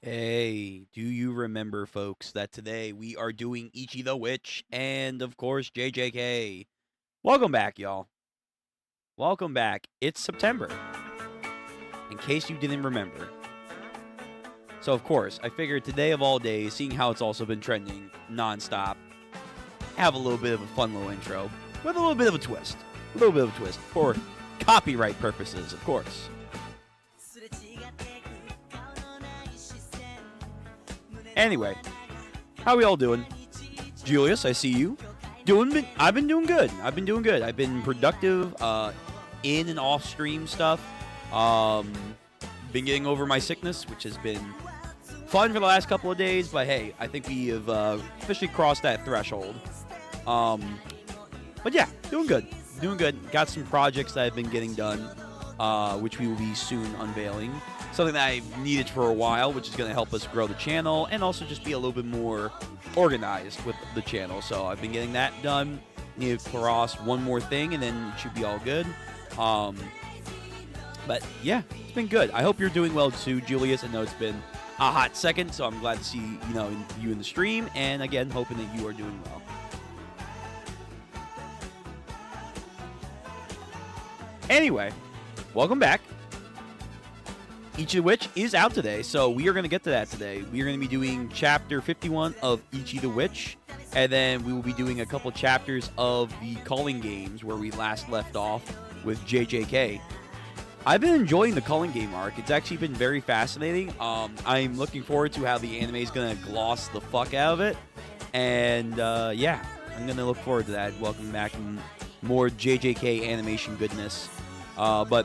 Hey, do you remember, folks, that today we are doing Ichi the Witch and, of course, JJK? Welcome back, y'all. Welcome back. It's September, in case you didn't remember. So, of course, I figured today of all days, seeing how it's also been trending nonstop, have a little bit of a fun little intro with a little bit of a twist. A little bit of a twist for copyright purposes, of course. Anyway, how we all doing? Julius, I see you. I've been doing good. I've been productive, in and off stream stuff. Um, been getting over my sickness, which has been fun for the last couple of days. But hey, I think we have officially crossed that threshold. But yeah, doing good. Doing good. Got some projects that have been getting done, which we will be soon unveiling. Something that I've needed for a while, which is going to help us grow the channel and also just be a little bit more organized with the channel. So I've been getting that done. Need to cross one more thing, and then it should be all good. But yeah, it's been good. I hope you're doing well too, Julius. I know it's been a hot second, so I'm glad to see you in the stream, and again, hoping that you are doing well. Anyway, welcome back. Ichi the Witch is out today, so we are going to get to that today. We are going to be doing Chapter 51 of Ichi the Witch, and then we will be doing a couple chapters of the Culling Games where we last left off with JJK. I've been enjoying the Culling Game arc. It's actually been very fascinating. I'm looking forward to how the anime is going to gloss the fuck out of it, and yeah, I'm going to look forward to that. Welcome back and more JJK animation goodness. But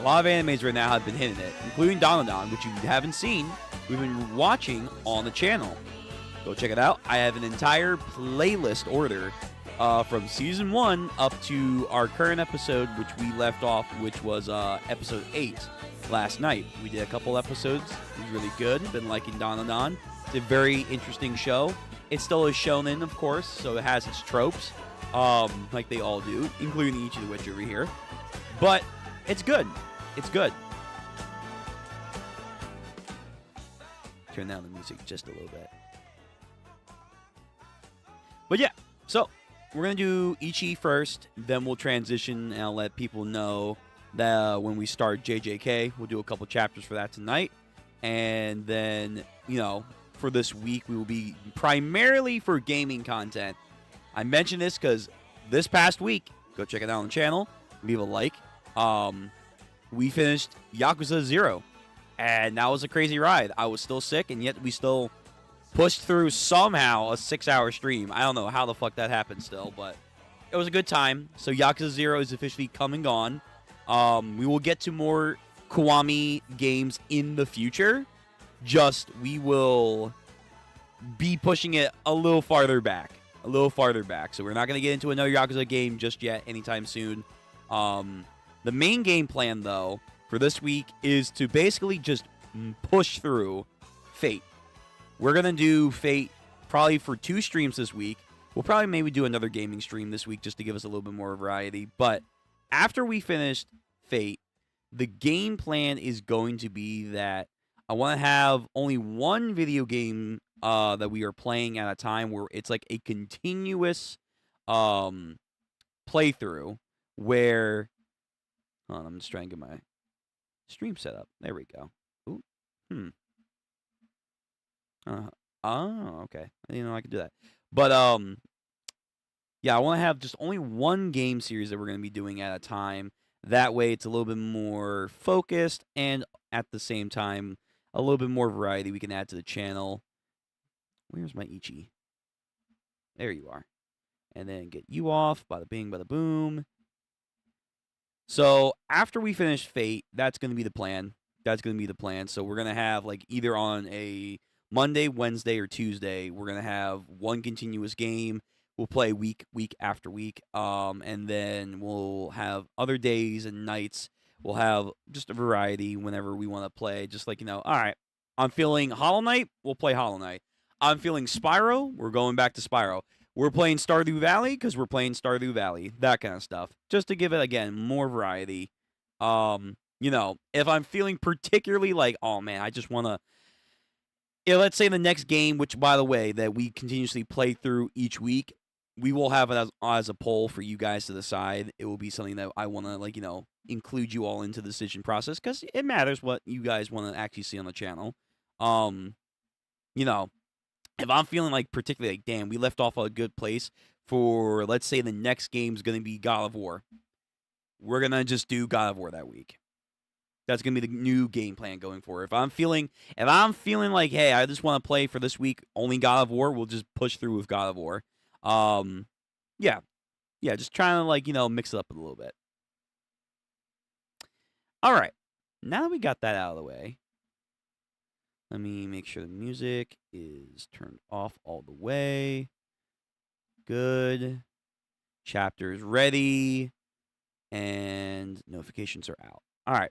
a lot of animes right now have been hitting it, including Dandadan, which you haven't seen. We've been watching on the channel. Go check it out. I have an entire playlist order from Season 1 up to our current episode, which we left off, which was Episode 8 last night. We did a couple episodes. It was really good. Been liking Dandadan. It's a very interesting show. It's still a shonen, of course, so it has its tropes, like they all do, including Ichi the Witch over here. But it's good. It's good. Turn down the music just a little bit. But yeah, so we're going to do Ichi first, then we'll transition, and I'll let people know that when we start JJK, we'll do a couple chapters for that tonight. And then, for this week, we will be primarily for gaming content. I mention this because this past week, go check it out on the channel, leave a like. We finished Yakuza 0, and that was a crazy ride. I was still sick, and yet we still pushed through somehow a 6-hour stream. I don't know how the fuck that happened still, but it was a good time. So Yakuza 0 is officially come and gone. We will get to more Kiwami games in the future. Just, we will be pushing it a little farther back. So we're not going to get into another Yakuza game just yet anytime soon. The main game plan, though, for this week is to basically just push through Fate. We're going to do Fate probably for 2 streams this week. We'll probably maybe do another gaming stream this week just to give us a little bit more variety. But after we finish Fate, the game plan is going to be that I want to have only one video game that we are playing at a time where it's like a continuous playthrough where... Hold on, I'm just trying to get my stream set up. There we go. Ooh. Okay. I didn't know I could do that. But, yeah, I want to have just only one game series that we're going to be doing at a time. That way it's a little bit more focused and at the same time a little bit more variety we can add to the channel. Where's my Ichi? There you are. And then get you off. Bada bing, bada boom. So after we finish Fate, that's going to be the plan. So we're going to have like either on a Monday, Wednesday, or Tuesday, we're going to have one continuous game. We'll play week after week. And then we'll have other days and nights. We'll have just a variety whenever we want to play. Just like, all right, I'm feeling Hollow Knight, we'll play Hollow Knight. I'm feeling Spyro, we're going back to Spyro. We're playing Stardew Valley because we're playing Stardew Valley. That kind of stuff. Just to give it, again, more variety. If I'm feeling particularly like, oh, man, I just want to Yeah, let's say the next game, which by the way, that we continuously play through each week, we will have it as a poll for you guys to decide. It will be something that I want to include you all into the decision process because it matters what you guys want to actually see on the channel. Um, you know, if I'm feeling like particularly like, damn, we left off a good place for, let's say the next game's going to be God of War, we're gonna just do God of War that week. That's gonna be the new game plan going forward. If I'm feeling like, hey, I just want to play for this week only God of War, we'll just push through with God of War. Um, yeah, yeah, just trying to mix it up a little bit. All right, now that we got that out of the way, let me make sure the music is turned off all the way. Good. Chapters ready, and notifications are out. All right.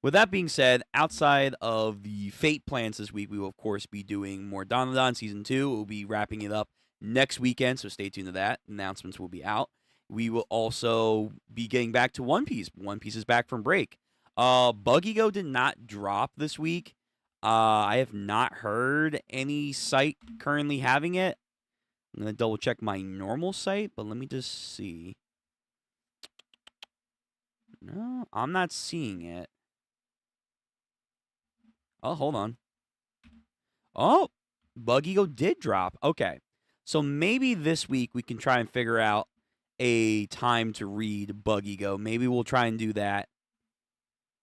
With that being said, outside of the Fate plans this week, we will, of course, be doing more Dandadan Season 2. We'll be wrapping it up next weekend, so stay tuned to that. Announcements will be out. We will also be getting back to One Piece. One Piece is back from break. Bug Ego did not drop this week. I have not heard any site currently having it. I'm going to double check my normal site, but let me just see. No, I'm not seeing it. Oh, hold on. Oh, Bug Ego did drop. Okay. So maybe this week we can try and figure out a time to read Bug Ego. Maybe we'll try and do that.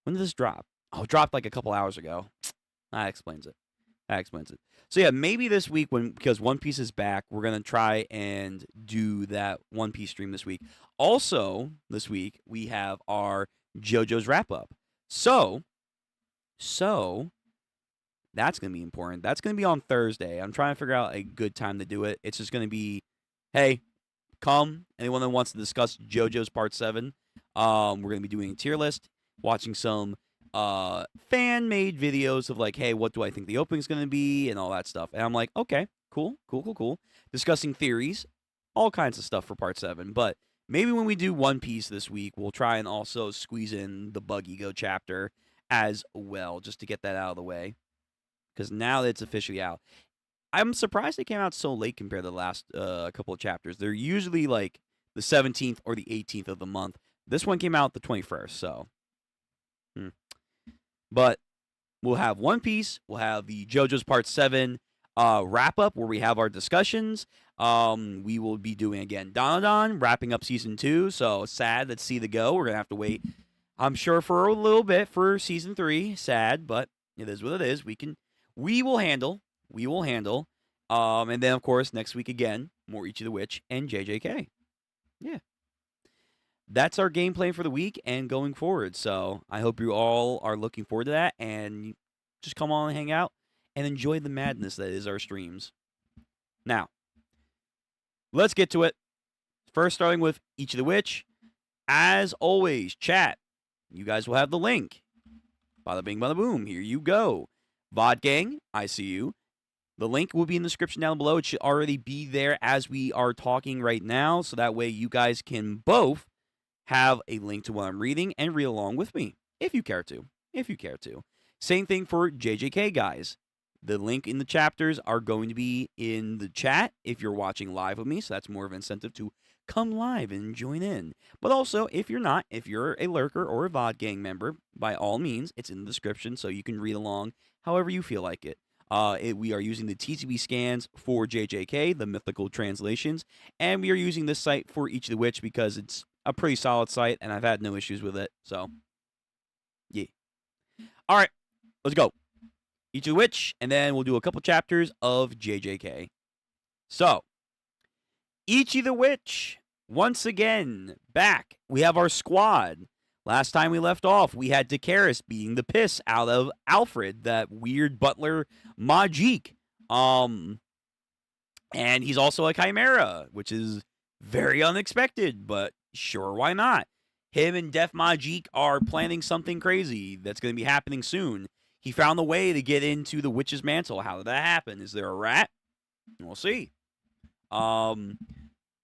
When did this drop? Oh, it dropped like a couple hours ago. That explains it. That explains it. So yeah, maybe this week because One Piece is back, we're gonna try and do that One Piece stream this week. Also, this week we have our JoJo's wrap up. So that's going to be important. That's going to be on Thursday. I'm trying to figure out a good time to do it. It's just going to be, hey, come. Anyone that wants to discuss JoJo's Part 7. We're going to be doing a tier list, watching some fan-made videos of like, hey, what do I think the opening is going to be and all that stuff. And I'm like, okay, cool. Discussing theories, all kinds of stuff for Part 7. But maybe when we do One Piece this week, we'll try and also squeeze in the Bug Ego chapter as well, just to get that out of the way. Because now that it's officially out, I'm surprised it came out so late compared to the last couple of chapters. They're usually like the 17th or the 18th of the month. This one came out the 21st, so. But we'll have One Piece. We'll have the JoJo's Part 7 wrap up where we have our discussions. We will be doing, again, Dandadan, wrapping up Season 2. So sad to see the go. We're going to have to wait, I'm sure, for a little bit for Season 3. Sad, but it is what it is. We will handle. And then, of course, next week again, more Ichi the Witch and JJK. Yeah. That's our gameplay for the week and going forward. So I hope you all are looking forward to that and just come on and hang out and enjoy the madness that is our streams. Now, let's get to it. First, starting with Ichi the Witch. As always, chat, you guys will have the link. Bada bing, bada boom. Here you go. VOD Gang, I see you. The link will be in the description down below. It should already be there as we are talking right now, so that way you guys can both have a link to what I'm reading and read along with me, if you care to. Same thing for JJK, guys. The link in the chapters are going to be in the chat if you're watching live with me, so that's more of an incentive to come live and join in. But also, if you're not, if you're a lurker or a VOD Gang member, by all means, it's in the description so you can read along however you feel like it. We are using the TCB scans for JJK, the mythical translations, and we are using this site for Ichi the Witch because it's a pretty solid site, and I've had no issues with it, so, yeah. All right, let's go. Ichi the Witch, and then we'll do a couple chapters of JJK. So, Ichi the Witch, once again, back. We have our squad. Last time we left off, we had Dakaris beating the piss out of Alfred, that weird butler Majik. And he's also a chimera, which is very unexpected, but sure, why not? Him and Def Majik are planning something crazy that's going to be happening soon. He found a way to get into the witch's mantle. How did that happen? Is there a rat? We'll see.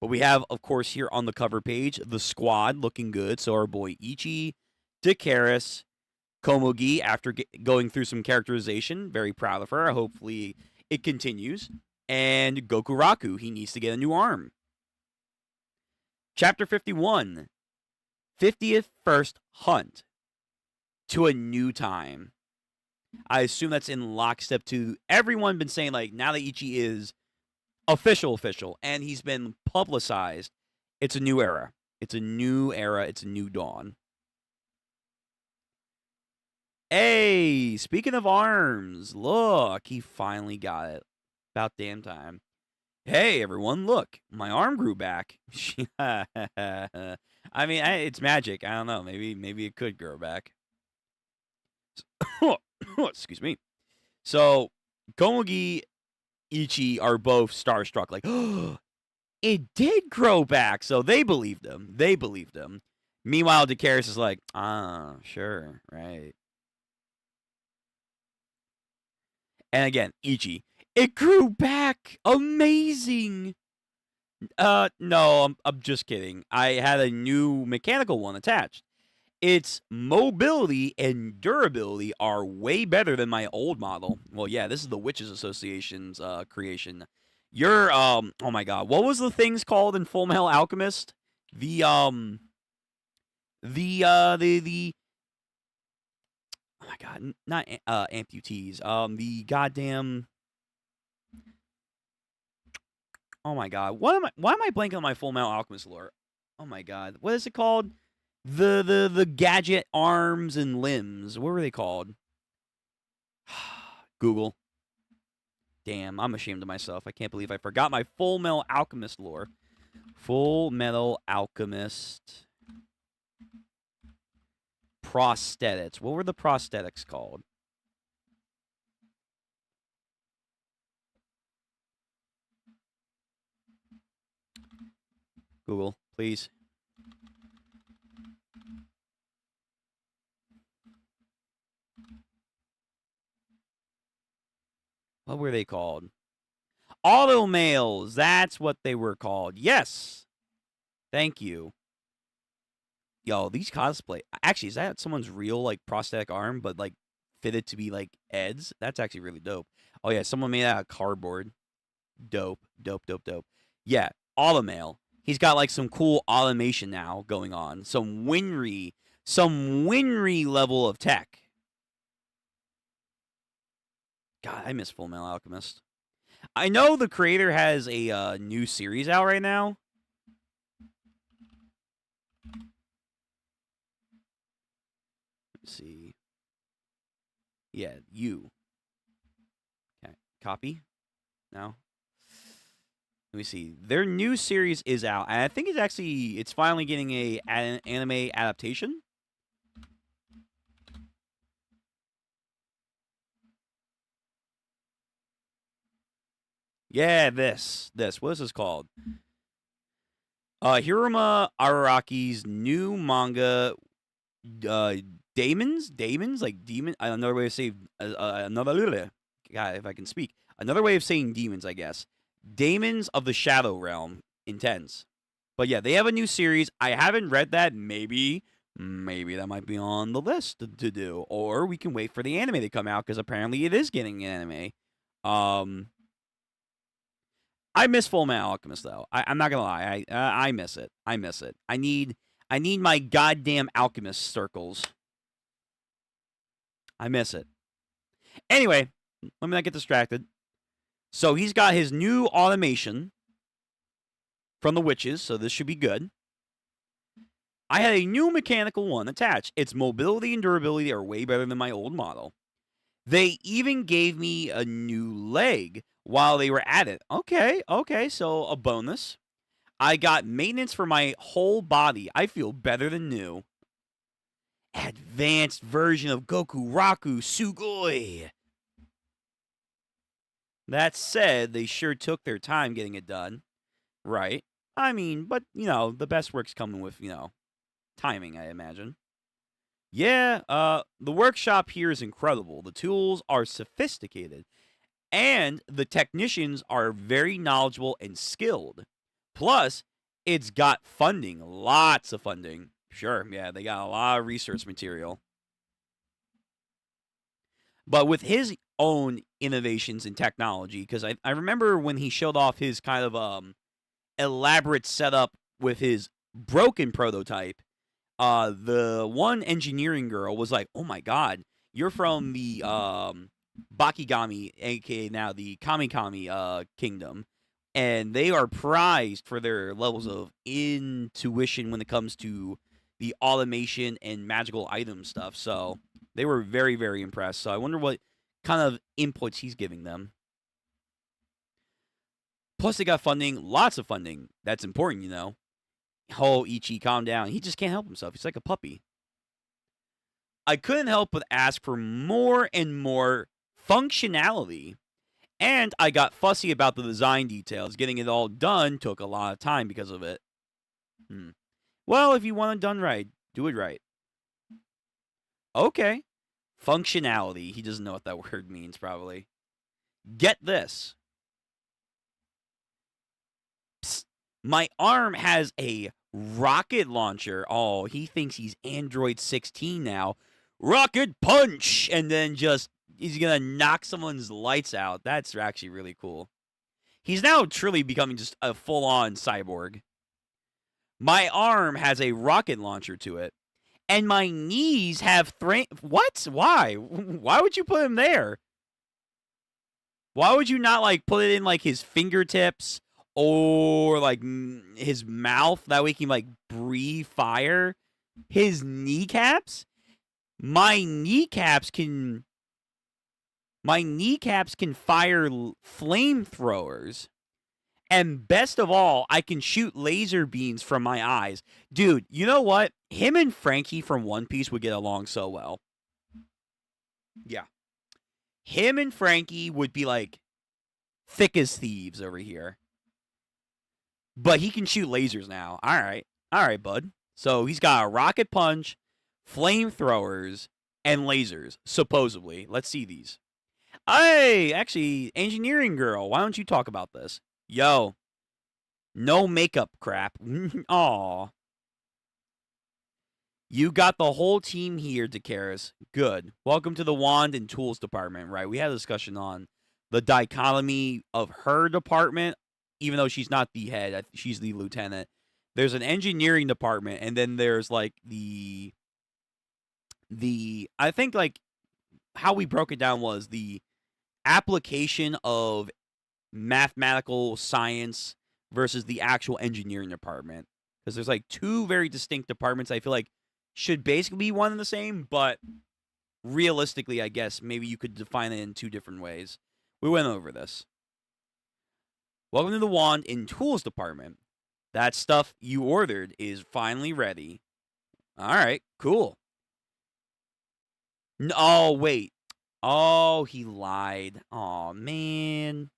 But we have, of course, here on the cover page, the squad looking good. So our boy Ichi, Dakaris, Komugi, after going through some characterization, very proud of her. Hopefully it continues. And Gokuraku, he needs to get a new arm. Chapter 51, 50th First Hunt to a New Time. I assume that's in lockstep to everyone been saying, like, now that Ichi is official, and he's been publicized, it's a new era. It's a new era. It's a new dawn. Hey, speaking of arms, look, he finally got it. About damn time. Hey, everyone, look, my arm grew back. I mean, it's magic. I don't know. Maybe it could grow back. Excuse me. So, Komugi, Ichi are both starstruck. Like, it did grow back. So they believed him. Meanwhile, Dakaris is like, sure, right. And again, Ichi, it grew back. Amazing. No, I'm just kidding. I had a new mechanical one attached. Its mobility and durability are way better than my old model. Well, yeah, this is the Witches Association's creation. Oh my god, what was the things called in Full Metal Alchemist? The oh my god, not amputees. The goddamn. Oh my god, why am I blanking on my Full Metal Alchemist lore? Oh my god, what is it called? The gadget arms and limbs. What were they called? Google. Damn, I'm ashamed of myself. I can't believe I forgot my Full Metal Alchemist lore. Full Metal Alchemist prosthetics. What were the prosthetics called? Google, please. What were they called? Auto mails. That's what they were called. Yes. Thank you. Yo, these cosplay. Actually, is that someone's real, like, prosthetic arm, but, like, fitted to be, like, Ed's? That's actually really dope. Oh, yeah, someone made out of cardboard. Dope. Yeah, auto mail. He's got, like, some cool automation now going on. Some Winry level of tech. God, I miss Full Metal Alchemist. I know the creator has a new series out right now. Let's see. Yeah, you. Okay, copy. Now. Let me see. Their new series is out, and I think it's finally getting an anime adaptation. Yeah, this. What is this called? Hiruma Araki's new manga, Daemons, like demon. Another way of saying another. God, if I can speak, another way of saying demons, I guess. Daemons of the Shadow Realm. Intense. But yeah, they have a new series. I haven't read that. Maybe that might be on the list to do, or we can wait for the anime to come out because apparently it is getting an anime. I miss Full Metal Alchemist though. I'm not gonna lie. I miss it. I need my goddamn alchemist circles. I miss it. Anyway, let me not get distracted. So he's got his new automation from the witches, so this should be good. I had a new mechanical one attached. Its mobility and durability are way better than my old model. They even gave me a new leg while they were at it. Okay, so a bonus. I got maintenance for my whole body. I feel better than new. Advanced version of Gokuraku Sugoi. That said, they sure took their time getting it done. Right. I mean, but, the best work's coming with, timing, I imagine. Yeah, the workshop here is incredible. The tools are sophisticated, and the technicians are very knowledgeable and skilled. Plus, it's got funding, lots of funding. Sure, yeah, they got a lot of research material. But with his own innovations in technology, because I remember when he showed off his kind of elaborate setup with his broken prototype, the one engineering girl was like, "Oh my god, you're from the Bakigami, aka now the Kamikami kingdom, and they are prized for their levels of intuition when it comes to the automation and magical item stuff." So they were very, very impressed. So I wonder what kind of inputs he's giving them. Plus, they got funding, lots of funding. That's important, you know. Oh, Ichi, calm down. He just can't help himself. He's like a puppy. I couldn't help but ask for more and more functionality. And I got fussy about the design details. Getting it all done took a lot of time because of it. Well, if you want it done right, do it right. Okay. Functionality. He doesn't know what that word means, probably. Get this. Psst. My arm has a rocket launcher. Oh, he thinks he's Android 16 now. Rocket punch! And then just, he's going to knock someone's lights out. That's actually really cool. He's now truly becoming just a full-on cyborg. My arm has a rocket launcher to it. And my knees have what? Why? Why would you put him there? Why would you not, like, put it in, like, his fingertips or, like, his mouth? That way he can, like, breathe fire. His kneecaps? My kneecaps can fire flamethrowers. And best of all, I can shoot laser beams from my eyes. Dude, you know what? Him and Frankie from One Piece would get along so well. Yeah. Him and Frankie would be like thick as thieves over here. But he can shoot lasers now. All right. All right, bud. So he's got a rocket punch, flamethrowers, and lasers, supposedly. Let's see these. Hey, actually, engineering girl, why don't you talk about this? Yo, no makeup crap. Aw. You got the whole team here, Dakaris. Good. Welcome to the Wand and Tools department, right? We had a discussion on the dichotomy of her department, even though she's not the head. She's the lieutenant. There's an engineering department, and then there's, like, the I think, like, how we broke it down was the application of mathematical science versus the actual engineering department, because there's like two very distinct departments. I feel like should basically be one and the same, but realistically, I guess maybe you could define it in two different ways. We went over this. Welcome to the Wand and Tools department. That stuff you ordered is finally ready. All right, cool. Oh, wait. Oh, he lied. Oh, man.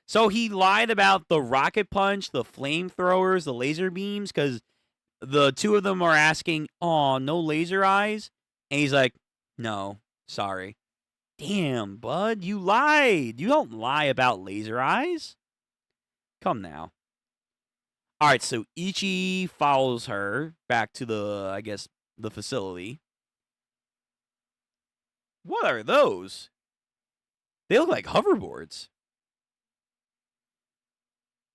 So he lied about the rocket punch, the flamethrowers, the laser beams, because the two of them are asking, "Oh, no laser eyes?" And he's like, "No, sorry." Damn, bud, you lied. You don't lie about laser eyes. Come now. All right, so Ichi follows her back to the, I guess, the facility. What are those? They look like hoverboards.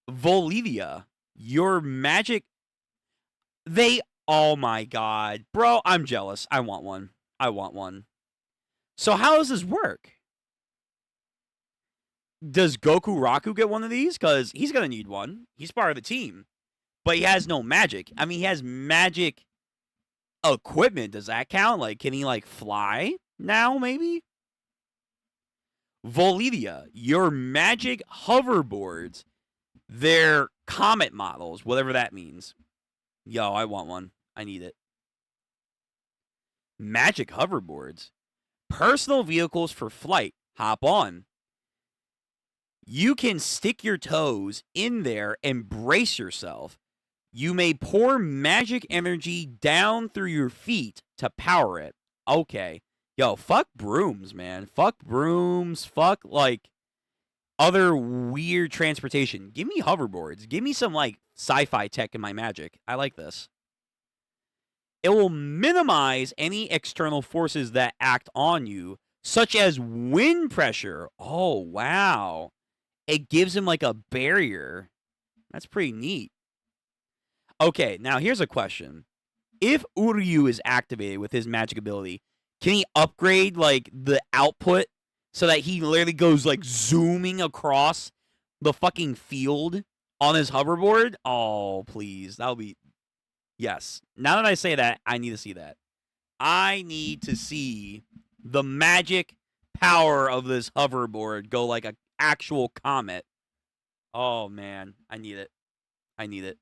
Volivia, your magic. Oh my god. Bro, I'm jealous. I want one. I want one. So how does this work? Does Goku Raku get one of these? Because he's going to need one. He's part of the team. But he has no magic. I mean, he has magic equipment. Does that count? Like, can he, like, fly now, maybe? Volivia, your magic hoverboards. They're comet models, whatever that means. Yo, I want one. I need it. Magic hoverboards. Personal vehicles for flight. Hop on. You can stick your toes in there and brace yourself. You may pour magic energy down through your feet to power it. Okay. Yo, fuck brooms, man. Fuck brooms. Fuck, like, other weird transportation. Give me hoverboards. Give me some, like, sci-fi tech in my magic. I like this. It will minimize any external forces that act on you, such as wind pressure. Oh, wow. It gives him like a barrier. That's pretty neat. Okay, now here's a question. If Uryu is activated with his magic ability, can he upgrade like the output so that he literally goes like zooming across the fucking field on his hoverboard? Oh, please. That would be yes. Now that I say that, I need to see that. I need to see the magic power of this hoverboard go like an actual comet. Oh man, I need it. I need it.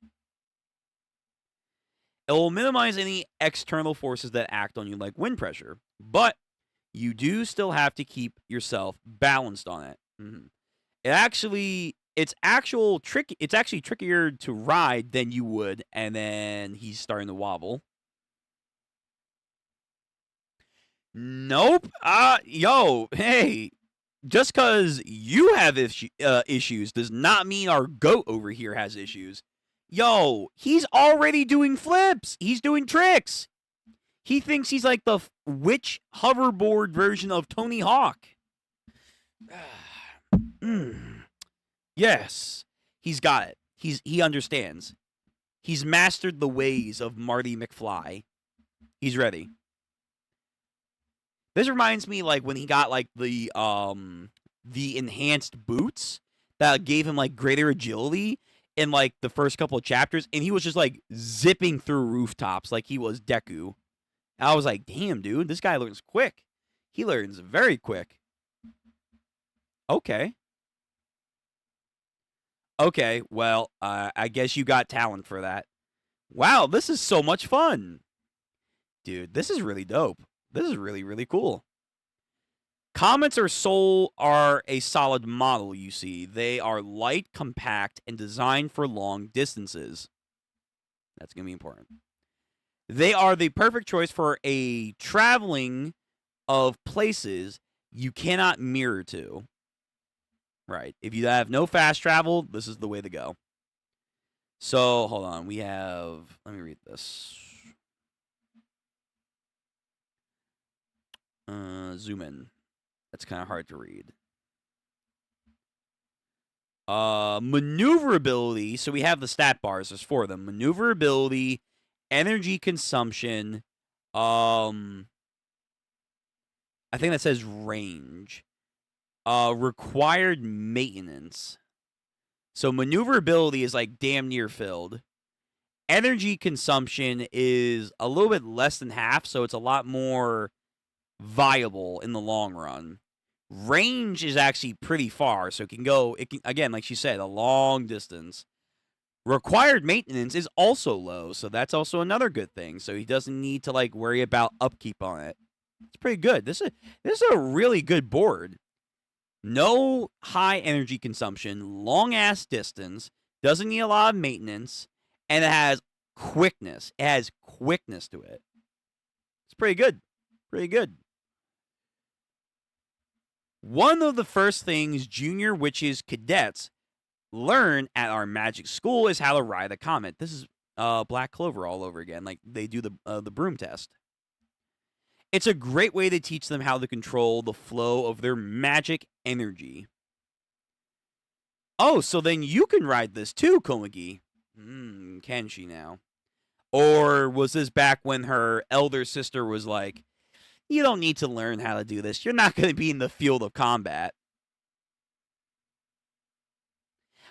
It will minimize any external forces that act on you like wind pressure, but you do still have to keep yourself balanced on it. It's actually trickier to ride than you would, and then he's starting to wobble. Nope. Hey, just because you have issues does not mean our goat over here has issues. Yo, he's already doing flips. He's doing tricks. He thinks he's like the witch hoverboard version of Tony Hawk. Yes, he's got it. He understands. He's mastered the ways of Marty McFly. He's ready. This reminds me like when he got like the enhanced boots that gave him like greater agility in like the first couple of chapters, and he was just like zipping through rooftops like he was Deku. I was like, damn, dude, this guy learns quick. He learns very quick. Okay. Okay, well, I guess you got talent for that. Wow, this is so much fun. Dude, this is really dope. This is really, really cool. Comets are a solid model, you see. They are light, compact, and designed for long distances. That's going to be important. They are the perfect choice for a traveling of places you cannot mirror to. Right. If you have no fast travel, this is the way to go. So, hold on. We have... Let me read this. Zoom in. That's kind of hard to read. Maneuverability. So we have the stat bars. There's 4 of them. Maneuverability, energy consumption. I think that says range. Required maintenance. So maneuverability is like damn near filled. Energy consumption is a little bit less than half, so it's a lot more viable in the long run. Range is actually pretty far, so it can again, like she said, a long distance. Required maintenance is also low, so that's also another good thing. So he doesn't need to like worry about upkeep on it. It's pretty good. This is a really good board. No high energy consumption, long ass distance, doesn't need a lot of maintenance, and it has quickness. It has quickness to it. It's pretty good. Pretty good. One of the first things junior witches cadets learn at our magic school is how to ride a comet. This is Black Clover all over again. Like they do the broom test. It's a great way to teach them how to control the flow of their magic energy. Oh, so then you can ride this too, Komagi. Can she now? Or was this back when her elder sister was like, you don't need to learn how to do this. You're not going to be in the field of combat.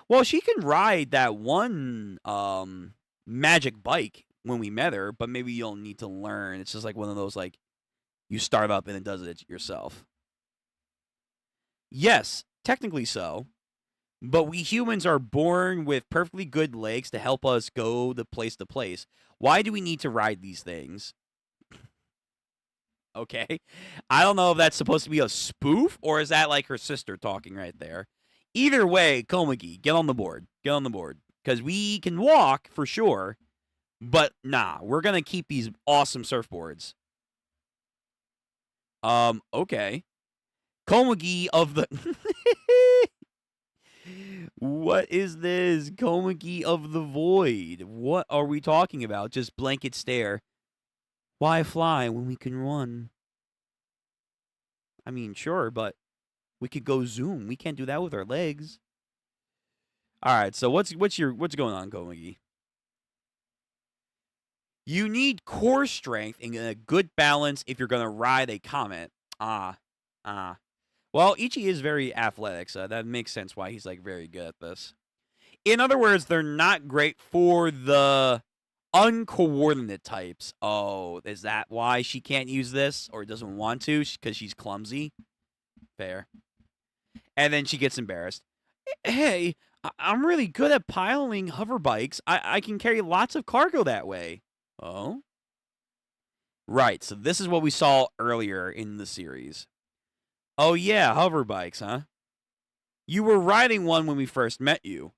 Well, she can ride that one magic bike when we met her, but maybe you don't need to learn. It's just like one of those, like, you start up and it does it yourself. Yes, technically so. But we humans are born with perfectly good legs to help us go to place. Why do we need to ride these things? Okay. I don't know if that's supposed to be a spoof or is that like her sister talking right there. Either way, Komagi, get on the board. Get on the board. Because we can walk for sure. But nah, we're going to keep these awesome surfboards. Okay. Komagi of the... What is this? Komagi of the Void. What are we talking about? Just blanket stare. Why fly when we can run? I mean, sure, but we could go zoom. We can't do that with our legs. All right, so what's going on, Komagi? You need core strength and a good balance if you're gonna ride a comet. Ah. Well, Ichi is very athletic, so that makes sense why he's like very good at this. In other words, they're not great for the uncoordinate types. Oh, is that why she can't use this or doesn't want to? Because she's clumsy? Fair. And then she gets embarrassed. Hey, I'm really good at piloting hover bikes. I can carry lots of cargo that way. Oh? Right, so this is what we saw earlier in the series. Oh yeah, hover bikes, huh? You were riding one when we first met you.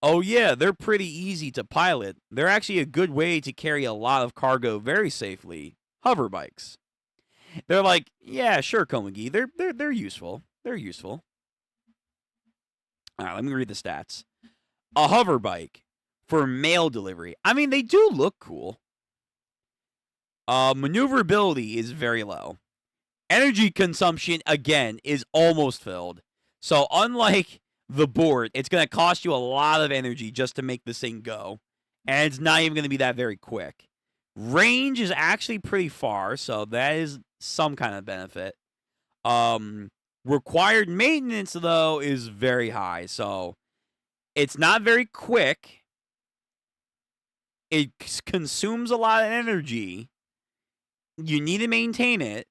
Oh yeah, they're pretty easy to pilot. They're actually a good way to carry a lot of cargo very safely. Hover bikes. They're like, yeah, sure, Komagi. They're useful. They're useful. All right, let me read the stats. A hover bike for mail delivery. I mean, they do look cool. Maneuverability is very low. Energy consumption, again, is almost filled. So unlike the board, it's going to cost you a lot of energy just to make this thing go. And it's not even going to be that very quick. Range is actually pretty far, so that is some kind of benefit. Required maintenance, though, is very high. So it's not very quick. It consumes a lot of energy. You need to maintain it.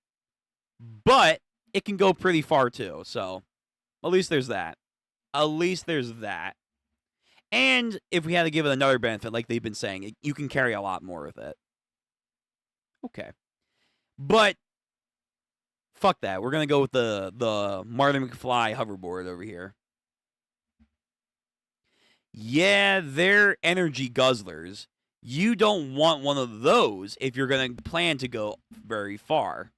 But it can go pretty far, too. So at least there's that. At least there's that. And if we had to give it another benefit, like they've been saying, you can carry a lot more with it. Okay. But fuck that. We're going to go with the Marty McFly hoverboard over here. Yeah, they're energy guzzlers. You don't want one of those if you're going to plan to go very far.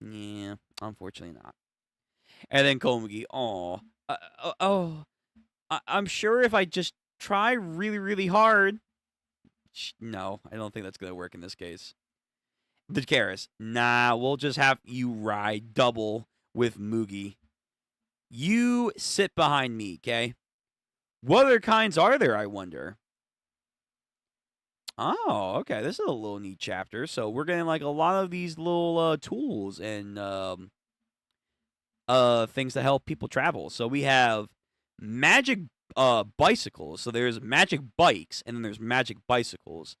Yeah, unfortunately not. And then Komagi, I'm sure if I just try really, really hard. No, I don't think that's going to work in this case. The Karis, nah, we'll just have you ride double with Mugi. You sit behind me, okay? What other kinds are there, I wonder? Oh, okay. This is a little neat chapter. So we're getting like a lot of these little tools and things to help people travel. So we have magic bicycles. So there's magic bikes and then there's magic bicycles.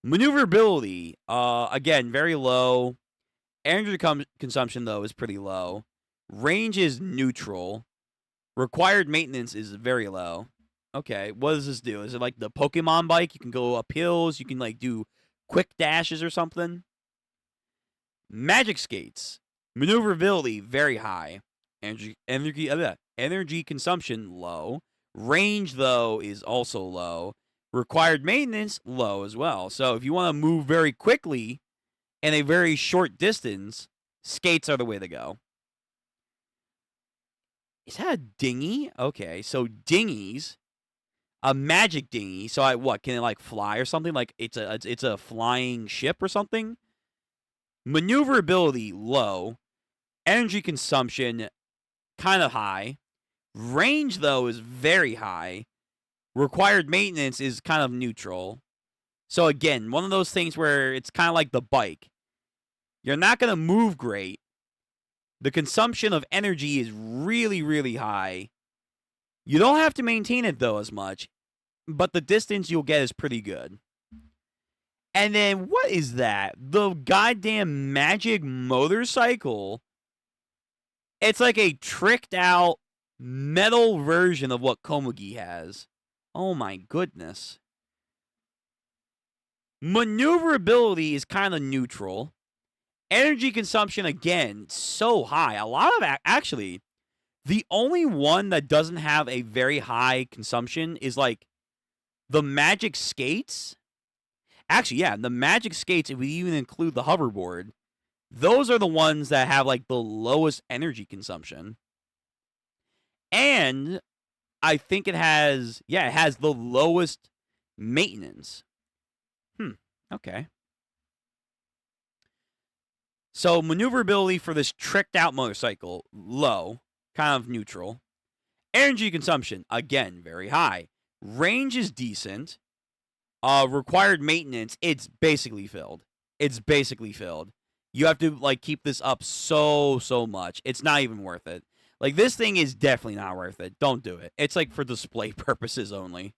Maneuverability, again, very low. Energy consumption, though, is pretty low. Range is neutral. Required maintenance is very low. Okay, what does this do? Is it like the Pokemon bike? You can go up hills. You can like do quick dashes or something. Magic skates. Maneuverability, very high. Energy consumption, low. Range, though, is also low. Required maintenance, low as well. So if you want to move very quickly in a very short distance, skates are the way to go. Is that a dinghy? Okay, so dinghies, a magic dinghy. So what? Can it like fly or something? Like it's a flying ship or something? Maneuverability, low. Energy consumption, kind of high. Range, though, is very high. Required maintenance is kind of neutral. So again, one of those things where it's kind of like the bike. You're not going to move great. The consumption of energy is really, really high. You don't have to maintain it, though, as much. But the distance you'll get is pretty good. And then, what is that? The goddamn magic motorcycle. It's like a tricked out metal version of what Komagi has. Oh my goodness. Maneuverability is kind of neutral. Energy consumption, again, so high. A lot of actually, the only one that doesn't have a very high consumption is like the magic skates. Actually, yeah, the magic skates, if we even include the hoverboard, those are the ones that have like the lowest energy consumption. And I think it has the lowest maintenance. Okay. So maneuverability for this tricked out motorcycle, low, kind of neutral. Energy consumption, again, very high. Range is decent. Required maintenance, it's basically filled. It's basically filled. You have to like keep this up so much. It's not even worth it. Like this thing is definitely not worth it. Don't do it. It's like for display purposes only.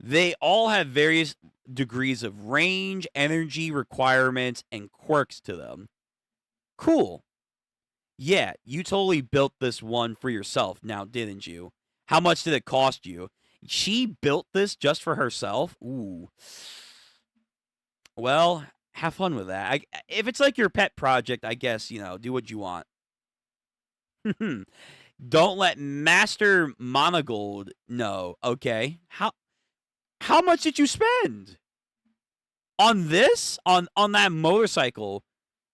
They all have various degrees of range, energy requirements, and quirks to them. Cool. Yeah, you totally built this one for yourself now, didn't you? How much did it cost you? She built this just for herself? Ooh. Well, have fun with that. If it's like your pet project, I guess, you know, do what you want. Don't let Master Monogold know, okay? How much did you spend? On this? On that motorcycle?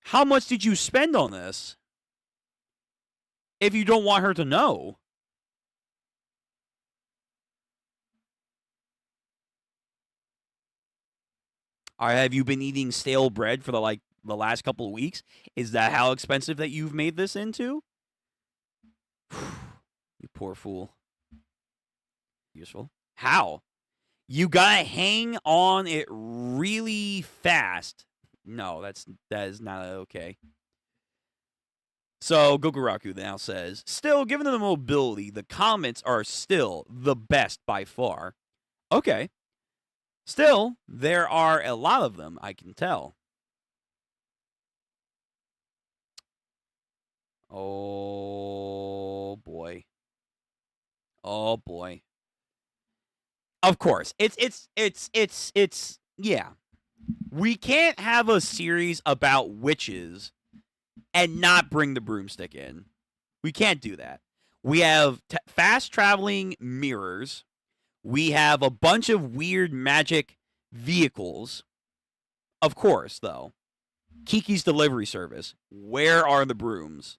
How much did you spend on this? If you don't want her to know. Have you been eating stale bread for the last couple of weeks? Is that how expensive that you've made this into? You poor fool. Useful. How? You gotta hang on it really fast. No, that is not okay. So Gokuraku now says, still, given the mobility, the comments are still the best by far. Okay. Still, there are a lot of them, I can tell. Oh boy. Oh boy. Of course. It's yeah. We can't have a series about witches and not bring the broomstick in. We can't do that. We have fast traveling mirrors. We have a bunch of weird magic vehicles. Of course, though. Kiki's delivery service. Where are the brooms?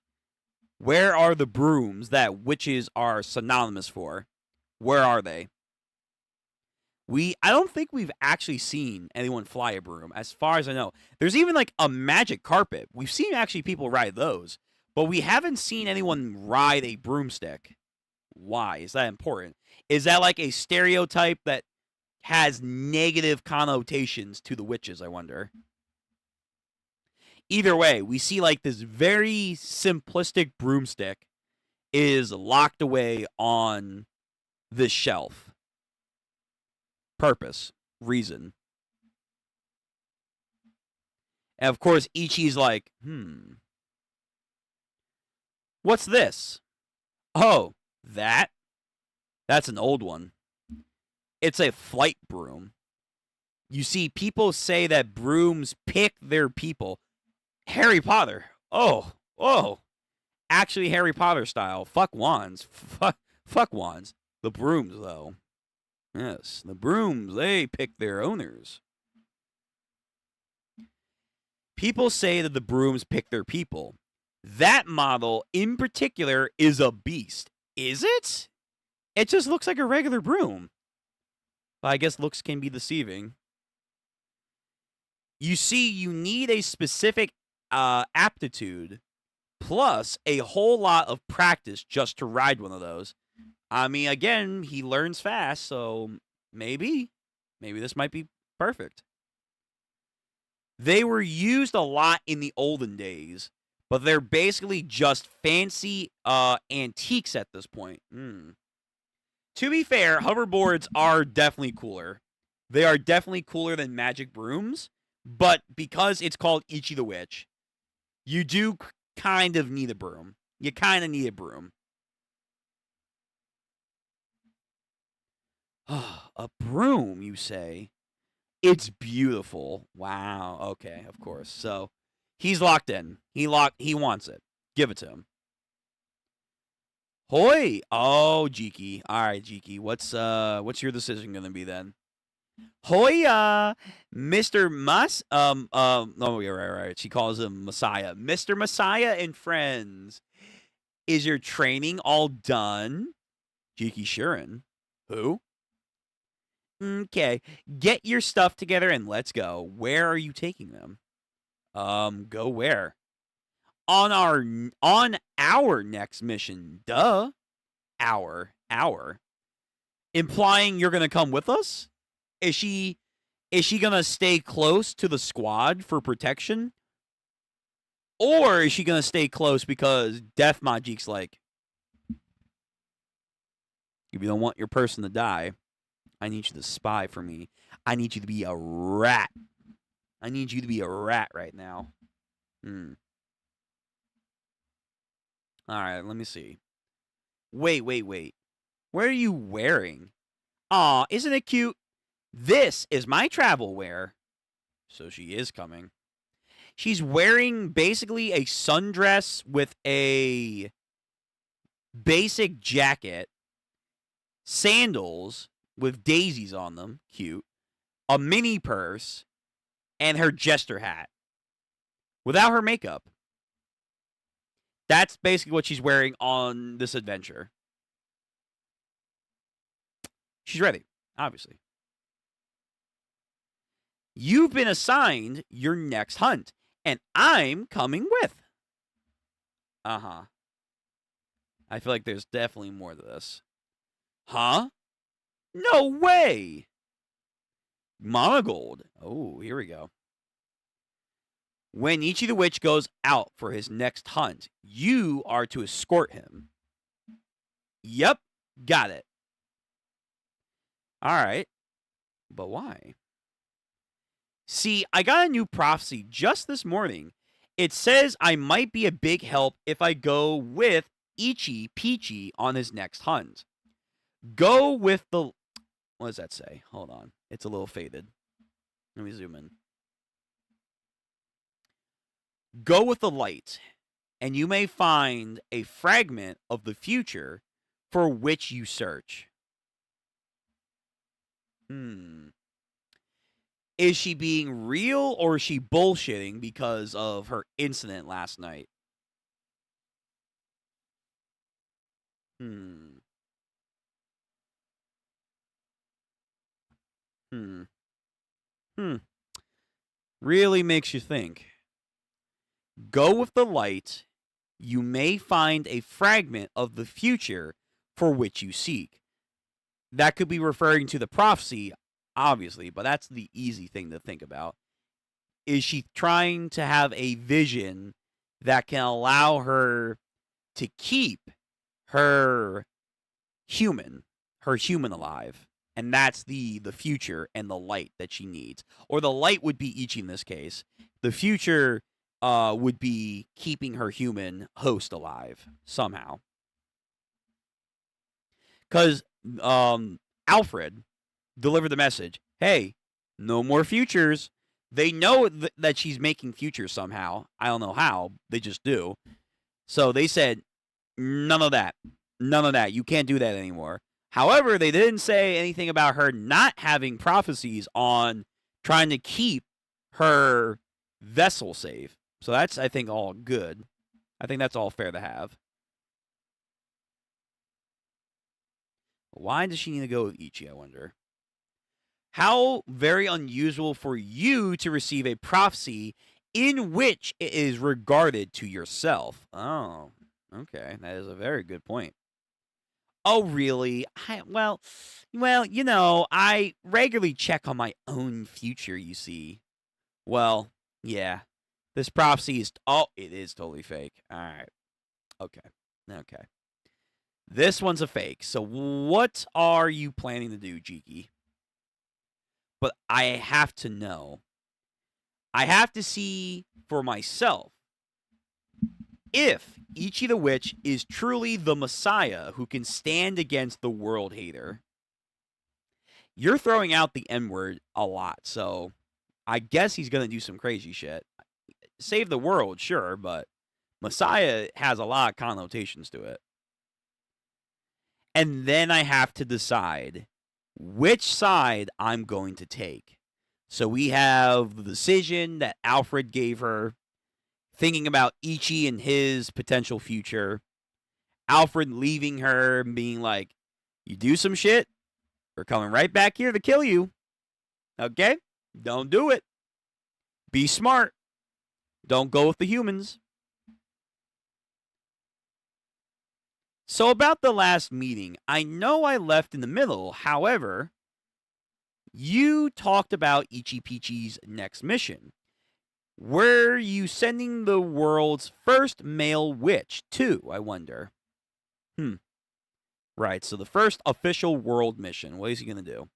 Where are the brooms that witches are synonymous for? Where are they? I don't think we've actually seen anyone fly a broom, as far as I know. There's even like a magic carpet. We've seen actually people ride those, but we haven't seen anyone ride a broomstick. Why? Is that important? Is that like a stereotype that has negative connotations to the witches, I wonder? Either way, we see like this very simplistic broomstick is locked away on this shelf. Purpose, reason. And of course, Ichi's like, what's this? Oh, that's an old one. It's a flight broom. You see, people say that brooms pick their people. Harry Potter. Oh. Actually, Harry Potter style. Fuck wands. Fuck wands. The brooms, though. Yes, the brooms, they pick their owners. People say that the brooms pick their people. That model, in particular, is a beast. Is it? It just looks like a regular broom. Well, I guess looks can be deceiving. You see, you need a specific aptitude plus a whole lot of practice just to ride one of those. I mean, again, he learns fast, so maybe this might be perfect. They were used a lot in the olden days, but they're basically just fancy antiques at this point. To be fair, hoverboards are definitely cooler. They are definitely cooler than magic brooms, but because it's called Ichi the Witch, you do kind of need a broom. You kind of need a broom. A broom, you say? It's beautiful. Wow. Okay, of course. So he's locked in. He wants it. Give it to him. Hoi! Oh, Jiki. All right, Jiki. What's your decision gonna be then? Hoya, Mr. Oh, yeah, right. She calls him Messiah. Mr. Messiah and friends. Is your training all done? Jiki Shuren. Who? Okay, get your stuff together and let's go. Where are you taking them? Go where? On our next mission. Duh. Our. Implying you're gonna come with us? Is she gonna stay close to the squad for protection? Or is she gonna stay close because Death Magic's like, if you don't want your person to die, I need you to spy for me. I need you to be a rat. I need you to be a rat right now. Alright, let me see. Wait. What are you wearing? Aw, isn't it cute? This is my travel wear. So she is coming. She's wearing basically a sundress with a basic jacket, sandals with daisies on them, cute, a mini purse, and her jester hat. Without her makeup. That's basically what she's wearing on this adventure. She's ready, obviously. You've been assigned your next hunt, and I'm coming with. Uh-huh. I feel like there's definitely more to this. Huh? No way! Monogold. Oh, here we go. When Ichi the Witch goes out for his next hunt, you are to escort him. Yep, got it. Alright. But why? See, I got a new prophecy just this morning. It says I might be a big help if I go with Ichi Peachy on his next hunt. Go with the... What does that say? Hold on. It's a little faded. Let me zoom in. Go with the light, and you may find a fragment of the future for which you search. Is she being real or is she bullshitting because of her incident last night? Really makes you think. Go with the light. You may find a fragment of the future for which you seek. That could be referring to the prophecy, obviously, but that's the easy thing to think about. Is she trying to have a vision that can allow her to keep her human alive? And that's the future and the light that she needs. Or the light would be Ichi in this case. The future would be keeping her human host alive somehow. Because Alfred delivered the message, hey, no more futures. They know that she's making futures somehow. I don't know how. They just do. So they said, none of that. None of that. You can't do that anymore. However, they didn't say anything about her not having prophecies on trying to keep her vessel safe. So that's, I think, all good. I think that's all fair to have. Why does she need to go with Ichi, I wonder? How very unusual for you to receive a prophecy in which it is regarded to yourself. Oh, okay. That is a very good point. Oh, really? Well, you know, I regularly check on my own future, you see. Well, yeah. This prophecy is... Oh, it is totally fake. All right. Okay. This one's a fake. So what are you planning to do, Jiki? But I have to know. I have to see for myself if Ichi the Witch is truly the Messiah who can stand against the world hater. You're throwing out the N-word a lot, so I guess he's going to do some crazy shit. Save the world, sure, but Messiah has a lot of connotations to it. And then I have to decide which side I'm going to take. So we have the decision that Alfred gave her, thinking about Ichi and his potential future. Alfred leaving her and being like, you do some shit, we're coming right back here to kill you. Okay? Don't do it. Be smart. Don't go with the humans. So about the last meeting, I know I left in the middle. However, you talked about Ichi Peachy's next mission. Where are you sending the world's first male witch to, I wonder? Right, so the first official world mission. What is he going to do?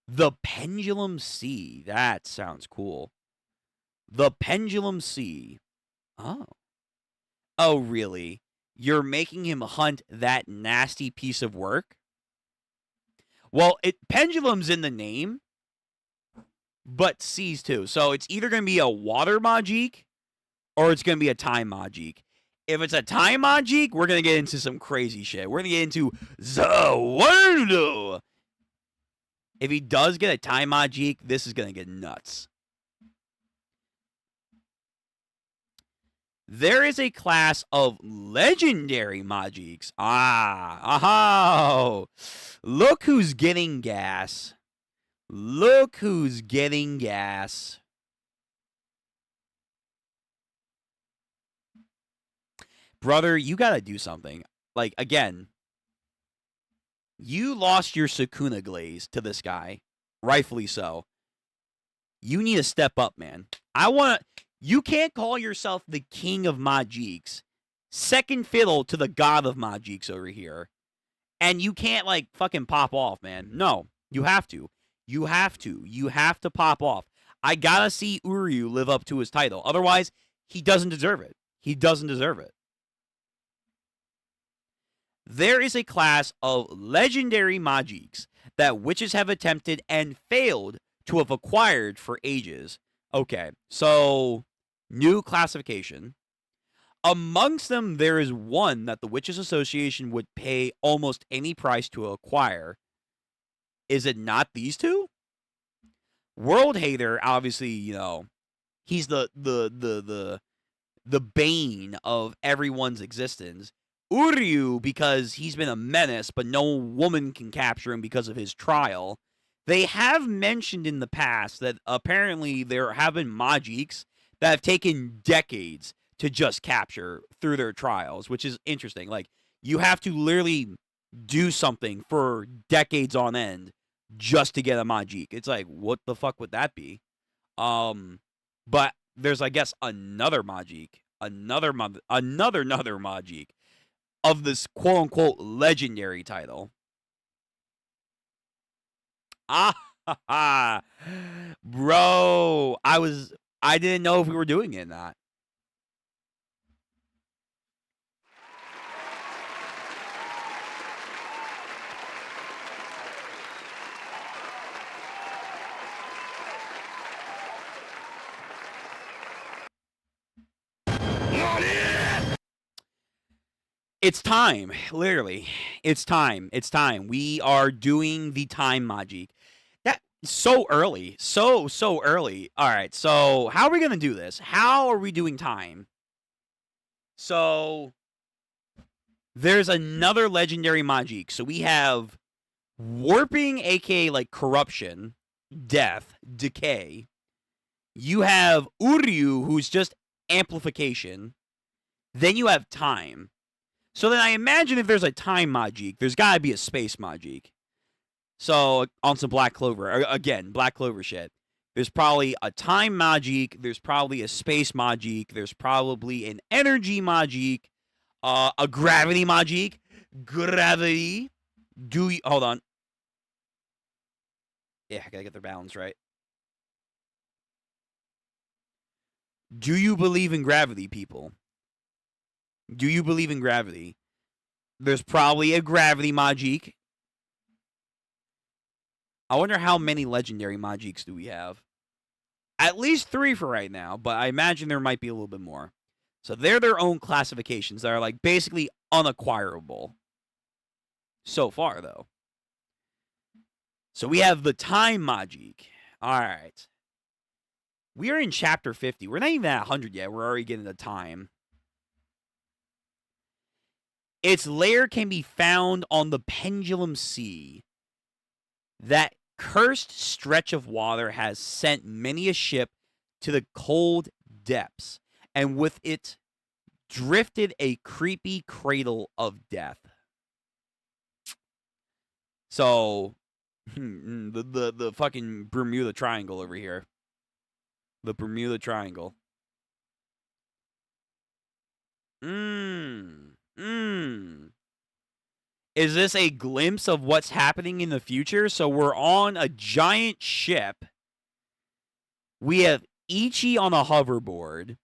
The Pendulum Sea. That sounds cool. The Pendulum Sea. Oh. Oh, really? You're making him hunt that nasty piece of work? Well, pendulum's in the name, but seas too. So it's either going to be a water Majik or it's going to be a time Majik. If it's a time Majik, we're going to get into some crazy shit. We're going to get into the world. If he does get a time Majik, this is going to get nuts. There is a class of legendary Majiks. Oh. Look who's getting gas. Look who's getting gas. Brother, you gotta do something. Like, again, you lost your Sukuna glaze to this guy. Rightfully so. You need to step up, man. You can't call yourself the king of Majiks. Second fiddle to the god of Majiks over here. And you can't, like, fucking pop off, man. No, you have to. You have to. You have to pop off. I gotta see Uryu live up to his title. Otherwise, he doesn't deserve it. He doesn't deserve it. There is a class of legendary Majiks that witches have attempted and failed to have acquired for ages. Okay, so new classification. Amongst them, there is one that the Witches Association would pay almost any price to acquire. Is it not these two? World Hater, obviously, you know, he's the bane of everyone's existence. Uryu, because he's been a menace, but no woman can capture him because of his trial. They have mentioned in the past that apparently there have been Majiks that have taken decades to just capture through their trials, which is interesting. Like, you have to literally do something for decades on end just to get a Majik. It's like, what the fuck would that be? But there's, I guess, another Majik, another Majik of this quote-unquote legendary title. Bro, I didn't know if we were doing it or not. It's time, literally. It's time. It's time. We are doing the time Majik. That so early. So early. All right. So, how are we going to do this? How are we doing time? So, there's another legendary Majik. So, we have warping, aka like corruption, death, decay. You have Uryu, who's just amplification. Then you have time. So then I imagine if there's a time Majik, there's got to be a space Majik. So on some Black Clover, again, Black Clover shit. There's probably a time Majik, there's probably a space Majik, there's probably an energy Majik, a gravity Majik. Gravity. Hold on. Yeah, I gotta get their balance right. Do you believe in gravity, people? Do you believe in gravity? There's probably a gravity Majik. I wonder how many legendary Majiks do we have? At least 3 for right now, but I imagine there might be a little bit more. So they're their own classifications that are like basically unacquirable. So far, though. So we have the time Majik. All right. We are in chapter 50. We're not even at 100 yet. We're already getting the time. Its lair can be found on the Pendulum Sea. That cursed stretch of water has sent many a ship to the cold depths, and with it drifted a creepy cradle of death. So, the fucking Bermuda Triangle over here. The Bermuda Triangle. Is this a glimpse of what's happening in the future? So we're on a giant ship. We have Ichi on a hoverboard.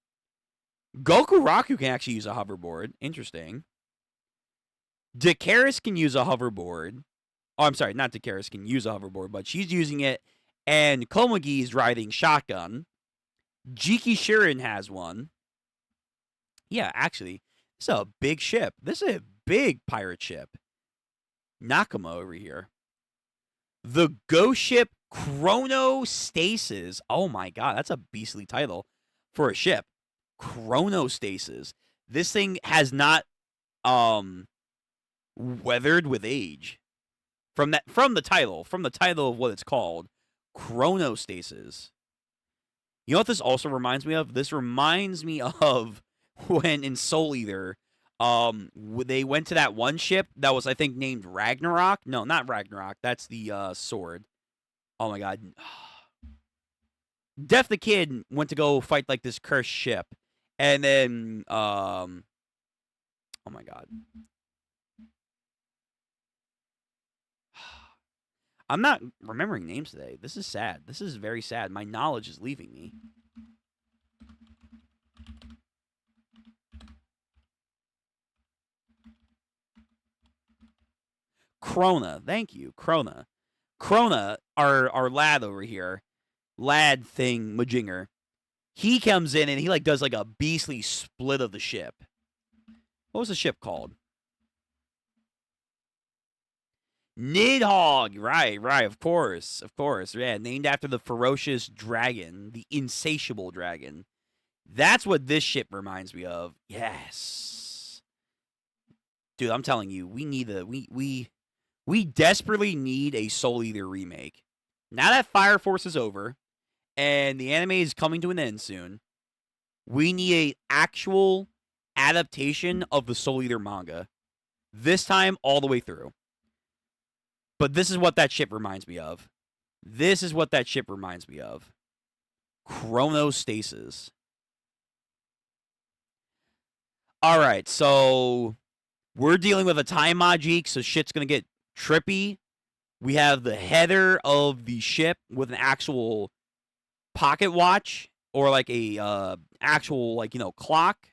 Goku Raku can actually use a hoverboard. Interesting. Dakaris can use a hoverboard. Oh, I'm sorry, not Dakaris can use a hoverboard, but she's using it. And Komagi is riding shotgun. Jiki Shirin has one. Yeah, actually, this is a big ship. This is a big pirate ship. Nakama over here. The ghost ship Chronostasis. Oh my god, that's a beastly title for a ship. Chronostasis. This thing has not weathered with age. From the title of what it's called, Chronostasis. You know what this also reminds me of? This reminds me of when in Soul Eater, they went to that one ship that was, I think, named Ragnarok. No, not Ragnarok. That's the sword. Oh my god. Death the Kid went to go fight like this cursed ship, and then oh my god. I'm not remembering names today. This is sad. This is very sad. My knowledge is leaving me. Krona. Thank you. Krona. Krona, our lad over here. Lad thing, Majinger. He comes in and he like does like a beastly split of the ship. What was the ship called? Nidhogg, right, of course, yeah, named after the ferocious dragon, the insatiable dragon. That's what this ship reminds me of. Yes, dude, I'm telling you, we desperately need a Soul Eater remake. Now that Fire Force is over, and the anime is coming to an end soon, we need an actual adaptation of the Soul Eater manga. This time, all the way through. But this is what that ship reminds me of. Chronostasis. Alright, so we're dealing with a time Majik, so shit's gonna get trippy. We have the header of the ship with an actual pocket watch, or like a actual, like, you know, clock.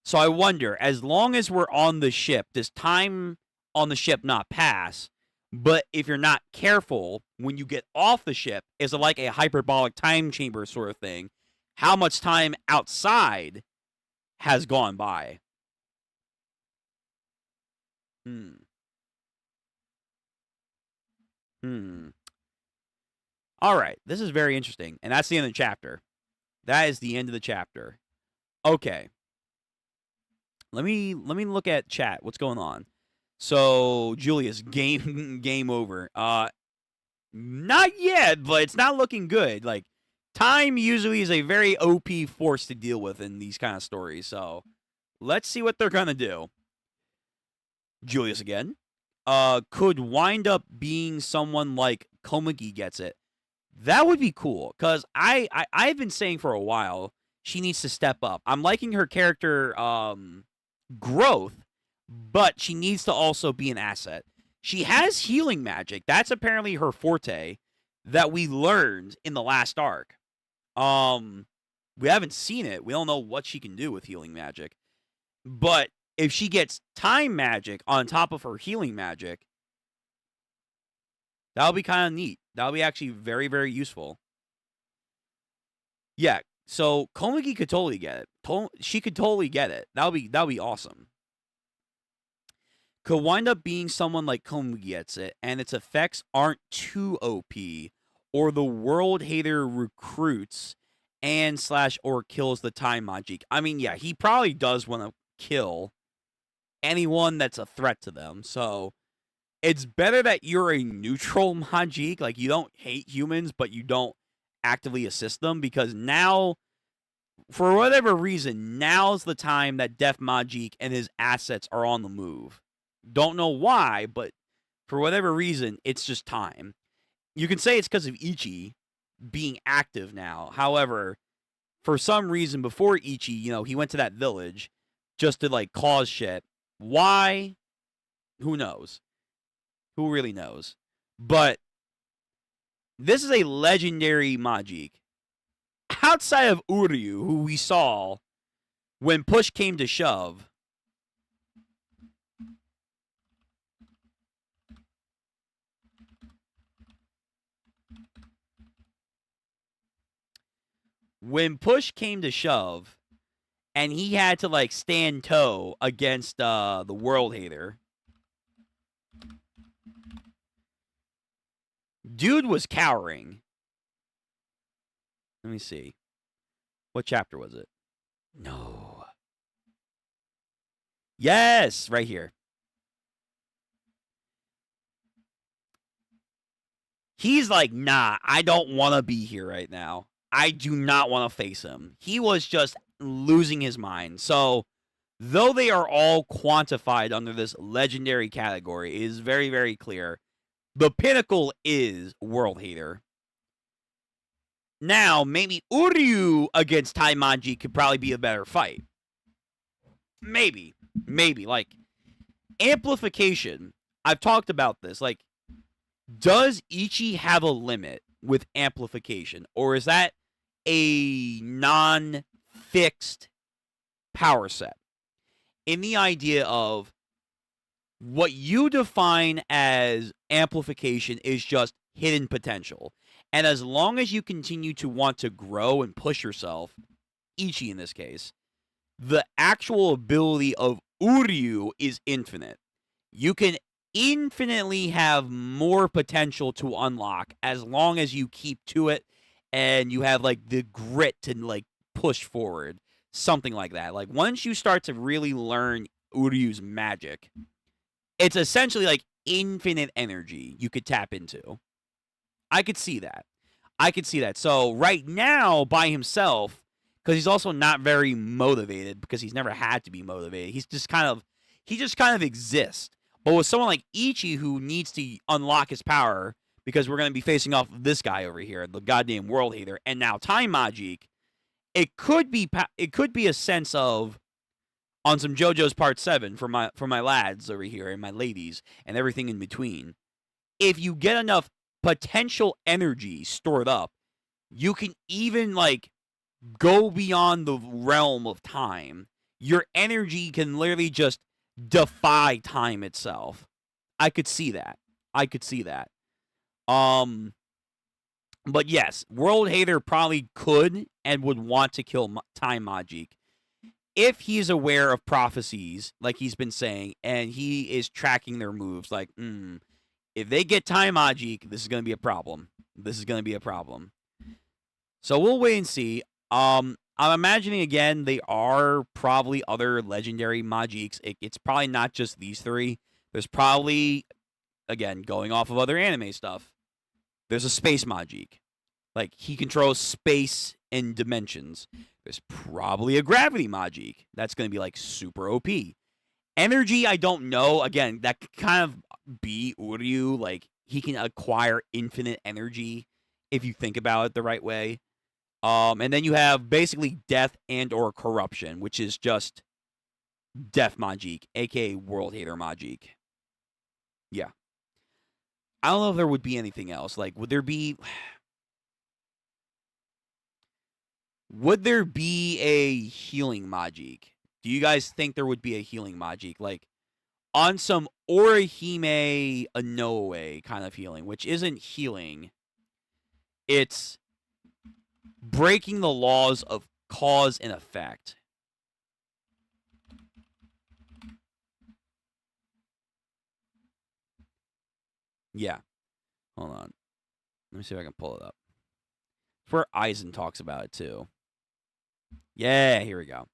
So I wonder, as long as we're on the ship, does time on the ship not pass? But if you're not careful, when you get off the ship, is it like a hyperbolic time chamber sort of thing? How much time outside has gone by? All right, this is very interesting, and that's the end of the chapter. That is the end of the chapter. Okay. Let me look at chat. What's going on? So, Julius, game over. Not yet, but it's not looking good. Like, time usually is a very OP force to deal with in these kind of stories. So, let's see what they're gonna do. Julius again. Could wind up being someone like Komagi gets it. That would be cool, because I've been saying for a while she needs to step up. I'm liking her character growth, but she needs to also be an asset. She has healing magic. That's apparently her forte that we learned in the last arc. We haven't seen it. We don't know what she can do with healing magic. But if she gets time magic on top of her healing magic, that'll be kind of neat. That'll be actually very, very useful. Yeah, so Komagi could totally get it. She could totally get it. That'll be awesome. Could wind up being someone like Komagi gets it, and its effects aren't too OP, or the world hater recruits and / or kills the time Majik. I mean, yeah, he probably does want to kill anyone that's a threat to them. So it's better that you're a neutral Majik, like you don't hate humans, but you don't actively assist them, because now, for whatever reason, now's the time that Def Majik and his assets are on the move. Don't know why, but for whatever reason, it's just time. You can say it's because of Ichi being active now. However, for some reason, before Ichi, he went to that village just to, like, cause shit. Why? Who knows? Who really knows? But this is a legendary Majik. Outside of Uryu, who we saw when push came to shove, and he had to, like, stand toe against the World Hater, dude was cowering. Let me see. What chapter was it? No. Yes, right here. He's like, nah, I don't want to be here right now. I do not want to face him. He was just losing his mind. So, though they are all quantified under this legendary category, it is very, very clear. The pinnacle is World Hater. Now, maybe Uryu against Taimanji could probably be a better fight. Maybe. Like, amplification. I've talked about this. Like, does Ichi have a limit with amplification? Or is that a non-fixed power set? In the idea of what you define as amplification is just hidden potential. And as long as you continue to want to grow and push yourself, Ichi in this case, the actual ability of Uryu is infinite. You can infinitely have more potential to unlock as long as you keep to it and you have, like, the grit to, like, push forward. Something like that. Like, once you start to really learn Uryu's magic, it's essentially like infinite energy you could tap into. I could see that. So right now, by himself, because he's also not very motivated, because he's never had to be motivated. He just kind of exists. But with someone like Ichi, who needs to unlock his power, because we're going to be facing off this guy over here, the goddamn World Hater, and now Time Majik, it could be a sense of, on some JoJo's Part 7 for my lads over here and my ladies and everything in between. If you get enough potential energy stored up, you can even, like, go beyond the realm of time. Your energy can literally just defy time itself. I could see that. But yes, World Hater probably could and would want to kill Time Majik if he's aware of prophecies, like he's been saying, and he is tracking their moves. Like, if they get Time Majik, this is going to be a problem. So we'll wait and see. I'm imagining, again, they are probably other legendary Majiks. It's probably not just these three. There's probably, again, going off of other anime stuff, there's a space Majik. Like, he controls space and dimensions. There's probably a gravity Majik. That's going to be, like, super OP. Energy, I don't know. Again, that could kind of be Uryu. Like, he can acquire infinite energy if you think about it the right way. And then you have basically death and or corruption, which is just Death Majik, aka World Hater Majik. Yeah. I don't know if there would be anything else. Like, would there be a healing Majik? Do you guys think there would be a healing Majik? Like, on some Orihime Inoue kind of healing, which isn't healing. It's breaking the laws of cause and effect. Yeah. Hold on. Let me see if I can pull it up. It's where Eisen talks about it too. Yeah, here we go.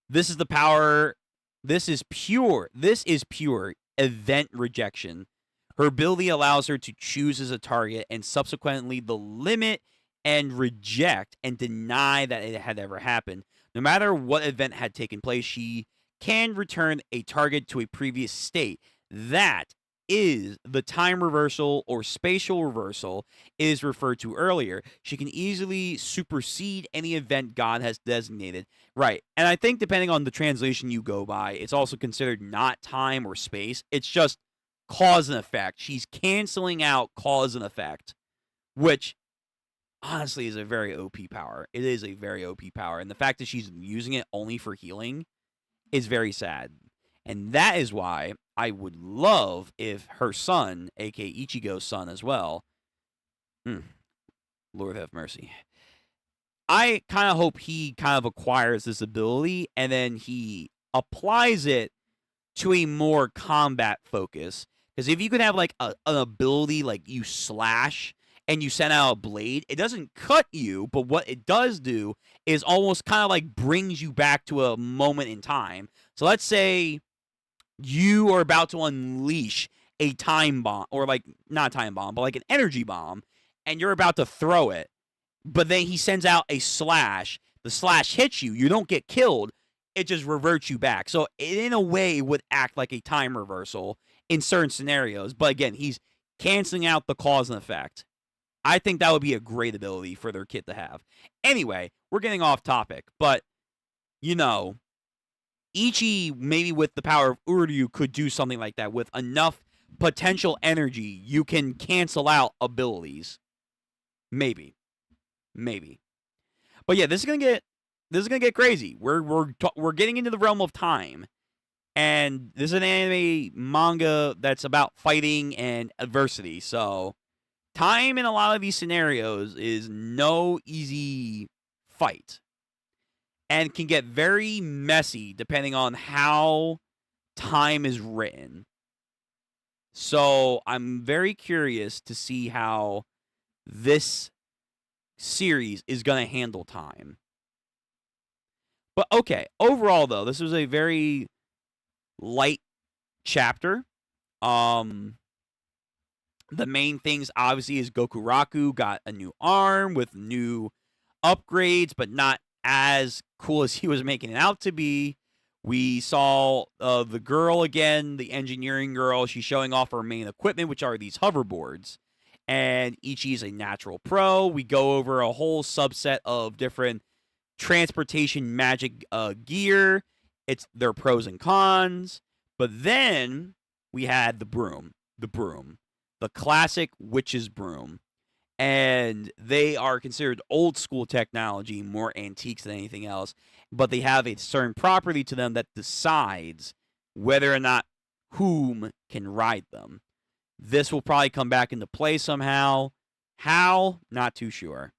This is the power. This is pure event rejection. Her ability allows her to choose as a target and subsequently the limit and reject and deny that it had ever happened. No matter what event had taken place, she can return a target to a previous state. That is the time reversal or spatial reversal is referred to earlier. She can easily supersede any event God has designated. Right. And I think depending on the translation you go by, it's also considered not time or space. It's just cause and effect. She's canceling out cause and effect, which honestly is a very OP power. It is a very OP power. And the fact that she's using it only for healing is very sad. And that is why I would love if her son, aka Ichigo's son as well, Lord have mercy. I kind of hope he kind of acquires this ability and then he applies it to a more combat focus. Because if you could have like an ability like you slash and you send out a blade, it doesn't cut you, but what it does do is almost kind of like brings you back to a moment in time. So let's say you are about to unleash a time bomb, or like not a time bomb, but like an energy bomb, and you're about to throw it. But then he sends out a slash. The slash hits you. You don't get killed. It just reverts you back. So in a way, it would act like a time reversal in certain scenarios. But again, he's canceling out the cause and effect. I think that would be a great ability for their kid to have. Anyway, we're getting off topic. But, you know, Ichi, maybe with the power of Uryu, could do something like that. With enough potential energy, you can cancel out abilities. Maybe. But yeah, this is gonna get crazy. We're getting into the realm of time, and this is an anime manga that's about fighting and adversity. So, time in a lot of these scenarios is no easy fight, and can get very messy depending on how time is written. So, I'm very curious to see how this series is going to handle time. But okay, overall though, this was a very light chapter. The main things obviously is Gokuraku got a new arm with new upgrades, but not as cool as he was making it out to be. We saw the girl again, the engineering girl. She's showing off her main equipment, which are these hoverboards. And Ichi is a natural pro. We go over a whole subset of different transportation magic gear. It's their pros and cons. But then we had the broom, the classic witch's broom. And they are considered old school technology, more antiques than anything else. But they have a certain property to them that decides whether or not whom can ride them. This will probably come back into play somehow. How? Not too sure.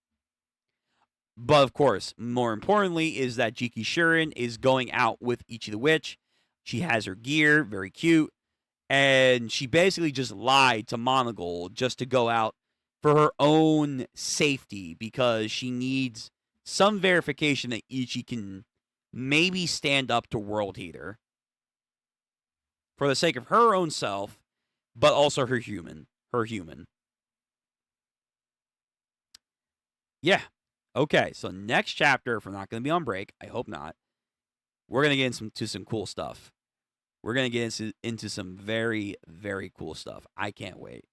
But of course, more importantly is that Jiki Shurin is going out with Ichi the Witch. She has her gear, very cute. And she basically just lied to Monogold just to go out for her own safety because she needs some verification that Ichi can maybe stand up to World Heater. For the sake of her own self, but also her human. Yeah. Okay, so next chapter, if we're not going to be on break, I hope not, we're going to get into some cool stuff. We're going to get into some very, very cool stuff. I can't wait.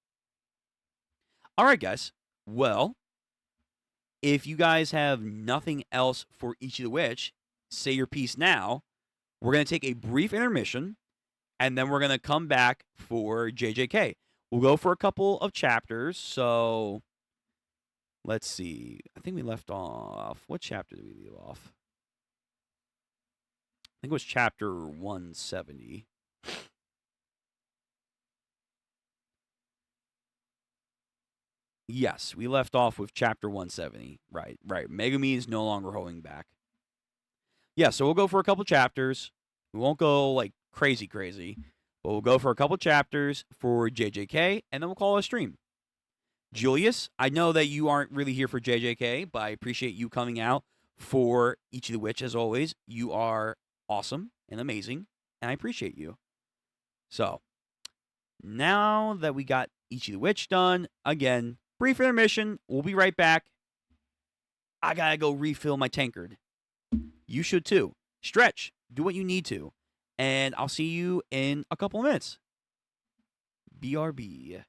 All right, guys. Well, if you guys have nothing else for Ichi the Witch, say your piece now. We're going to take a brief intermission. And then we're going to come back for JJK. We'll go for a couple of chapters. So, let's see. I think we left off. What chapter did we leave off? I think it was chapter 170. Yes, we left off with chapter 170. Right. Megumi is no longer holding back. Yeah, so we'll go for a couple chapters. We won't go like crazy, but we'll go for a couple chapters for JJK, and then we'll call it a stream. Julius, I know that you aren't really here for JJK, but I appreciate you coming out for Ichi the Witch, as always. You are awesome and amazing, and I appreciate you. So, Now that we got Ichi the Witch done, again, brief intermission. We'll be right back. I gotta go refill my tankard. You should too. Stretch. Do what you need to. And I'll see you in a couple of minutes. BRB.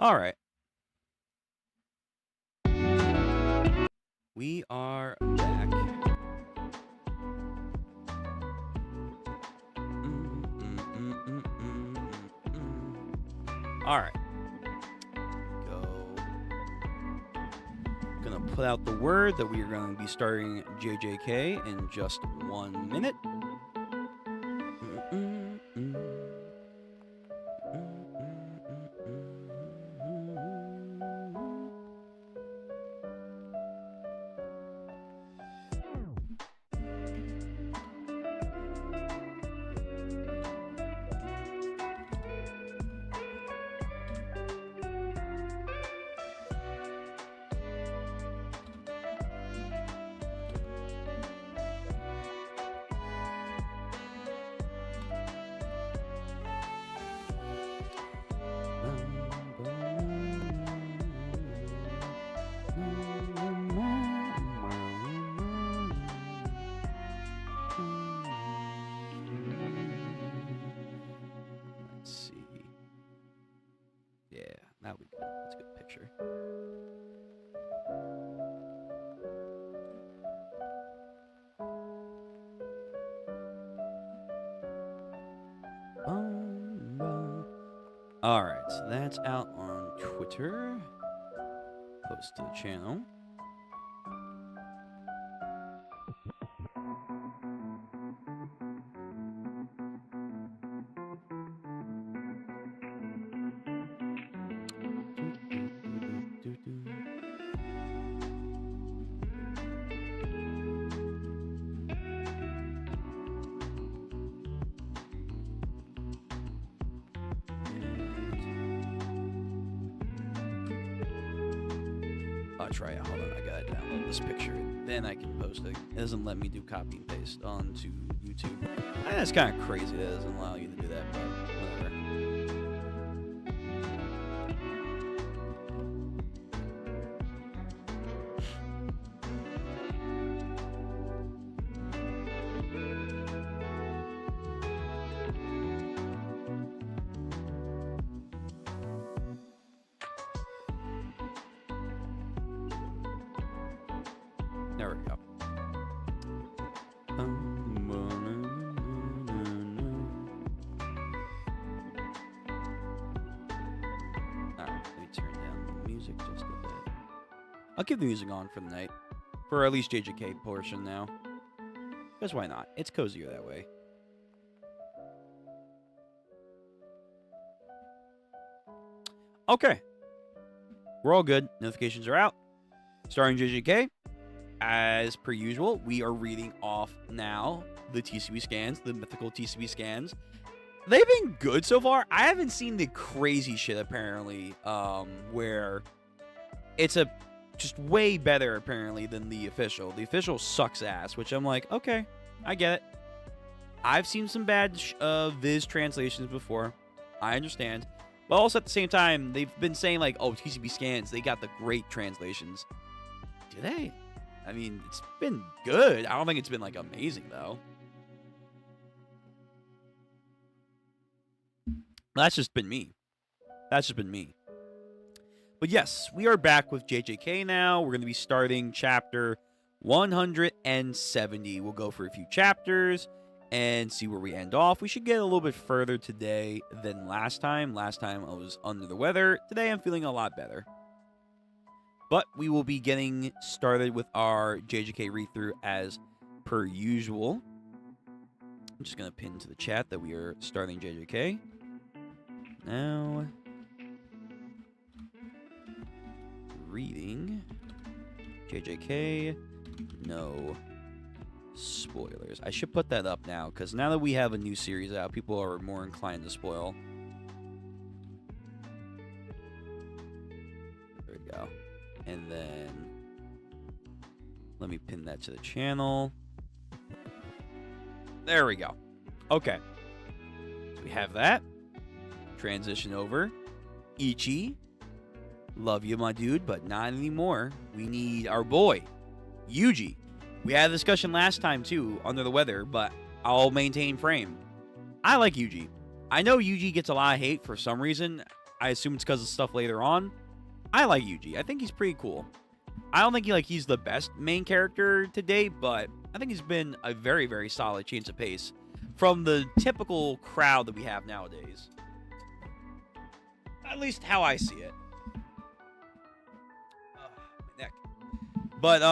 All right. We are back. All right. Go. Gonna put out the word that we are going to be starting JJK in just 1 minute. That would be good. That's a good picture. Alright, so that's out on Twitter. Post to the channel. I'll try it. Hold on, I gotta download this picture. Then I can post it. It doesn't let me do copy and paste onto YouTube. That's kind of crazy that it doesn't allow you to do that, but whatever. There we go. Alright, let me turn down the music just a bit. I'll keep the music on for the night. For at least JJK portion now. Because why not? It's cozier that way. Okay. We're all good. Notifications are out. Starting JJK. As per usual, we are reading off now the TCB scans, the mythical TCB scans. They've been good so far. I haven't seen the crazy shit, apparently, where it's just way better, apparently, than the official. The official sucks ass, which I'm like, okay, I get it. I've seen some bad Viz translations before. I understand. But also at the same time, they've been saying, like, oh, TCB scans, they got the great translations. Do they? I mean, it's been good. I don't think it's been, like, amazing, though. That's just been me. That's just been me. But yes, we are back with JJK now. We're going to be starting chapter 170. We'll go for a few chapters and see where we end off. We should get a little bit further today than last time. Last time I was under the weather. Today I'm feeling a lot better. But we will be getting started with our JJK read-through as per usual. I'm just going to pin to the chat that we are starting JJK. Now, reading JJK, no spoilers. I should put that up now, because now that we have a new series out, people are more inclined to spoil. There we go. And then, let me pin that to the channel. There we go. Okay. So we have that. Transition over. Ichi. Love you, my dude, but not anymore. We need our boy, Yuji. We had a discussion last time, too, under the weather, but I'll maintain frame. I like Yuji. I know Yuji gets a lot of hate for some reason. I assume it's because of stuff later on. I like Yuji. I think he's pretty cool. I don't think he's the best main character to date, but I think he's been a very, very solid change of pace from the typical crowd that we have nowadays. At least how I see it. My neck. But,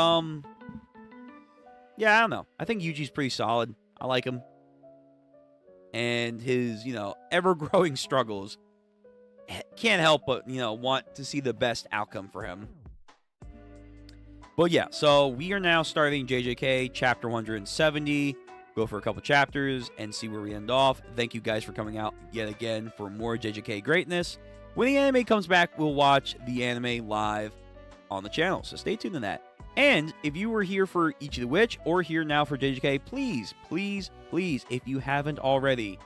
yeah, I don't know. I think Yuji's pretty solid. I like him. And his, ever-growing struggles can't help but, want to see the best outcome for him. But yeah, so we are now starting JJK chapter 170. Go for a couple chapters and see where we end off. Thank you guys for coming out yet again for more JJK greatness. When the anime comes back, we'll watch the anime live on the channel, so stay tuned to that. And if you were here for Ichi the Witch or here now for JJK, please, please, please, if you haven't already,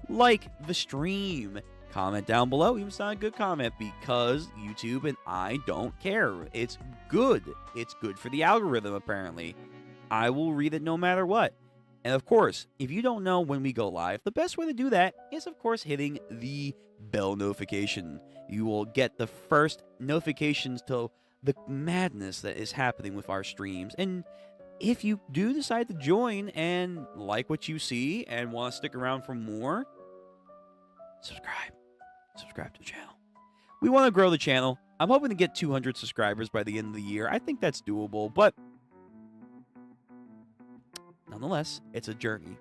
like the stream. Comment down below, even if it's not a good comment, because YouTube and I don't care. It's good. It's good for the algorithm, apparently. I will read it no matter what. And of course, if you don't know when we go live, the best way to do that is, of course, hitting the bell notification. You will get the first notifications to the madness that is happening with our streams. And if you do decide to join and like what you see and want to stick around for more, subscribe. Subscribe to the channel. We want to grow the channel. I'm hoping to get 200 subscribers by the end of the year. I think that's doable, but nonetheless, it's a journey,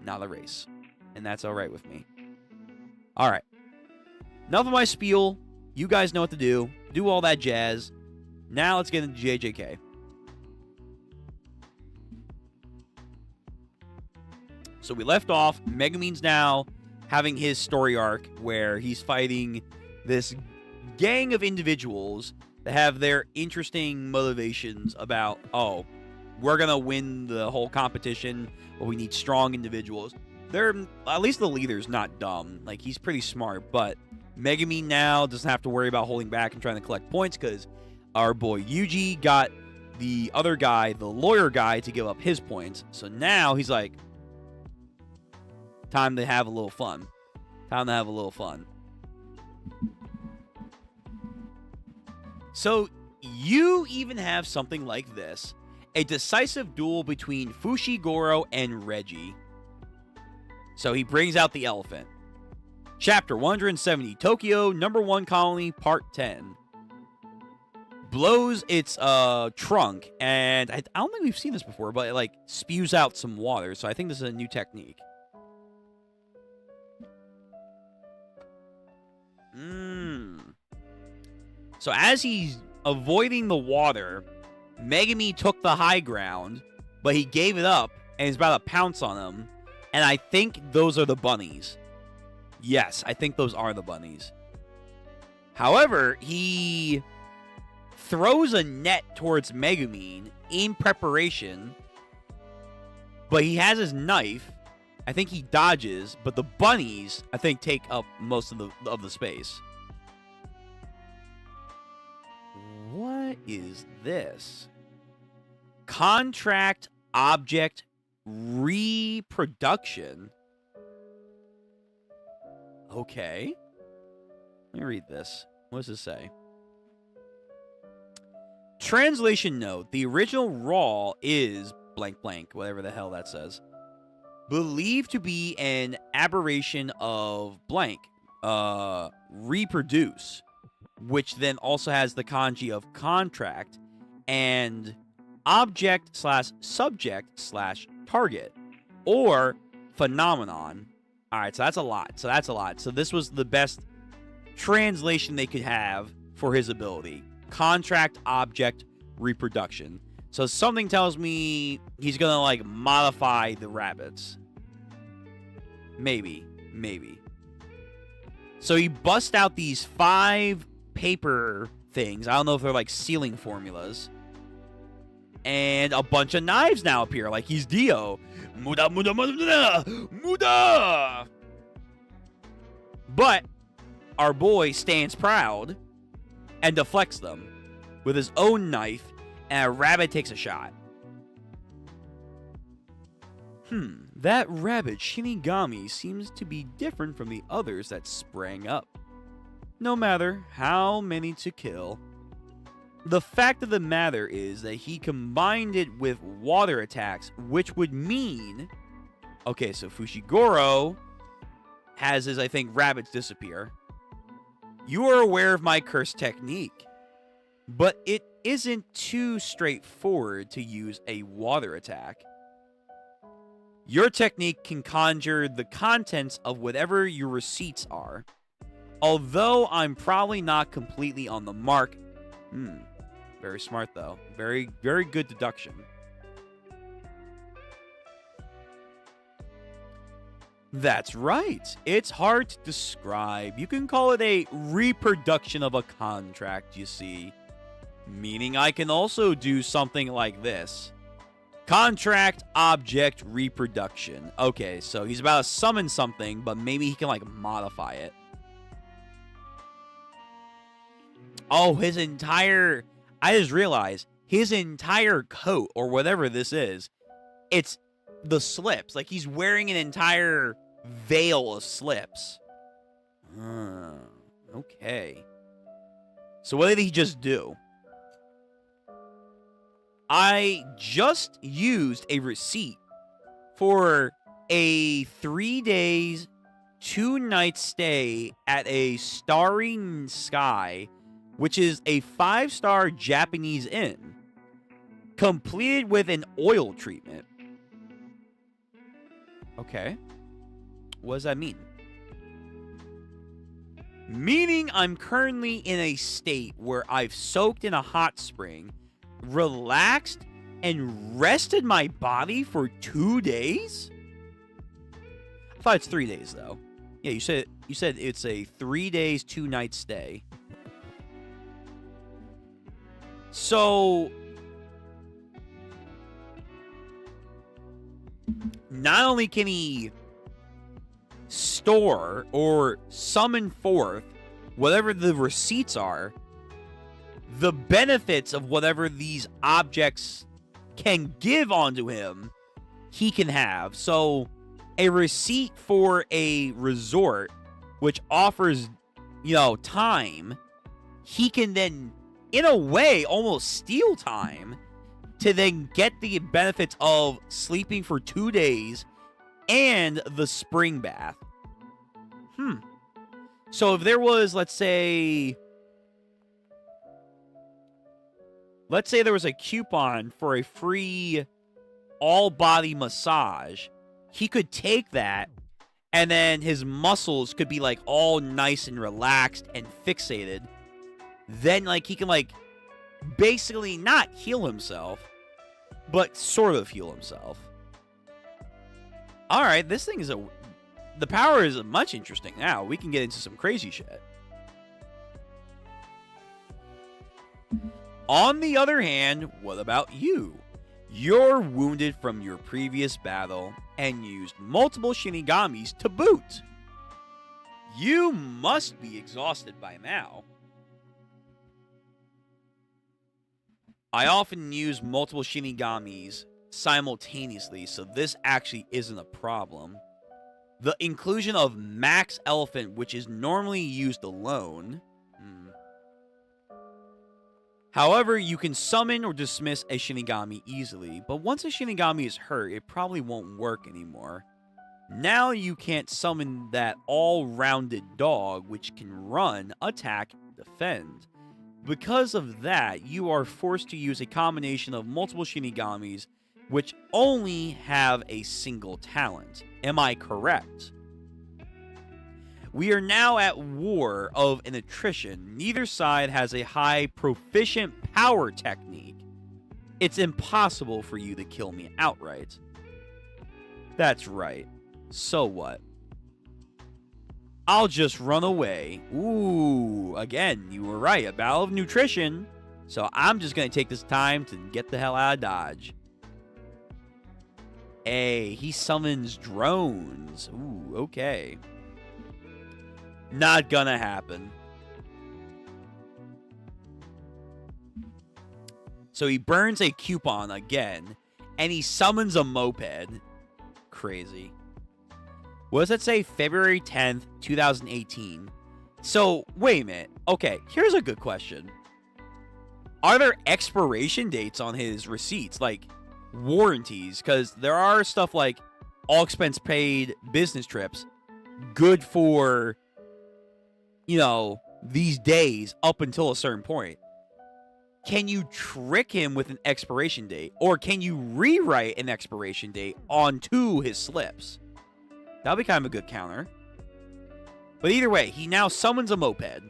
not a race. And that's all right with me. All right. Enough of my spiel. You guys know what to do. Do all that jazz. Now let's get into JJK. So we left off. Megumin's now having his story arc where he's fighting this gang of individuals that have their interesting motivations about, oh, we're going to win the whole competition, but we need strong individuals. They're, at least the leader's not dumb. Like, he's pretty smart, but Megumin now doesn't have to worry about holding back and trying to collect points because our boy Yuji got the other guy, the lawyer guy, to give up his points. So now he's like, time to have a little fun. Time to have a little fun. So you even have something like this. A decisive duel between Fushiguro and Reggie. So he brings out the elephant. Chapter 170, Tokyo, number 1 colony, part 10. Blows its trunk, and I don't think we've seen this before, but it like spews out some water. So I think this is a new technique. So as he's avoiding the water, Megumi took the high ground, but he gave it up, and he's about to pounce on him. And I think those are the bunnies. Yes, I think those are the bunnies. However, he throws a net towards Megumin in preparation, but he has his knife. I think he dodges, but the bunnies, I think, take up most of the space. What is this? Contract object reproduction. Okay. Let me read this. What does this say? Translation note. The original raw is blank blank, whatever the hell that says. Believed to be an aberration of blank. Reproduce. Which then also has the kanji of contract and object slash subject slash target or phenomenon. All right, so that's a lot. So this was the best translation they could have for his ability. Contract object reproduction. So something tells me he's going to like modify the rabbits. Maybe. So he busts out these 5 paper things. I don't know if they're like sealing formulas. And a bunch of knives now appear, like he's Dio. Muda, muda, muda, muda, muda. But our boy stands proud and deflects them with his own knife, and a rabbit takes a shot. That rabbit Shinigami seems to be different from the others that sprang up. No matter how many to kill, the fact of the matter is that he combined it with water attacks, which would mean... Okay, so Fushiguro has his, I think, rabbits disappear. You are aware of my curse technique, but it isn't too straightforward to use a water attack. Your technique can conjure the contents of whatever your receipts are. Although I'm probably not completely on the mark. Very smart, though. Very, very good deduction. That's right. It's hard to describe. You can call it a reproduction of a contract, you see. Meaning I can also do something like this. Contract object reproduction. Okay, so he's about to summon something, but maybe he can, like, modify it. Oh, his entire... I just realized his entire coat, or whatever this is, it's the slips. Like, he's wearing an entire veil of slips. Okay. So what did he just do? I just used a receipt for a 3 days, 2 nights stay at a Starry Sky, which is a 5-star Japanese inn, completed with an oil treatment. Okay. What does that mean? Meaning I'm currently in a state where I've soaked in a hot spring, relaxed, and rested my body for 2 days? I thought it's 3 days, though. Yeah, you said it's a 3 days, 2 nights stay. So not only can he store or summon forth whatever the receipts are, the benefits of whatever these objects can give onto him, he can have. So a receipt for a resort which offers, time, he can then, in a way, almost steal time to then get the benefits of sleeping for 2 days and the spring bath. So if there was, let's say there was a coupon for a free all-body massage, he could take that, and then his muscles could be, like, all nice and relaxed and fixated. Then, like, he can, like, basically not heal himself, but sort of heal himself. All right, this thing is the power is much interesting now. We can get into some crazy shit. On the other hand, what about you? You're wounded from your previous battle and used multiple Shinigamis to boot. You must be exhausted by now. I often use multiple Shinigamis simultaneously, so this actually isn't a problem. The inclusion of Max Elephant, which is normally used alone. However, you can summon or dismiss a Shinigami easily, but once a Shinigami is hurt, it probably won't work anymore. Now you can't summon that all-rounded dog, which can run, attack, defend. Because of that, you are forced to use a combination of multiple Shinigamis, which only have a single talent. Am I correct? We are now at war of an attrition. Neither side has a high proficient power technique. It's impossible for you to kill me outright. That's right. So what? I'll just run away. Ooh, again, you were right. A battle of nutrition. So I'm just going to take this time to get the hell out of Dodge. Hey, he summons drones. Ooh, okay. Not gonna happen. So he burns a coupon again, and he summons a moped. Crazy. What does that say? February 10th, 2018. So, wait a minute. Okay, here's a good question. Are there expiration dates on his receipts? Like, warranties? Because there are stuff like all expense paid business trips. Good for, these days up until a certain point. Can you trick him with an expiration date? Or can you rewrite an expiration date onto his slips? That'll be kind of a good counter. But either way, he now summons a moped.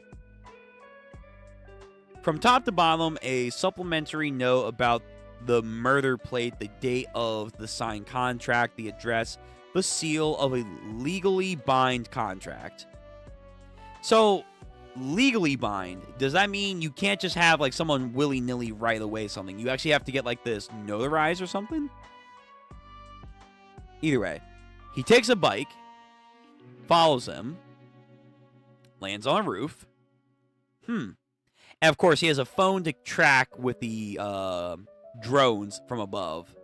From top to bottom, a supplementary note about the murder plate, the date of the signed contract, the address, the seal of a legally bind contract. So, legally bind, does that mean you can't just have like someone willy-nilly write away something? You actually have to get like this notarized or something? Either way, he takes a bike, follows him, lands on a roof. And of course, he has a phone to track with the drones from above.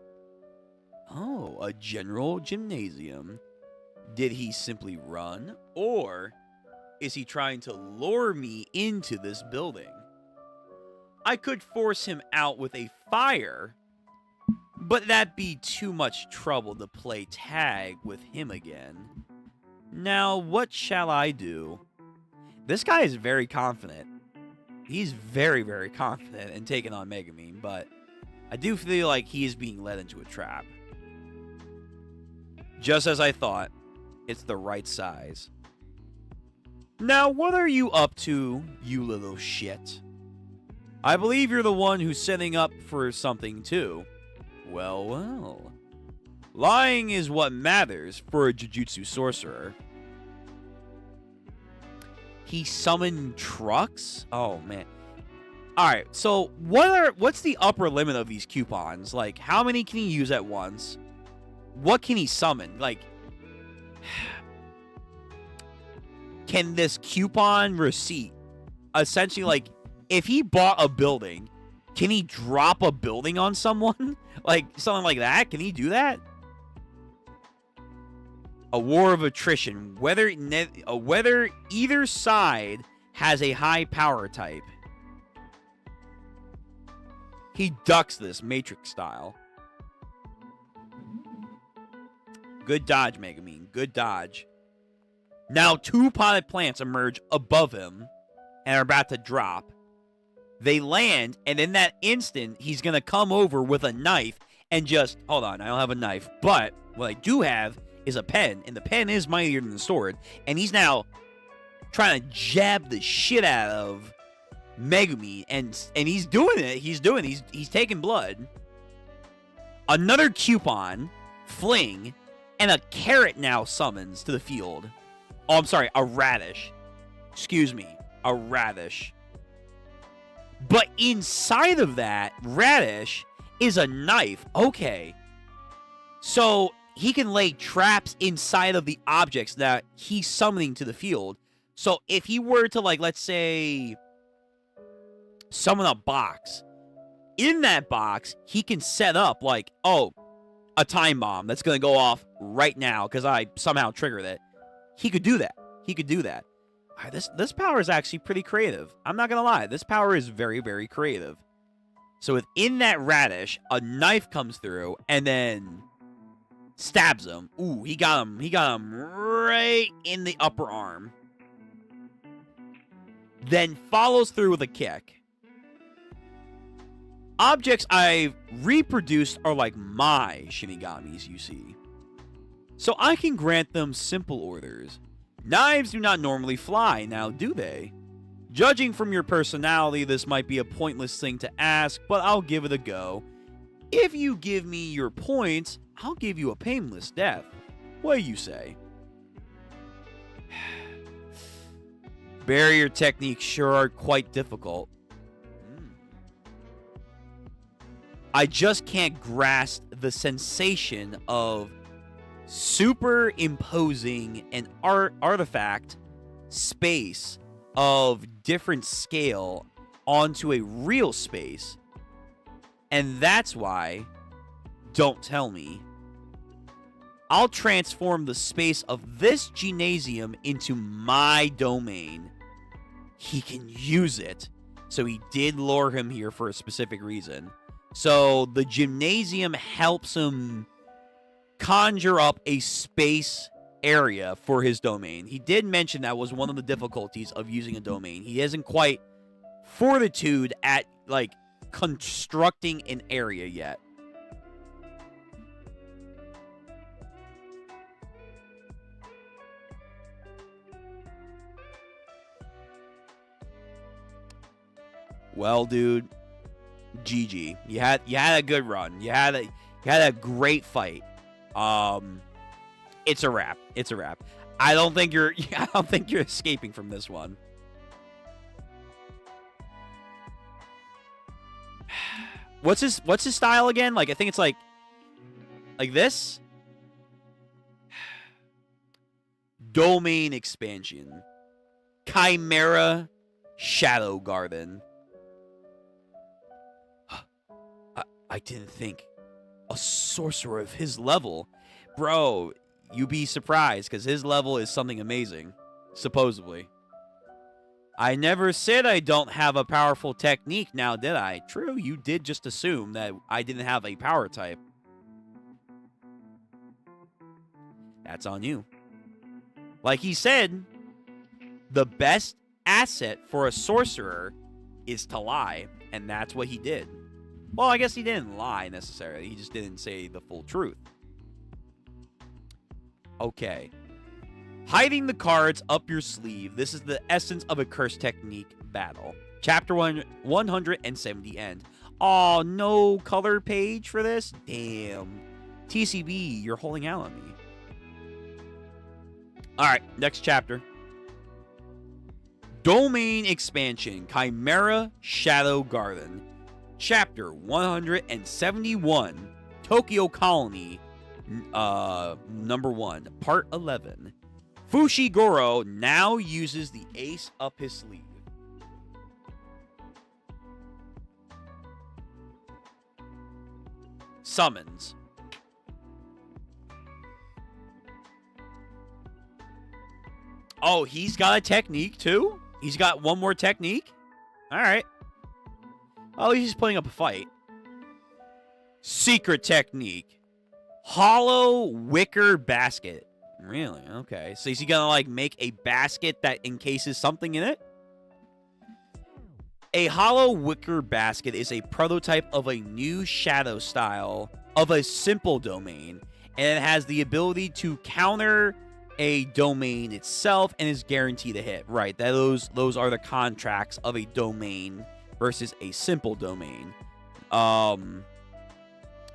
Oh, a general gymnasium. Did he simply run? Or is he trying to lure me into this building? I could force him out with a fire, but that'd be too much trouble to play tag with him again. Now, what shall I do? This guy is very confident. He's very, very confident in taking on Megumin, but I do feel like he is being led into a trap. Just as I thought, it's the right size. Now, what are you up to, you little shit? I believe you're the one who's setting up for something too. Well, well. Lying is what matters for a Jujutsu sorcerer. He summoned trucks? Oh, man. Alright, so what's the upper limit of these coupons? Like, how many can he use at once? What can he summon? Like, can this coupon receipt essentially, like, if he bought a building, can he drop a building on someone? Like, something like that? Can he do that? A war of attrition. Whether either side has a high power type. He ducks this Matrix style. Good dodge, Megumin. Good dodge. Now 2 potted plants emerge above him and are about to drop. They land, and in that instant, he's going to come over with a knife and just... Hold on, I don't have a knife. But what I do have is a pen, and the pen is mightier than the sword. And he's now trying to jab the shit out of Megumin, and he's doing it. He's taking blood. Another coupon, fling, and a carrot now summons to the field. Oh, I'm sorry, a radish. Excuse me, a radish. But inside of that radish is a knife. Okay. So he can lay traps inside of the objects that he's summoning to the field. So if he were to, like, let's say, summon a box, in that box, he can set up, like, oh, a time bomb that's going to go off right now because I somehow triggered it. He could do that. He could do that. Right, this power is actually pretty creative. I'm not going to lie. This power is very, very creative. So within that radish, a knife comes through and then stabs him. Ooh, he got him. He got him right in the upper arm. Then follows through with a kick. Objects I've reproduced are like my Shinigamis, you see. So I can grant them simple orders. Knives do not normally fly, now do they? Judging from your personality, this might be a pointless thing to ask, but I'll give it a go. If you give me your points, I'll give you a painless death. What do you say? Barrier techniques sure are quite difficult. I just can't grasp the sensation of superimposing an artifact space of different scale onto a real space. And that's why, don't tell me, I'll transform the space of this gymnasium into my domain. He can use it. So he did lure him here for a specific reason. So the gymnasium helps him conjure up a space area for his domain. He did mention that was one of the difficulties of using a domain. He isn't quite fortitude at, like, constructing an area yet. Well, dude, GG. You had a good run. You had a great fight. It's a wrap. It's a wrap. I don't think you're escaping from this one. What's his style again? Like, I think it's like this. Domain expansion. Chimera Shadow Garden. I didn't think a sorcerer of his level. Bro, you be surprised, because his level is something amazing. Supposedly. I never said I don't have a powerful technique now, did I? True, you did just assume that I didn't have a power type. That's on you. Like he said, the best asset for a sorcerer is to lie, and that's what he did. Well, I guess he didn't lie necessarily. He just didn't say the full truth. Okay. Hiding the cards up your sleeve. This is the essence of a curse technique battle. Chapter 170 end. Oh, no color page for this? Damn. TCB, you're holding out on me. Alright, next chapter. Domain Expansion, Chimera Shadow Garden. Chapter 171, Tokyo Colony, number 1, Part 11. Fushiguro now uses the ace up his sleeve. Summons. Oh, he's got a technique too? He's got one more technique? Alright. Oh, he's just putting up a fight. Secret technique. Hollow wicker basket. Really? Okay. So is he gonna, like, make a basket that encases something in it? A hollow wicker basket is a prototype of a new shadow style of a simple domain, and it has the ability to counter a domain itself and is guaranteed to hit. Right. Those are the contracts of a domain versus a simple domain.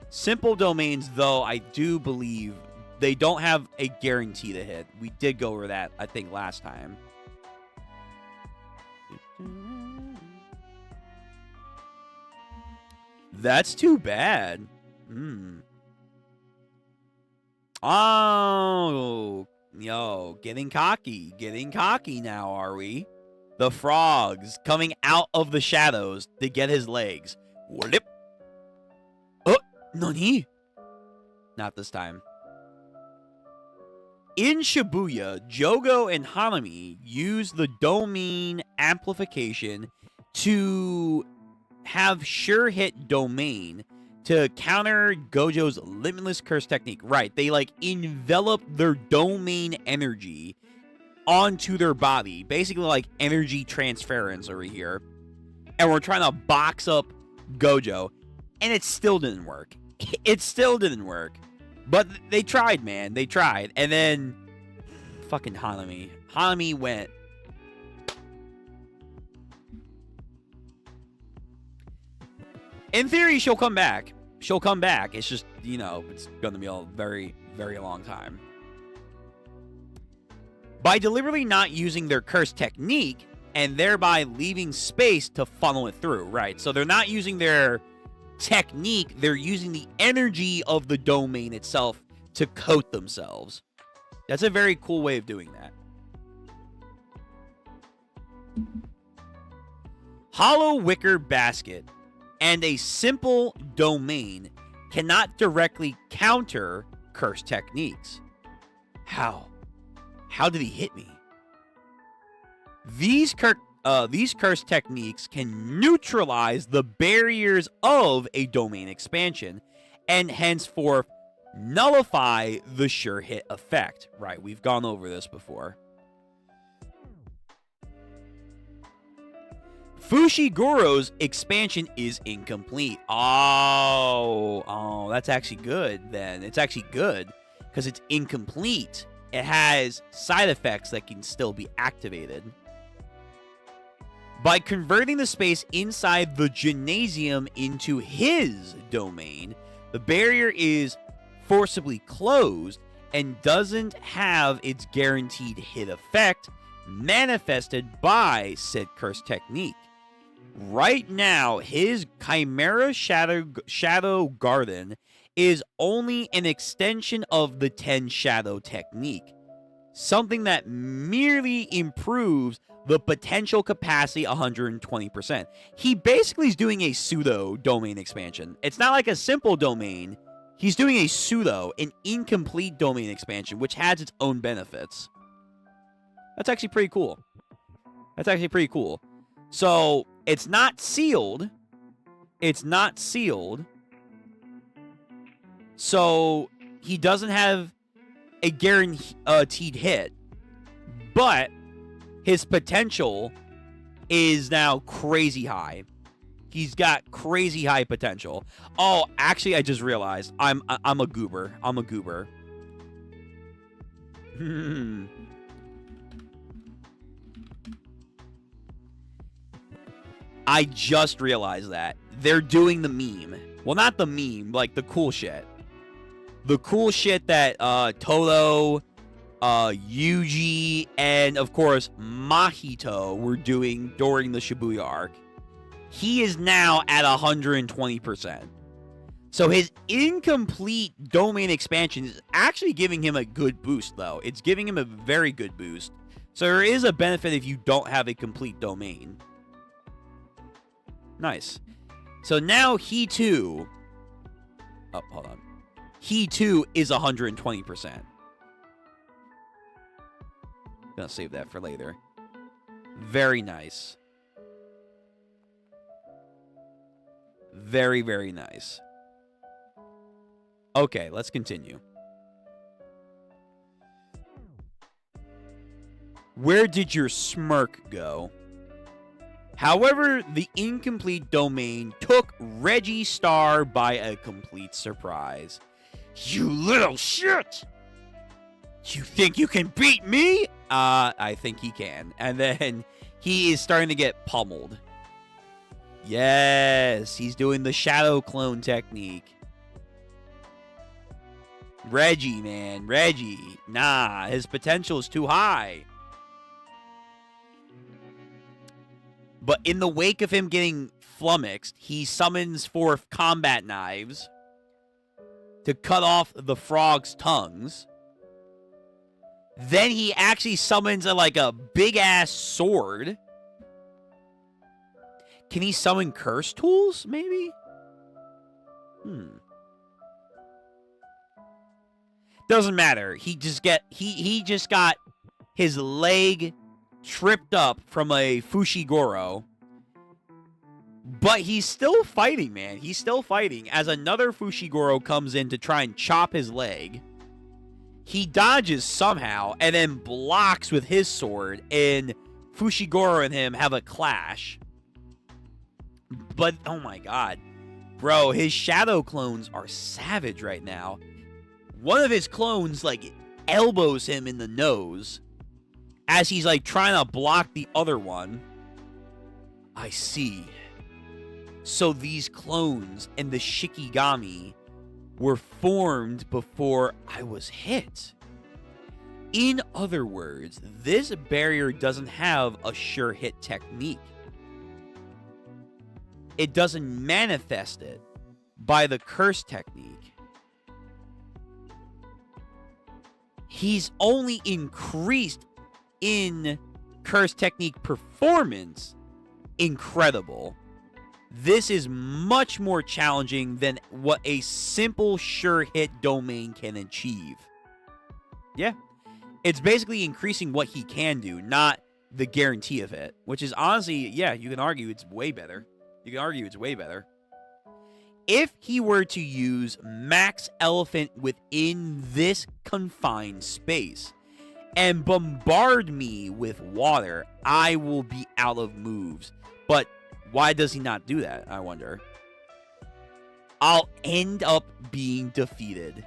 Simple domains, though, I do believe they don't have a guarantee to hit. We did go over that, I think, last time. That's too bad. Oh, yo, getting cocky now, are we? The frogs coming out of the shadows to get his legs. Whoop. Oh, nani? Not this time. In Shibuya, Jogo and Hanami use the domain amplification to have sure hit domain to counter Gojo's limitless curse technique. Right, they like envelop their domain energy onto their body. Basically like energy transference over here. And we're trying to box up Gojo. And it still didn't work. It still didn't work. But they tried, man. They tried. And then fucking Hanami. Hanami went. In theory, she'll come back. She'll come back. It's just, you know, it's going to be a very, very long time. By deliberately not using their curse technique and thereby leaving space to funnel it through, right? So they're not using their technique. They're using the energy of the domain itself to coat themselves. That's a very cool way of doing that. Hollow wicker basket and a simple domain cannot directly counter curse techniques. How? How did he hit me? These curse techniques can neutralize the barriers of a domain expansion and henceforth nullify the sure hit effect. Right, we've gone over this before. Fushiguro's expansion is incomplete. Oh, that's actually good then. It's actually good because it's incomplete. It has side effects that can still be activated. By converting the space inside the gymnasium into his domain, the barrier is forcibly closed and doesn't have its guaranteed hit effect manifested by said curse technique. Right now, his Chimera Shadow Garden is only an extension of the 10 Shadow technique, something that merely improves the potential capacity 120%. He basically is doing a pseudo domain expansion. It's not like a simple domain. He's doing a pseudo, an incomplete domain expansion, which has its own benefits. That's actually pretty cool. That's actually pretty cool. So it's not sealed. It's not sealed. So he doesn't have a guaranteed hit. But his potential is now crazy high. He's got crazy high potential. Oh, actually, I just realized I'm a goober. I'm a goober. I just realized that they're doing the meme. Well, not the meme, like the cool shit. The cool shit that Toto, Yuji, and of course Mahito were doing during the Shibuya arc. He is now at 120%. So his incomplete domain expansion is actually giving him a good boost, though. It's giving him a very good boost. So there is a benefit if you don't have a complete domain. Nice. So now he too... Oh, hold on. He too is 120%. Gonna save that for later. Very nice. Very, very nice. Okay, let's continue. Where did your smirk go? However, the incomplete domain took Reggie Star by a complete surprise. You little shit! You think you can beat me? I think he can. And then he is starting to get pummeled. Yes, he's doing the shadow clone technique. Reggie, man. Reggie. Nah, his potential is too high. But in the wake of him getting flummoxed, he summons forth combat knives to cut off the frog's tongues. Then he actually summons a big-ass sword. Can he summon curse tools, maybe? Doesn't matter. He just got his leg tripped up from a Fushiguro. But he's still fighting, man. He's still fighting. As another Fushiguro comes in to try and chop his leg, he dodges somehow and then blocks with his sword, and Fushiguro and him have a clash. But, oh my god. Bro, his shadow clones are savage right now. One of his clones, elbows him in the nose as he's, trying to block the other one. I see. So these clones and the Shikigami were formed before I was hit. In other words, this barrier doesn't have a sure hit technique. It doesn't manifest it by the curse technique. He's only increased in curse technique performance. Incredible. This is much more challenging than what a simple sure hit domain can achieve. Yeah. It's basically increasing what he can do, not the guarantee of it. Which is honestly, yeah, you can argue it's way better. You can argue it's way better. If he were to use Max Elephant within this confined space and bombard me with water, I will be out of moves. But why does he not do that, I wonder? I'll end up being defeated.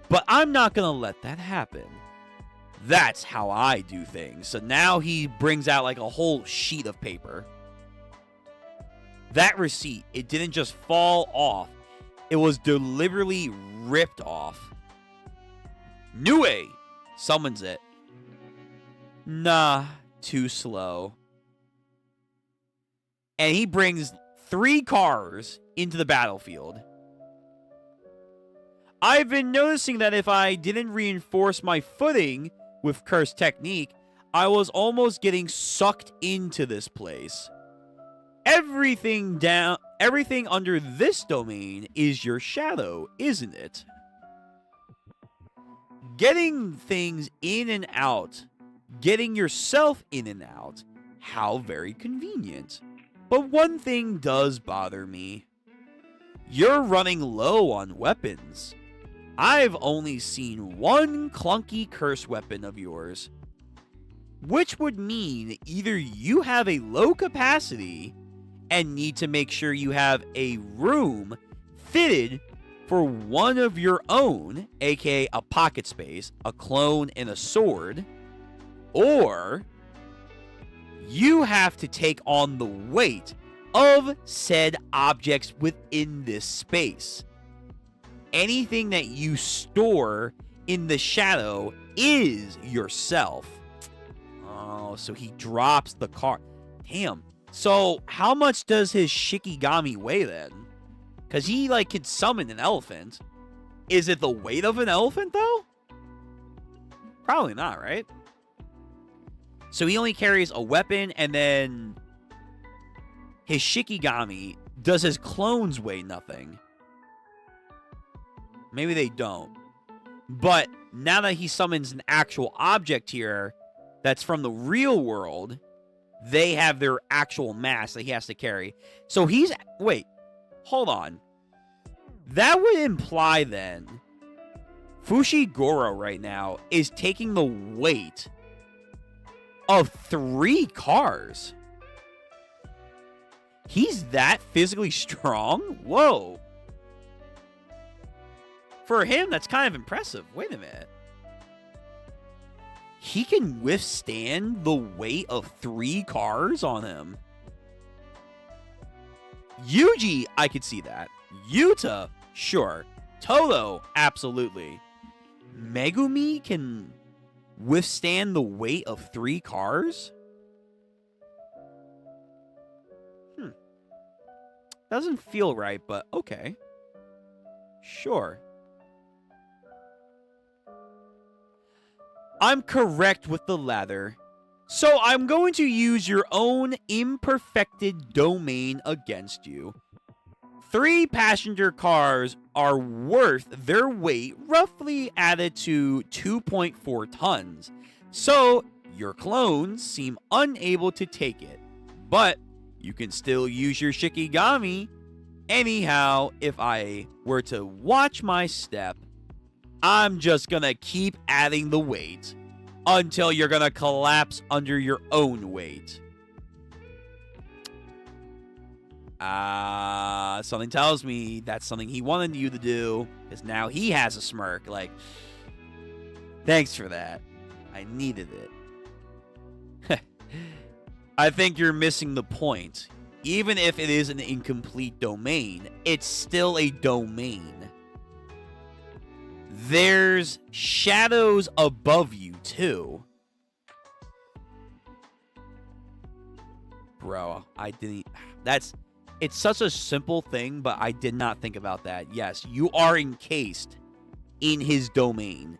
But I'm not going to let that happen. That's how I do things. So now he brings out a whole sheet of paper. That receipt, it didn't just fall off. It was deliberately ripped off. Nue summons it. Nah, too slow. And he brings 3 cars into the battlefield. I've been noticing that if I didn't reinforce my footing with curse technique, I was almost getting sucked into this place. Everything under this domain is your shadow, isn't it? Getting things in and out getting yourself in and out. How very convenient. But one thing does bother me. You're running low on weapons. I've only seen one clunky curse weapon of yours, which would mean either you have a low capacity and need to make sure you have a room fitted for one of your own, aka a pocket space, a clone, and a sword, or you have to take on the weight of said objects within this space. Anything that you store in the shadow is yourself. Oh, so he drops the card. Damn. So how much does his Shikigami weigh then? Because he, like, could summon an elephant. Is it the weight of an elephant, though? Probably not, right? So he only carries a weapon, and then his Shikigami. Does his clones weigh nothing? Maybe they don't. But now that he summons an actual object here that's from the real world, they have their actual mass that he has to carry. So he's... Wait. Hold on. That would imply then Fushiguro right now is taking the weight of 3 cars. He's that physically strong? Whoa. For him, that's kind of impressive. Wait a minute. He can withstand the weight of 3 cars on him. Yuji, I could see that. Yuta, sure. Todo, absolutely. Megumi can withstand the weight of 3 cars? Doesn't feel right, but okay. Sure. I'm correct with the latter. So I'm going to use your own imperfected domain against you. 3 passenger cars are worth their weight, roughly added to 2.4 tons. So your clones seem unable to take it. But you can still use your Shikigami. Anyhow, if I were to watch my step, I'm just gonna keep adding the weight until you're gonna collapse under your own weight. Something tells me that's something he wanted you to do, because now he has a smirk, like, thanks for that. I needed it. I think you're missing the point. Even if it is an incomplete domain, it's still a domain. There's shadows above you, too. Bro, I didn't... It's such a simple thing, but I did not think about that. Yes, you are encased in his domain.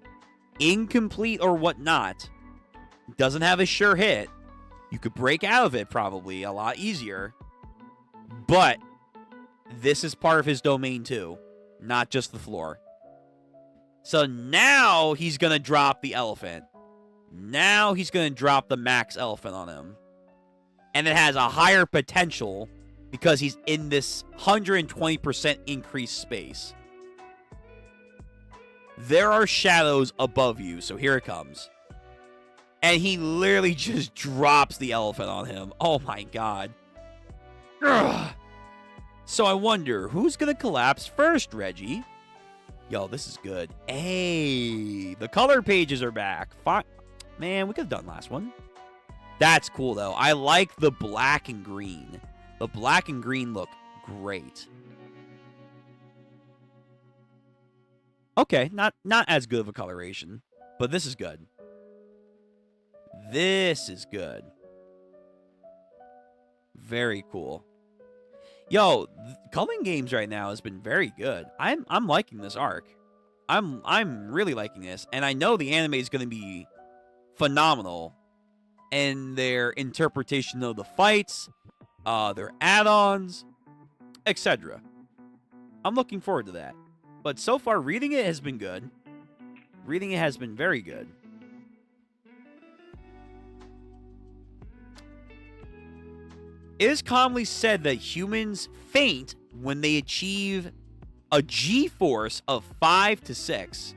Incomplete or whatnot. Doesn't have a sure hit. You could break out of it probably a lot easier. But this is part of his domain too. Not just the floor. So now he's going to drop the elephant. Now he's going to drop the max elephant on him. And it has a higher potential because he's in this 120% increased space. There are shadows above you, so here it comes. And he literally just drops the elephant on him. Oh my god. Ugh. So I wonder, who's going to collapse first, Reggie? Yo, this is good. Hey, the color pages are back. Man, we could have done last one. That's cool, though. I like the black and green. The black and green look great. Okay, not as good of a coloration, but this is good. This is good. Very cool. Yo, culling games right now has been very good. I'm liking this arc. I'm really liking this, and I know the anime is going to be phenomenal. And their interpretation of the fights, their add-ons, etc. I'm looking forward to that. But so far, reading it has been good. Reading it has been very good. It is commonly said that humans faint when they achieve a G-force of 5 to 6.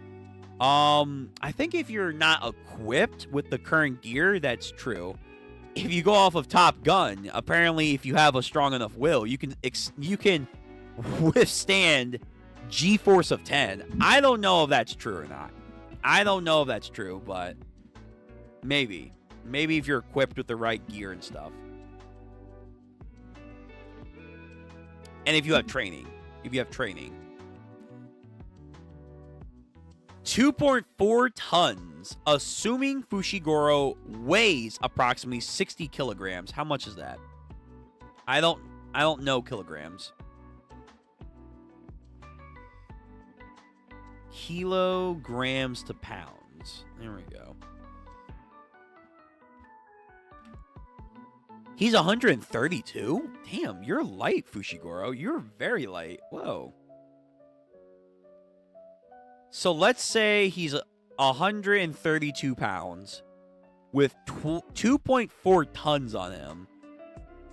I think if you're not equipped with the current gear, that's true. If you go off of Top Gun, apparently if you have a strong enough will, you can withstand G-force of 10. I don't know if that's true or not. I don't know if that's true, but maybe. Maybe if you're equipped with the right gear and stuff. And if you have training. 2.4 tons, assuming Fushiguro weighs approximately 60 kilograms. How much is that? I don't know kilograms. Kilograms to pounds. There we go. He's 132? Damn, you're light, Fushiguro. You're very light. Whoa. So let's say he's 132 pounds with 2.4 tons on him.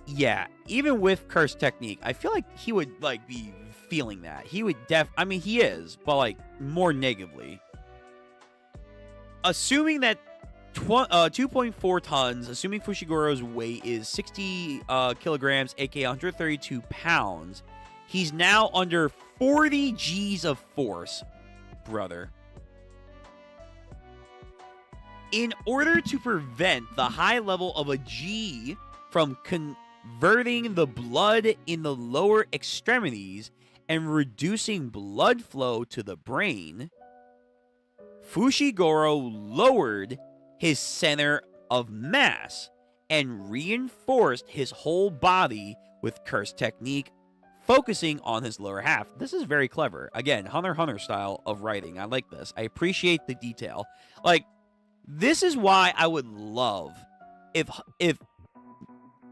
Yeah, even with Curse Technique, I feel like he would like be feeling that. He would I mean, he is, but like more negatively. Assuming that 2.4 tons, assuming Fushiguro's weight is 60 kilograms, aka 132 pounds, he's now under 40 G's of force, brother. In order to prevent the high level of a G from converting the blood in the lower extremities and reducing blood flow to the brain, Fushiguro lowered his center of mass and reinforced his whole body with Curse Technique, focusing on his lower half. This is very clever. Again, Hunter x Hunter style of writing. I like this. I appreciate the detail. Like, this is why I would love if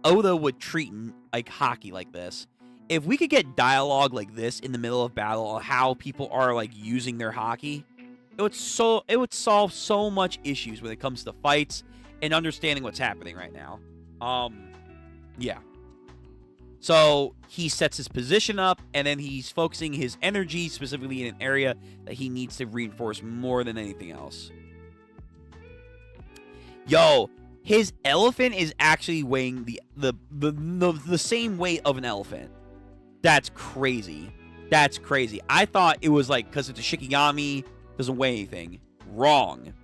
Oda would treat like hockey like this. If we could get dialogue like this in the middle of battle, how people are like using their hockey, it would solve so much issues when it comes to fights and understanding what's happening right now. Yeah. So he sets his position up, and then he's focusing his energy specifically in an area that he needs to reinforce more than anything else. Yo, his elephant is actually weighing the same weight of an elephant. That's crazy. That's crazy. I thought it was like because it's a Shikigami, doesn't weigh anything. Wrong.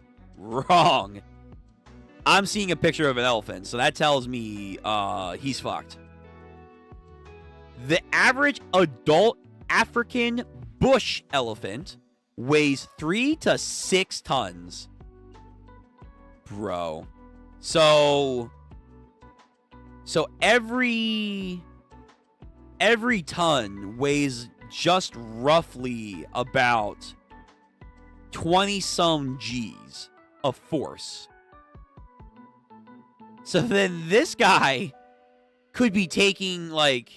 I'm seeing a picture of an elephant, so that tells me he's fucked. The average adult African bush elephant weighs 3 to 6 tons. Bro. So every ton weighs just roughly about 20-some G's of force. So then this guy could be taking like...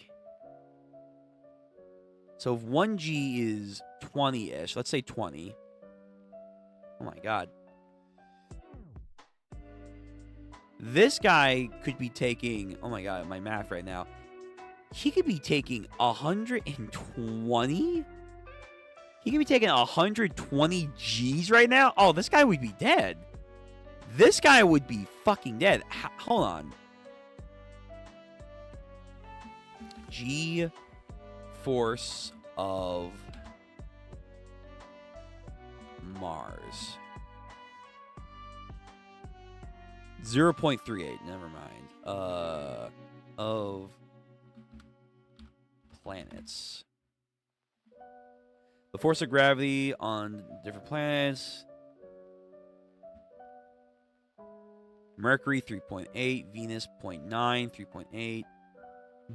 So if 1 G is 20-ish, let's say 20. Oh my god. This guy could be taking... Oh my god, my math right now. He could be taking 120? He could be taking 120 G's right now? Oh, this guy would be dead. This guy would be fucking dead. Hold on. G force of Mars. 0.38. Never mind. Of planets. The force of gravity on different planets. Mercury 3.8, Venus 0.9, 3.8.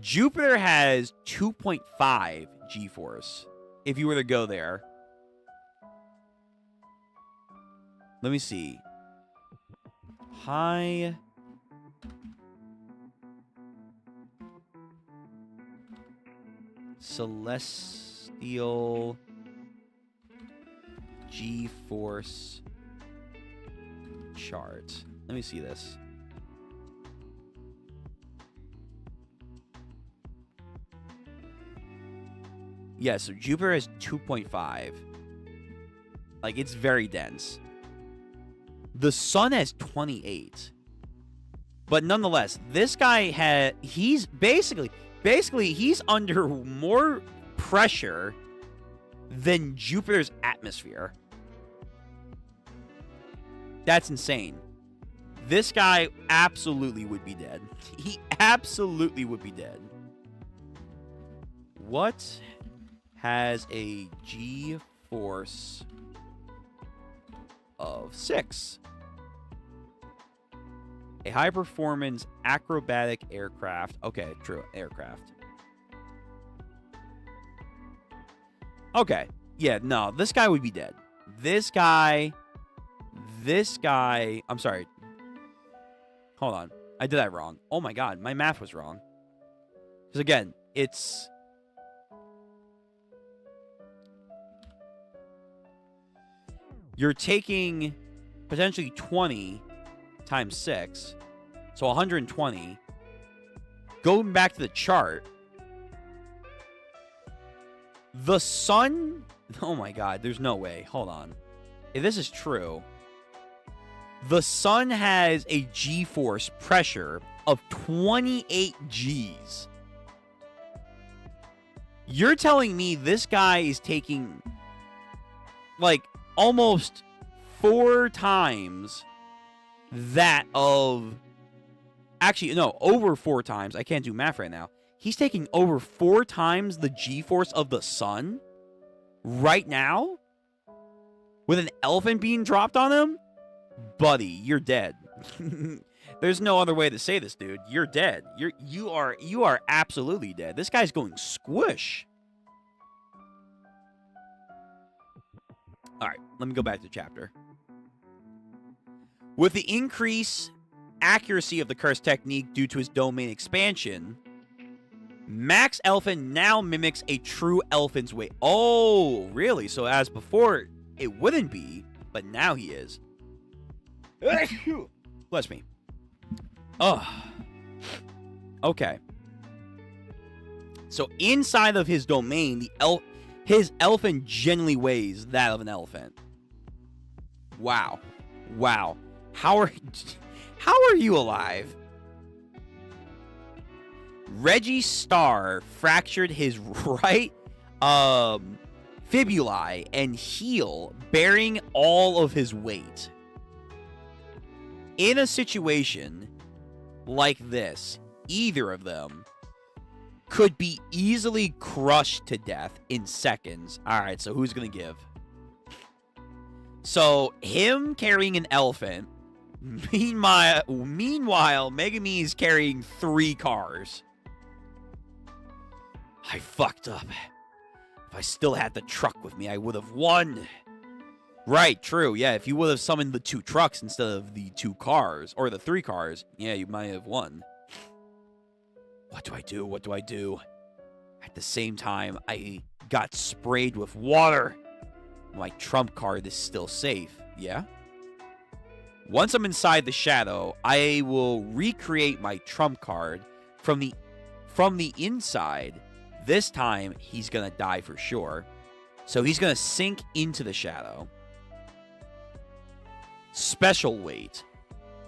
Jupiter has 2.5 G-force. If you were to go there. Let me see. High celestial G-force chart. Let me see this. Yeah, so Jupiter has 2.5. Like, it's very dense. The sun has 28. But nonetheless, this guy he's basically he's under more pressure than Jupiter's atmosphere. That's insane. This guy absolutely would be dead. He absolutely would be dead. What has a G-force of 6? A high-performance acrobatic aircraft. Okay, true. Aircraft. Okay. Yeah, no. This guy would be dead. This guy... I'm sorry. Hold on. I did that wrong. Oh my god. My math was wrong. Because again, it's... You're taking potentially 20... times 6, so 120. Going back to the chart, the sun... Oh my god, there's no way. Hold on. If this is true, the sun has a G-force pressure of 28 Gs. You're telling me this guy is taking, like, almost 4 times... that of... Actually, no, over 4 times. I can't do math right now. He's taking over 4 times the G-force of the sun right now? With an elephant being dropped on him? Buddy, you're dead. There's no other way to say this, dude. You're dead. You are absolutely dead. This guy's going squish. All right, let me go back to the chapter. With the increased accuracy of the curse technique due to his domain expansion, Max Elephant now mimics a true elephant's weight. Oh, really? So as before, it wouldn't be, but now he is. Bless me. Oh. Okay. So inside of his domain, his elephant generally weighs that of an elephant. Wow. Wow. How are you alive? Reggie Starr fractured his right fibulae and heel, bearing all of his weight. In a situation like this, either of them could be easily crushed to death in seconds. All right, so who's going to give? So, him carrying an elephant. Meanwhile, Megumi's carrying 3 cars. I fucked up. If I still had the truck with me, I would have won. Right, true. Yeah, if you would have summoned the 2 trucks instead of the 2 cars, or the 3 cars, yeah, you might have won. What do I do? What do I do? At the same time, I got sprayed with water. My trump card is still safe. Yeah? Once I'm inside the shadow, I will recreate my trump card from the inside. This time, he's going to die for sure. So he's going to sink into the shadow. Special weight.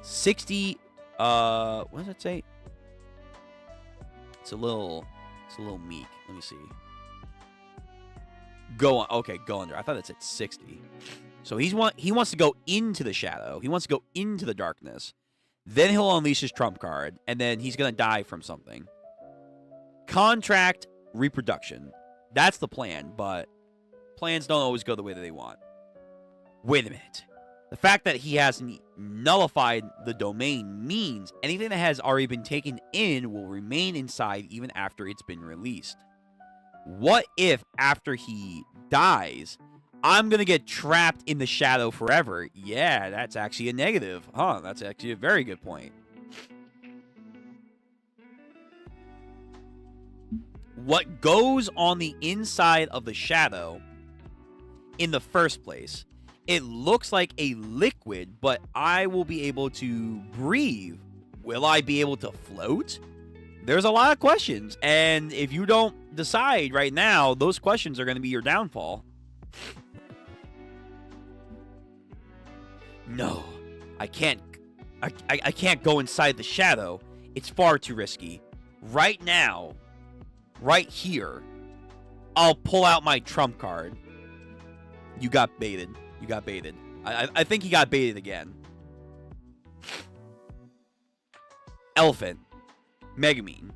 60, what does that say? It's a little meek. Let me see. Go on. Okay, go under. I thought it said 60. So he wants to go into the shadow. He wants to go into the darkness. Then he'll unleash his trump card, and then he's going to die from something. Contract reproduction. That's the plan, but plans don't always go the way that they want. Wait a minute. The fact that he hasn't nullified the domain means anything that has already been taken in will remain inside even after it's been released. What if after he dies, I'm going to get trapped in the shadow forever? Yeah, that's actually a negative. Huh, that's actually a very good point. What goes on the inside of the shadow in the first place? It looks like a liquid, but I will be able to breathe. Will I be able to float? There's a lot of questions, and if you don't decide right now, those questions are going to be your downfall. No, I can't. I can't go inside the shadow. It's far too risky. Right now, right here, I'll pull out my trump card. You got baited. You got baited. I think he got baited again. Elephant. Megumin.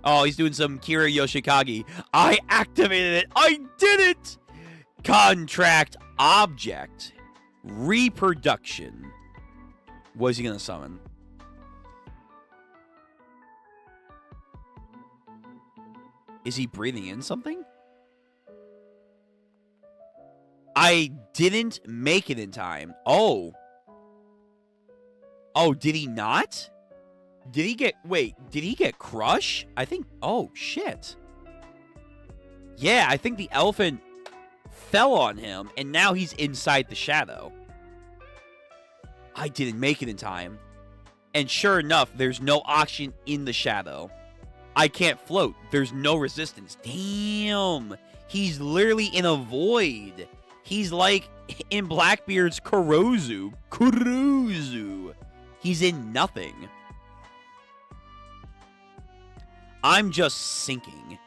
Oh, he's doing some Kira Yoshikage. I activated it. I did it. Contract object. Reproduction. What is he going to summon? Is he breathing in something? I didn't make it in time. Oh. Oh, did he not? Did he get... Wait, did he get Crush? I think... Oh, shit. Yeah, I think the elephant fell on him, and now he's inside the shadow. I didn't make it in time. And sure enough, there's no oxygen in the shadow. I can't float. There's no resistance. Damn. He's literally in a void. He's like in Blackbeard's Kurozu. He's in nothing. I'm just sinking.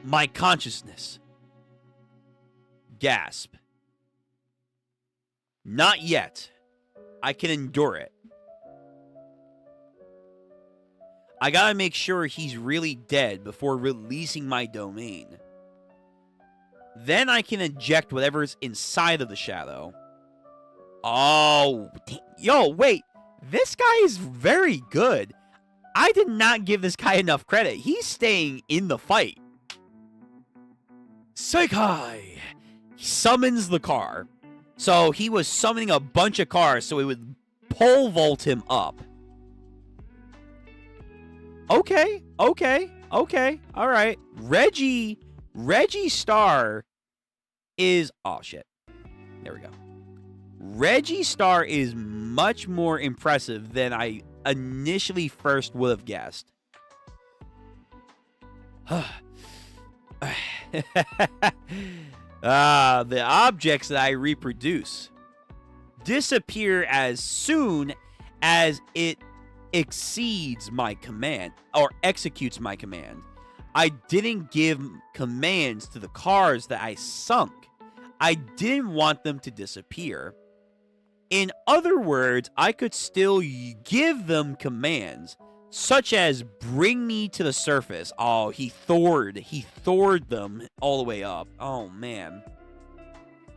My consciousness. Gasp. Not yet. I can endure it. I gotta make sure he's really dead before releasing my domain. Then I can eject whatever's inside of the shadow. Oh, yo, wait. This guy is very good. I did not give this guy enough credit. He's staying in the fight. Seikai. He summons the car. So he was summoning a bunch of cars so it would pole vault him up. Okay. All right. Reggie Star is... Oh, shit. There we go. Reggie Star is much more impressive than I initially first would have guessed. The objects that I reproduce disappear as soon as it exceeds my command or executes my command. I didn't give commands to the cars that I sunk. I didn't want them to disappear. In other words, I could still give them commands, such as bring me to the surface. Oh, he thored them all the way up. Oh, man.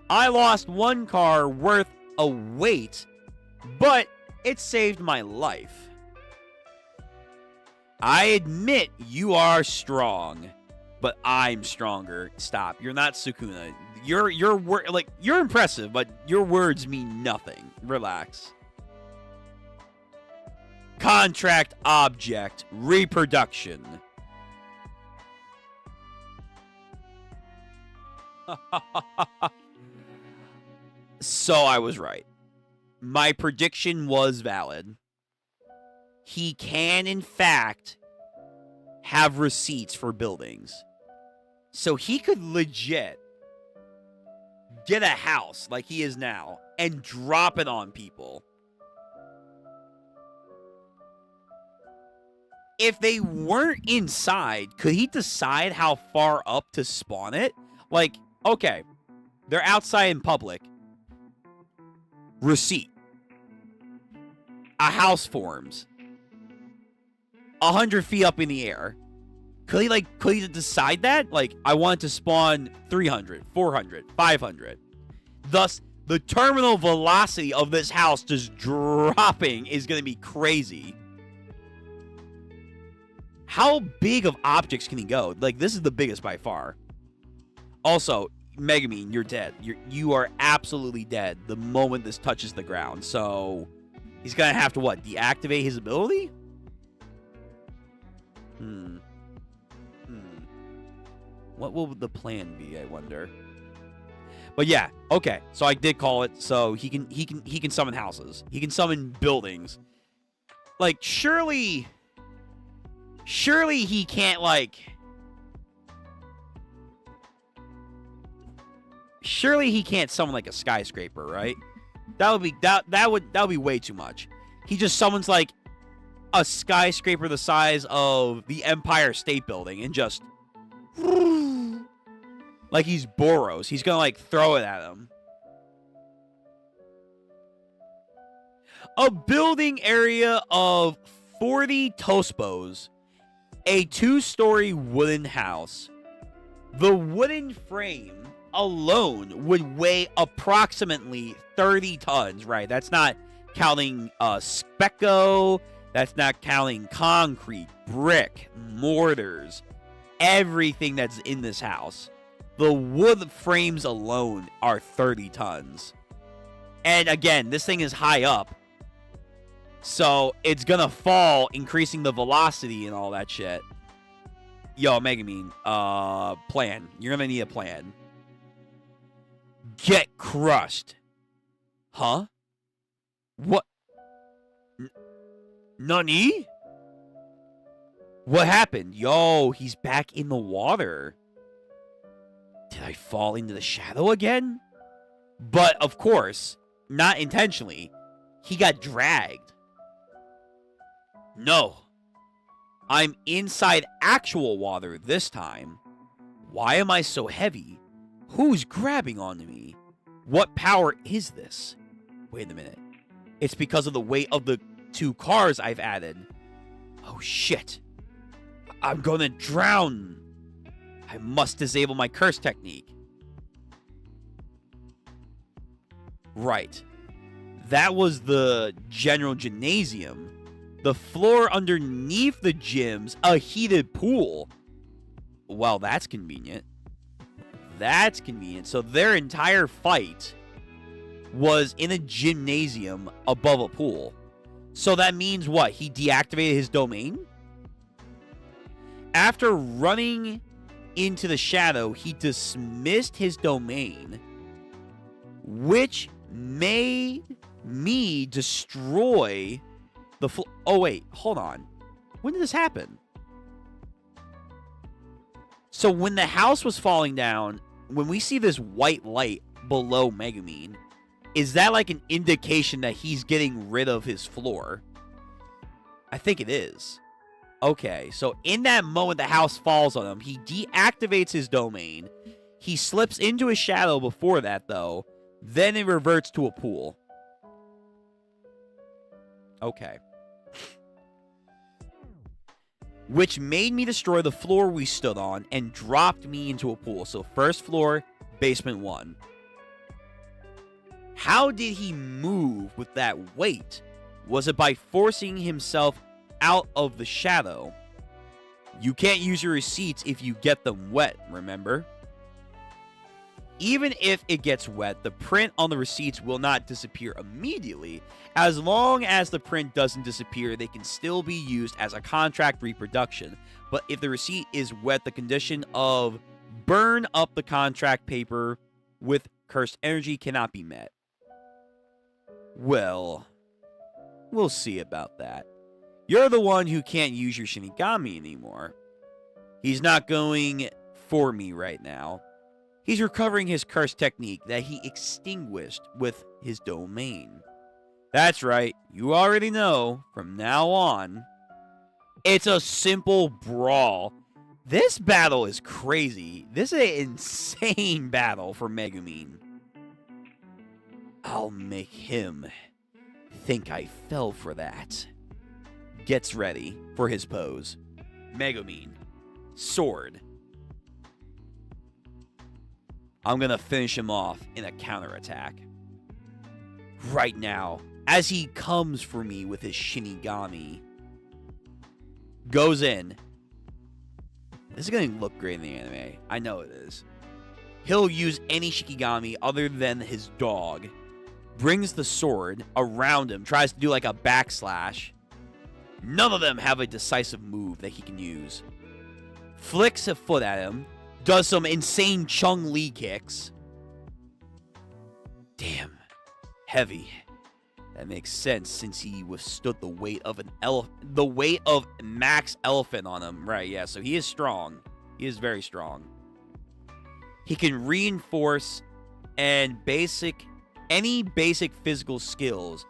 I lost one car worth a weight, but it saved my life. I admit you are strong, but I'm stronger. Stop. You're not Sukuna. You're impressive, but your words mean nothing. Relax. Contract object reproduction. So I was right. My prediction was valid. He can, in fact, have receipts for buildings. So he could legit get a house like he is now and drop it on people. If they weren't inside, could he decide how far up to spawn it? Like, okay, they're outside in public. Receipt. A house forms. 100 feet up in the air. Could he decide that? Like, I want to spawn 300, 400, 500. Thus, the terminal velocity of this house just dropping is going to be crazy. How big of objects can he go? Like, this is the biggest by far. Also, Megumin, you're dead. You are absolutely dead the moment this touches the ground. So, he's going to have to, what, deactivate his ability? What will the plan be, I wonder? But yeah, okay. So I did call it. So he can summon houses. He can summon buildings. Like, surely he can't, like... Surely he can't summon, like, a skyscraper, right? That would be way too much. He just summons, like, a skyscraper the size of the Empire State Building and just... Like he's Boros. He's gonna, like, throw it at him. A building area of 40 Tospos. A 2-story wooden house. The wooden frame alone would weigh approximately 30 tons. Right, that's not counting specco. That's not counting concrete, brick, mortars, everything that's in this house. The wood frames alone are 30 tons. And again, this thing is high up. So it's gonna fall, increasing the velocity and all that shit. Yo, Megumin, plan. You're gonna need a plan. Get crushed. Huh? What? Nani? What happened? Yo, he's back in the water. Did I fall into the shadow again? But, of course, not intentionally. He got dragged. No. I'm inside actual water this time. Why am I so heavy? Who's grabbing onto me? What power is this? Wait a minute. It's because of the weight of the 2 cars I've added. Oh, shit. I'm gonna drown. I must disable my curse technique. Right. That was the general gymnasium. The floor underneath the gym's a heated pool. Well, that's convenient. That's convenient. So their entire fight was in a gymnasium above a pool. So that means what? He deactivated his domain? After running into the shadow, he dismissed his domain, which made me destroy the oh, wait. Hold on. When did this happen? So when the house was falling down, when we see this white light below Megumin, is that like an indication that he's getting rid of his floor? I think it is. Okay, so in that moment the house falls on him, he deactivates his domain. He slips into a shadow before that, though. Then it reverts to a pool. Okay. Which made me destroy the floor we stood on and dropped me into a pool. So first floor, basement 1. How did he move with that weight? Was it by forcing himself out of the shadow? You can't use your receipts if you get them wet, remember? Even if it gets wet, the print on the receipts will not disappear immediately. As long as the print doesn't disappear, they can still be used as a contract reproduction. But if the receipt is wet, the condition of burn up the contract paper with cursed energy cannot be met. Well, we'll see about that. You're the one who can't use your Shinigami anymore. He's not going for me right now. He's recovering his curse technique that he extinguished with his domain. That's right, you already know, from now on, it's a simple brawl. This battle is crazy. This is an insane battle for Megumin. I'll make him think I fell for that. Gets ready for his pose. Megumin. Sword. I'm gonna finish him off in a counterattack. Right now, as he comes for me with his Shinigami. Goes in. This is gonna look great in the anime. I know it is. He'll use any Shinigami other than his dog. Brings the sword around him. Tries to do like a backslash. None of them have a decisive move that he can use. Flicks a foot at him. Does some insane Chung Li kicks. Damn. Heavy. That makes sense since he withstood the weight of an elephant, the weight of Max Elephant on him. Right, yeah, so he is strong. He is very strong. He can reinforce and any basic physical skills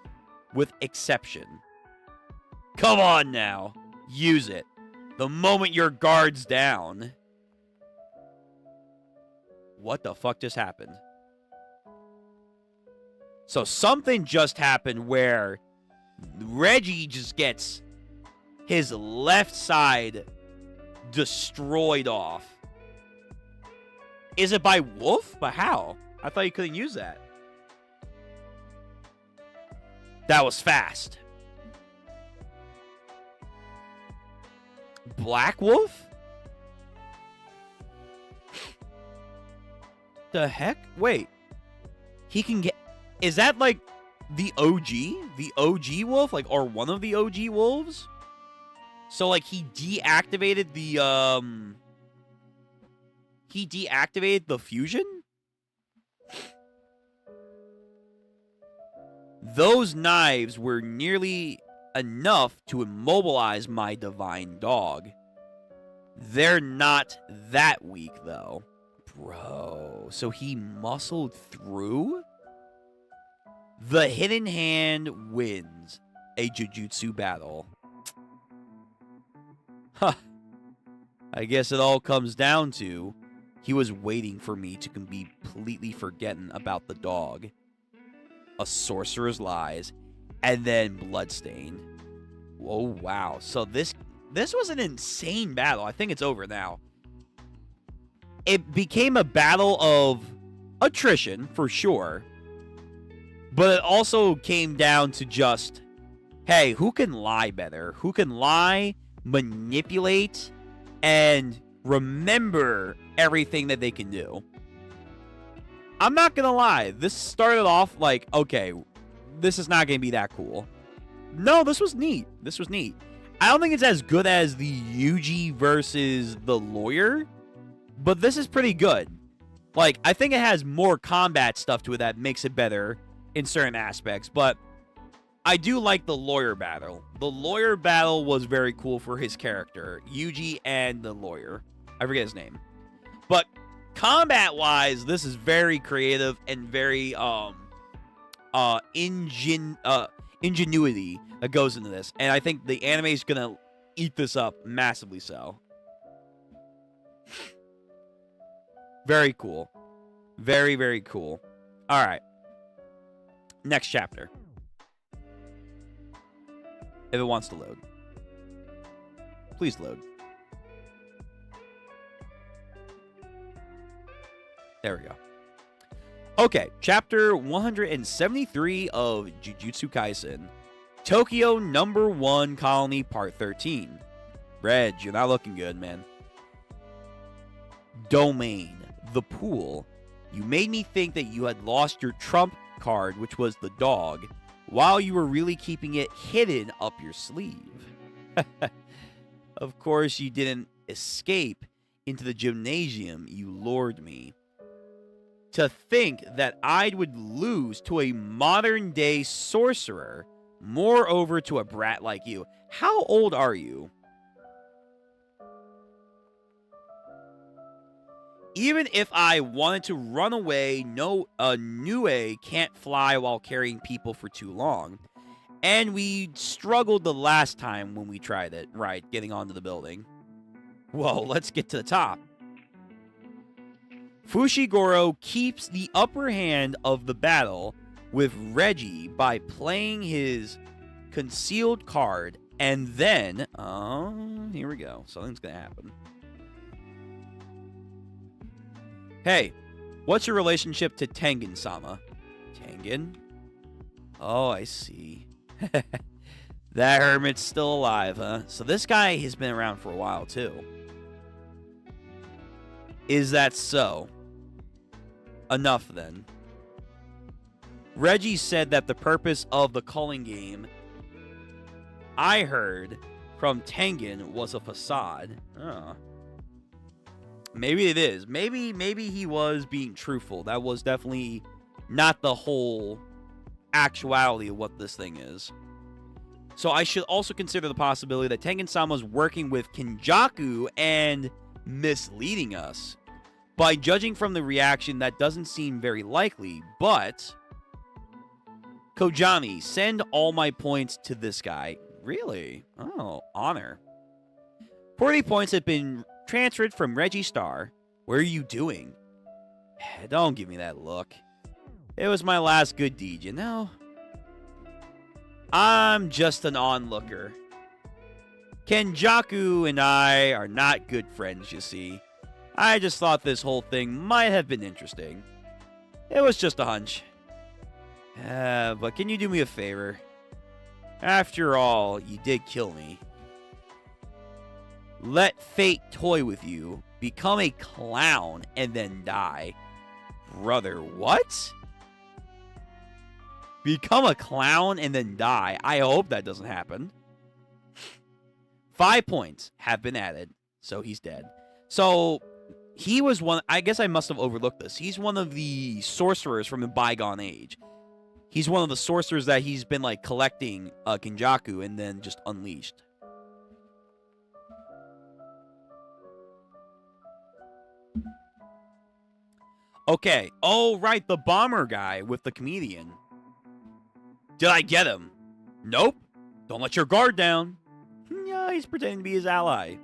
with exception. Come on now. Use it. The moment your guard's down. What the fuck just happened? So something just happened where Reggie just gets his left side destroyed off. Is it by Wolf? But how? I thought you couldn't use that. That was fast. Black Wolf? The heck? Wait. He can get... Is that like the OG? The OG wolf? Like, or one of the OG wolves? So, like, he deactivated the, He deactivated the fusion? Those knives were nearly enough to immobilize my divine dog. They're not that weak, though. Bro, so he muscled through? The hidden hand wins a Jujutsu battle. Huh. I guess it all comes down to he was waiting for me to be completely forgetting about the dog. A sorcerer's lies, and then bloodstain. Oh, wow. So this was an insane battle. I think it's over now. It became a battle of attrition, for sure. But it also came down to just, hey, who can lie better? Who can lie, manipulate, and remember everything that they can do? I'm not going to lie. This started off like, okay, this is not going to be that cool. No, this was neat. This was neat. I don't think it's as good as the Yuji versus the lawyer, but this is pretty good. Like, I think it has more combat stuff to it that makes it better in certain aspects, but I do like the lawyer battle. The lawyer battle was very cool for his character, Yuji and the lawyer. I forget his name. But combat-wise, this is very creative and very ingenuity that goes into this. And I think the anime is going to eat this up massively so. Very cool. Very, very cool. All right. Next chapter. If it wants to load. Please load. There we go. Okay, chapter 173 of Jujutsu Kaisen. Tokyo number 1 colony part 13. Reg, you're not looking good, man. Domain. The pool. You made me think that you had lost your trump card, which was the dog, while you were really keeping it hidden up your sleeve. Of course, you didn't escape into the gymnasium. You lured me. To think that I would lose to a modern-day sorcerer, moreover to a brat like you. How old are you? Even if I wanted to run away, no, Nue can't fly while carrying people for too long. And we struggled the last time when we tried it. Right, getting onto the building. Well, let's get to the top. Fushiguro keeps the upper hand of the battle with Reggie by playing his concealed card. And then, here we go. Something's going to happen. Hey, what's your relationship to Tengen-sama? Tengen? Oh, I see. That hermit's still alive, huh? So this guy has been around for a while, too. Is that so? Enough, then. Reggie said that the purpose of the culling game, I heard from Tengen, was a facade. Oh. Maybe it is. Maybe he was being truthful. That was definitely not the whole actuality of what this thing is. So I should also consider the possibility that Tengen-sama is working with Kenjaku and misleading us. By judging from the reaction, that doesn't seem very likely, but... Kojani, send all my points to this guy. Really? Oh, honor. 40 points have been transferred from Reggie Star. What are you doing? Don't give me that look. It was my last good deed, you know? I'm just an onlooker. Kenjaku and I are not good friends, you see. I just thought this whole thing might have been interesting. It was just a hunch. But can you do me a favor? After all, you did kill me. Let fate toy with you, become a clown, and then die. Brother, what? Become a clown and then die. I hope that doesn't happen. 5 points have been added, so he's dead. So, he was one... I guess I must have overlooked this. He's one of the sorcerers from the bygone age. He's one of the sorcerers that he's been, like, collecting Kenjaku and then just unleashed. Okay. Oh, right. The bomber guy with the comedian. Did I get him? Nope. Don't let your guard down. Yeah, he's pretending to be his ally.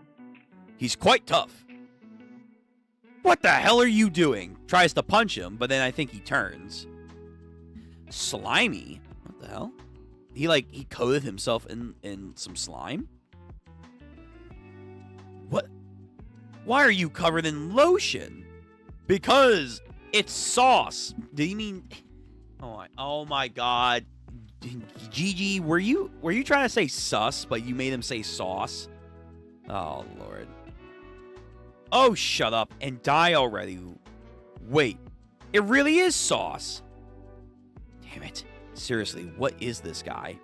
He's quite tough. What the hell are you doing? Tries to punch him, but then I think he turns. Slimy? What the hell? He coated himself in some slime? What? Why are you covered in lotion? Because it's sauce. Do you mean... Oh my god. Gigi, were you trying to say sus, but you made him say sauce? Oh, Lord. Oh, shut up and die already. Wait, it really is sauce. Damn it. Seriously, what is this guy?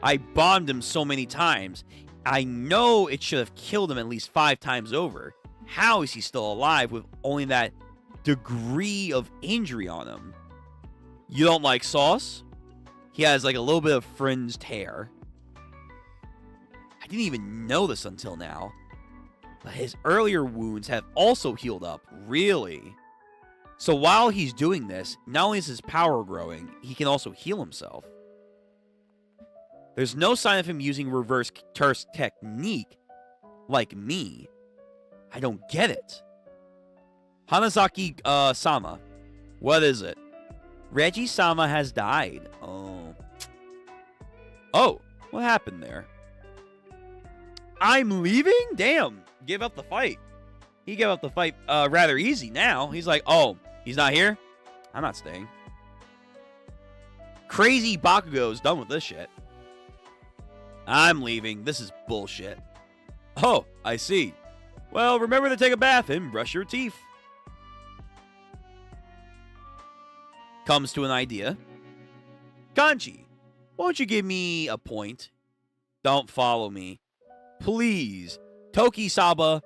I bombed him so many times. I know it should have killed him at least 5 times over. How is he still alive with only that degree of injury on him? You don't like sauce? He has like a little bit of fringed hair. I didn't even know this until now. But his earlier wounds have also healed up. Really? So while he's doing this, not only is his power growing, he can also heal himself. There's no sign of him using reverse curse technique like me. I don't get it. Hanazaki Sama. What is it? Reggie Sama has died. Oh, what happened there? I'm leaving? Damn. Give up the fight. He gave up the fight rather easy now. He's like, oh, he's not here? I'm not staying. Crazy Bakugo's done with this shit. I'm leaving. This is bullshit. Oh, I see. Well, remember to take a bath and brush your teeth. Comes to an idea. Kanji, won't you give me a point? Don't follow me. Please. Toki-Saba,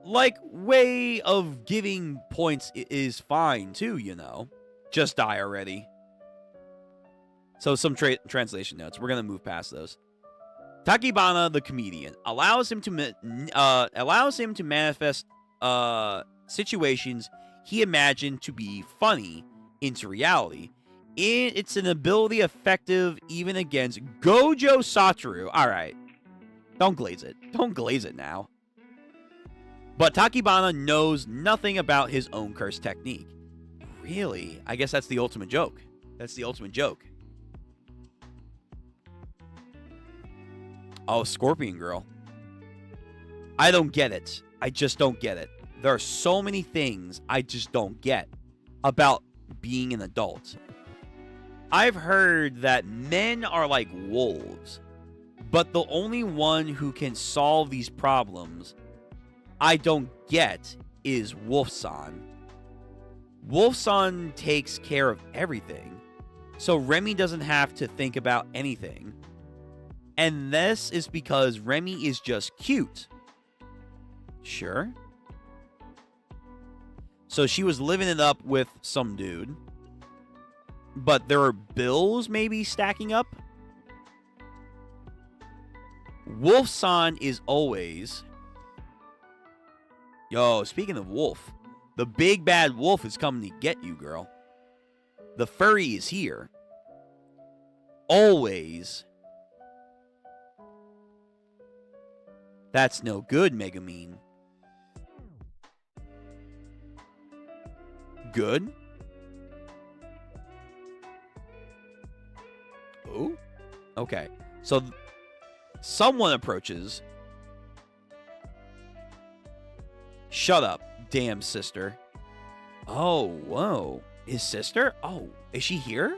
like, way of giving points is fine, too, you know. Just die already. So, some translation notes. We're going to move past those. Takibana, the comedian, allows him to manifest situations he imagined to be funny into reality. It's an ability effective even against Gojo Satoru. All right. Don't glaze it. Don't glaze it now. But Takibana knows nothing about his own curse technique. Really? I guess that's the ultimate joke. That's the ultimate joke. Oh, Scorpion Girl. I don't get it. I just don't get it. There are so many things I just don't get about being an adult. I've heard that men are like wolves, but the only one who can solve these problems I don't get is Wolf-san. Wolf-san takes care of everything, so Remy doesn't have to think about anything. And this is because Remy is just cute. Sure. So she was living it up with some dude. but there are bills maybe stacking up. Wolf-san is always... Yo, speaking of wolf, the big bad wolf is coming to get you, girl. The furry is here. Always. That's no good, Megumin. Good? Ooh. Okay. So, someone approaches. Shut up, damn sister. Oh, whoa. His sister? Oh, is she here?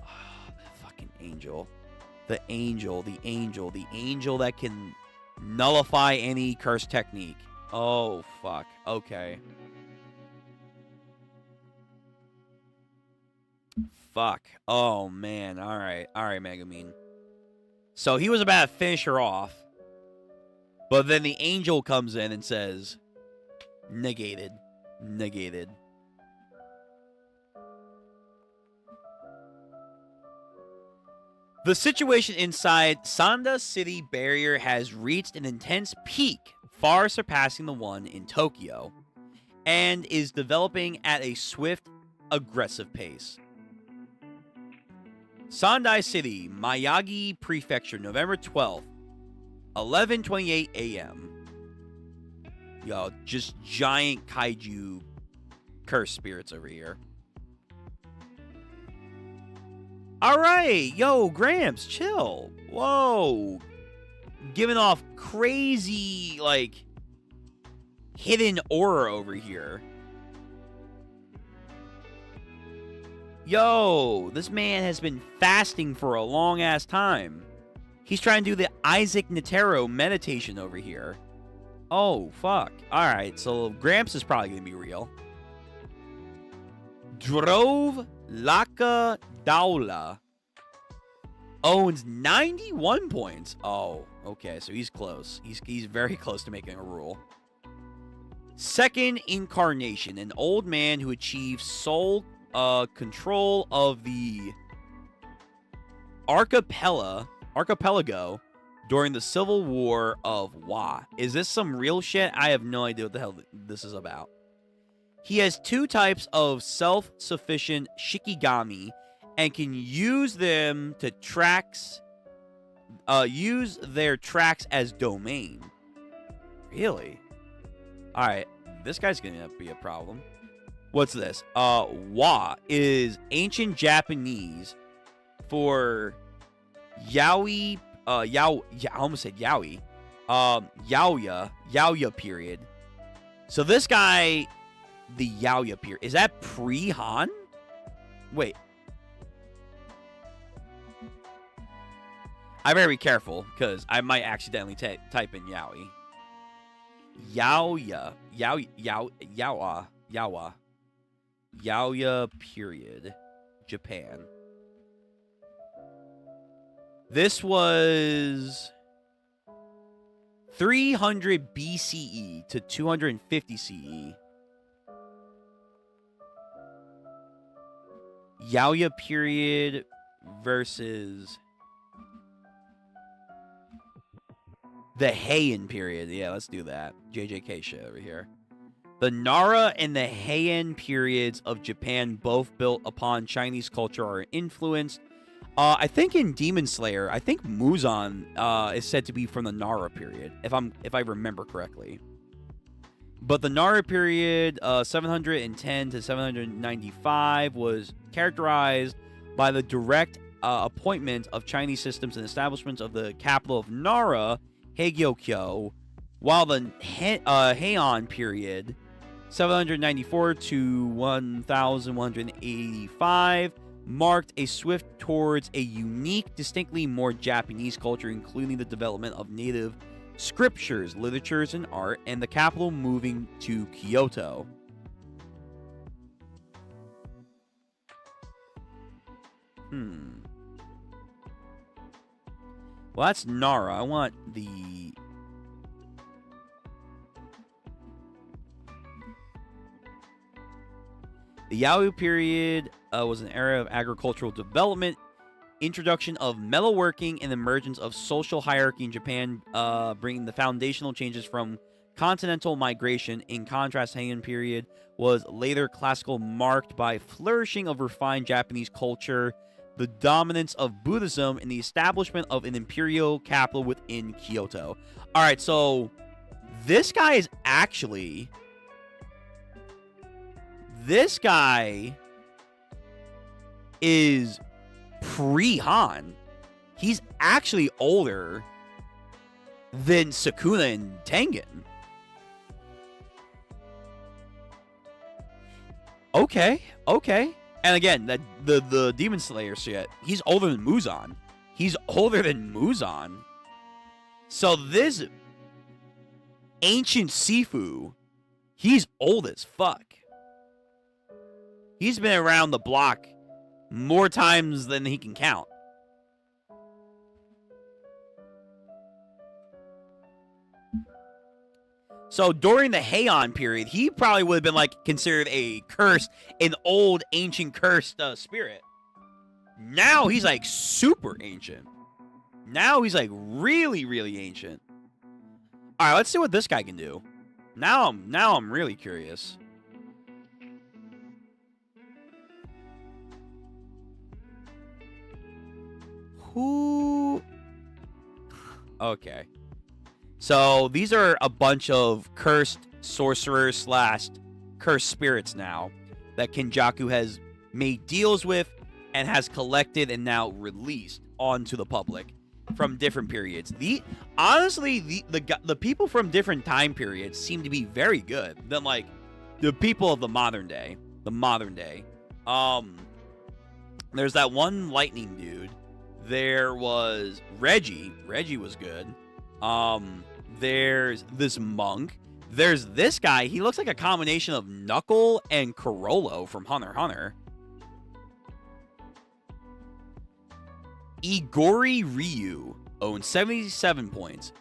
Oh, the fucking angel. The angel, the angel, the angel that can nullify any curse technique. Oh, fuck. Okay. Fuck. Oh, man. All right. All right, Megumin. So he was about to finish her off. But then the angel comes in and says, negated. Negated. The situation inside Sanda City barrier has reached an intense peak, far surpassing the one in Tokyo, and is developing at a swift, aggressive pace. Sandai City, Miyagi Prefecture, November 12th, 11:28 a.m. Yo, just giant kaiju curse spirits over here. All right, yo, Gramps, chill. Whoa. Giving off crazy, like, hidden aura over here. Yo, this man has been fasting for a long-ass time. He's trying to do the Isaac Nitero meditation over here. Oh, fuck. All right, so Gramps is probably going to be real. Drove Laka Daula owns 91 points. Oh, okay, so he's close. He's very close to making a rule. Second Incarnation, an old man who achieves sole control of the archipelago during the Civil War of Wa. Is this some real shit? I have no idea what the hell this is about. He has two types of self-sufficient Shikigami and can use them to use their tracks as domain. Really? Alright, this guy's gonna be a problem. What's this? Wa is ancient Japanese for Yaoi, I almost said Yaoi. Yaoya period. So this guy, the Yaoya period, is that pre-Han? Wait. I better be careful, because I might accidentally type in Yaoi. Yaoya period. Japan. This was 300 BCE to 250 CE. Yaoya period versus the Heian period. Yeah, let's do that. JJK shit over here. The Nara and the Heian periods of Japan, both built upon Chinese culture, are influenced. I think in Demon Slayer, I think Muzan is said to be from the Nara period, if I remember correctly. But the Nara period, 710 to 795, was characterized by the direct appointment of Chinese systems and establishments of the capital of Nara, Haegyokyo, while the Heian period, 794 to 1185, marked a swift towards a unique, distinctly more Japanese culture, including the development of native scriptures, literatures, and art, and the capital moving to Kyoto. Well, that's Nara. I want the... The Yao period was an era of agricultural development, introduction of metalworking, and emergence of social hierarchy in Japan, bringing the foundational changes from continental migration. In contrast, Heian period was later classical, marked by flourishing of refined Japanese culture, the dominance of Buddhism, and the establishment of an imperial capital within Kyoto. All right, so this guy is actually... This guy is pre-Han. He's actually older than Sukuna and Tengen. Okay. And again, the Demon Slayer shit, he's older than Muzan. So this ancient Sifu, he's old as fuck. He's been around the block more times than he can count. So during the Heian period, he probably would have been like considered an old ancient cursed spirit. Now he's like super ancient. Now he's like really, really ancient. All right, let's see what this guy can do. Now I'm really curious. Who? Okay. So these are a bunch of cursed sorcerers / cursed spirits now that Kenjaku has made deals with and has collected and now released onto the public from different periods. Honestly, the people from different time periods seem to be very good than like the people of the modern day. There's that one lightning dude. There was Reggie. Reggie was good. There's this monk. There's this guy. He looks like a combination of Knuckle and Corollo from Hunter x Hunter. Igori Ryu owns 77 points.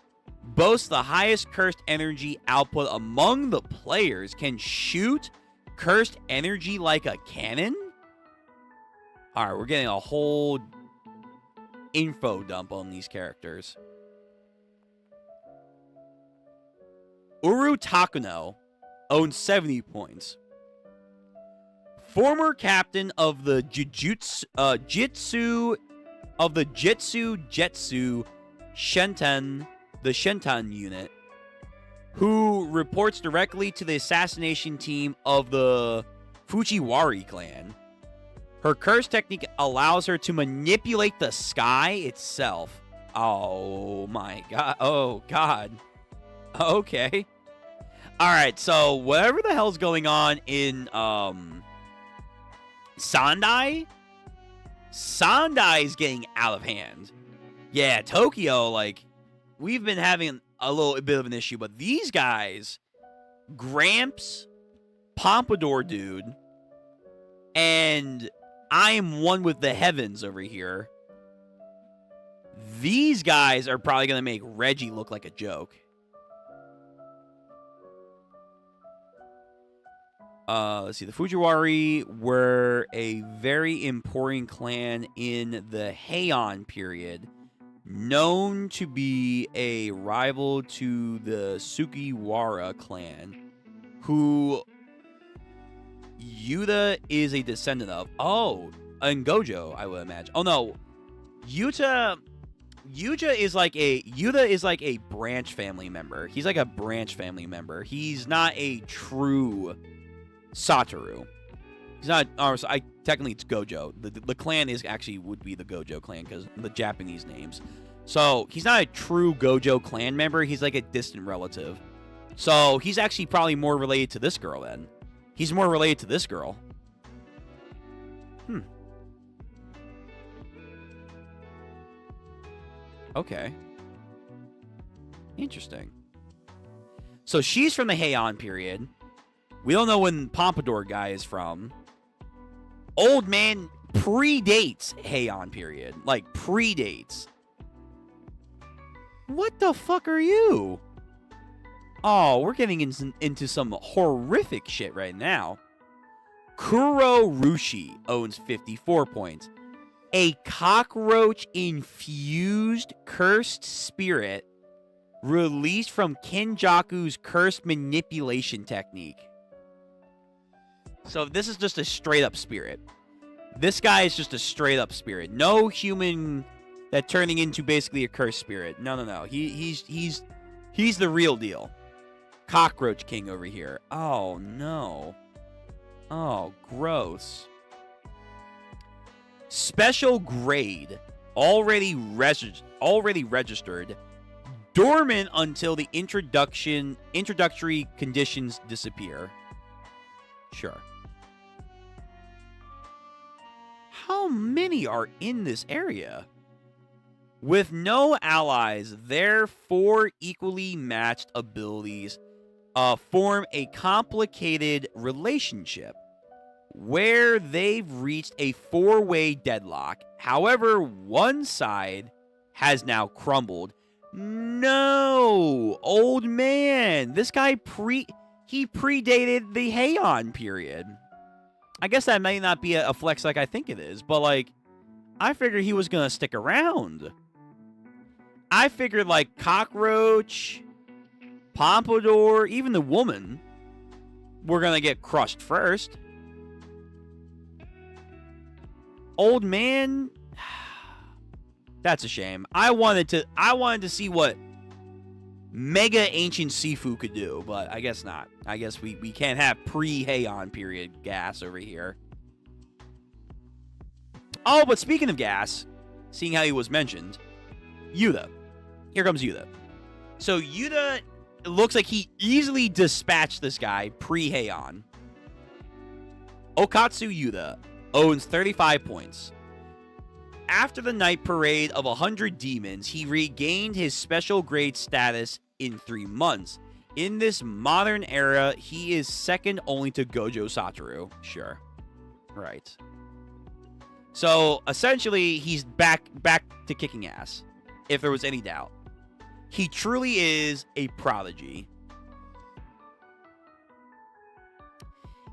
Boasts the highest cursed energy output among the players. Can shoot cursed energy like a cannon. All right, we're getting a whole info dump on these characters. Uru Takuno owns 70 points. Former captain of the Jitsu Shenten, the Shenton unit, who reports directly to the assassination team of the Fujiwara clan. Her curse technique allows her to manipulate the sky itself. Oh my god. Oh god. Okay. Alright, so whatever the hell's going on in Sandai's getting out of hand. Yeah, Tokyo, like, we've been having a little bit of an issue, but these guys, Gramps, Pompadour dude, and I am one with the heavens over here. These guys are probably going to make Reggie look like a joke. Let's see. The Fujiwara were a very important clan in the Heian period, known to be a rival to the Sugiwara clan, who Yuta is a descendant of. Oh, and Gojo, I would imagine. Oh no, Yuta is like a branch family member. He's like a branch family member. He's not a true Satoru. He's not. Technically, it's Gojo. The clan would be the Gojo clan because the Japanese names. So he's not a true Gojo clan member. He's like a distant relative. So he's actually probably more related to this girl then. He's more related to this girl. Okay. Interesting. So she's from the Heian period. We don't know when Pompadour guy is from. Old man predates Heian period. Like, predates. What the fuck are you? Oh, we're getting into some horrific shit right now. Kurorushi owns 54 points. A cockroach-infused cursed spirit released from Kenjaku's cursed manipulation technique. So this is just a straight-up spirit. This guy is just a straight-up spirit. No human that turning into basically a cursed spirit. No. He's the real deal. Cockroach King over here. Oh, no. Oh, gross. Special grade. Already registered. Dormant until the introductory conditions disappear. Sure. How many are in this area? With no allies, their 4 equally matched abilities form a complicated relationship where they've reached a 4-way deadlock. However, one side has now crumbled. No! Old man! This guy predated the Heian period. I guess that may not be a flex like I think it is, but, like, I figured he was gonna stick around. I figured, like, Cockroach, Pompadour, even the woman were gonna get crushed first. Old man, that's a shame. I wanted to see what Mega Ancient Sifu could do, but I guess not. I guess we can't have pre-Heian period gas over here. Oh, but speaking of gas, seeing how he was mentioned, Yuta. Here comes Yuta. So Yuta, it looks like he easily dispatched this guy pre-Heian. Okatsu Yuta owns 35 points. After the night parade of 100 demons, he regained his special grade status in 3 months. In this modern era, he is second only to Gojo Satoru. Sure. Right. So, essentially, he's back to kicking ass, if there was any doubt. He truly is a prodigy.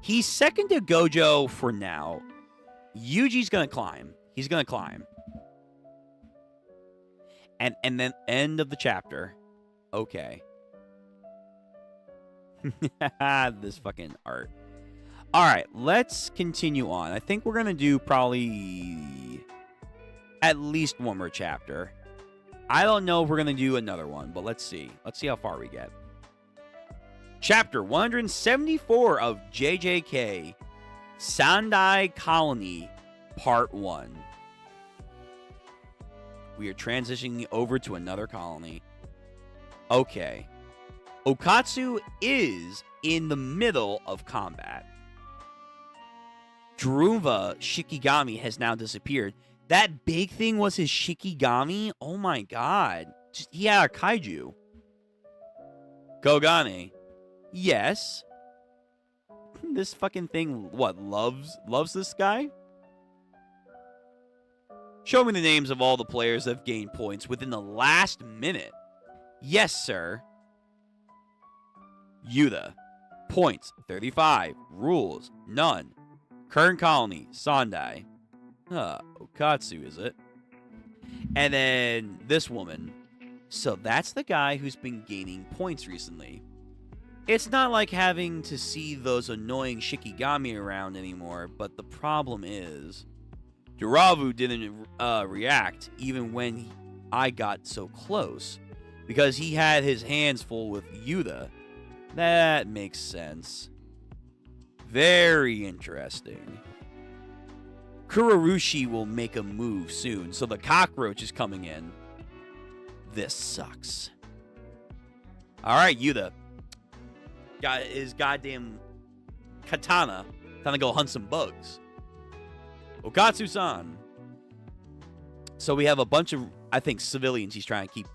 He's second to Gojo for now. Yuji's gonna climb. He's gonna climb. And then end of the chapter. Okay. This fucking art. Alright, let's continue on. I think we're gonna do probably at least one more chapter. I don't know if we're gonna do another one, but let's see. Let's see how far we get. Chapter 174 of JJK Sandai Colony Part 1. We are transitioning over to another colony. Okay. Okatsu is in the middle of combat. Druva Shikigami has now disappeared. That big thing was his Shikigami? Oh my god. He had a kaiju. Kogane. Yes. This fucking thing, what, loves this guy? Show me the names of all the players that have gained points within the last minute. Yes, sir. Yuta. Points, 35. Rules, none. Current colony, Sandai. Okatsu, is it? And then this woman. So that's the guy who's been gaining points recently. It's not like having to see those annoying Shikigami around anymore, but the problem is Duravu didn't react even when I got so close because he had his hands full with Yuta. That makes sense. Very interesting. Kurorushi will make a move soon, so the cockroach is coming in. This sucks. Alright, Yuta. Got his goddamn katana. Time to go hunt some bugs. Okatsu-san. So we have a bunch of, I think, civilians he's trying to keep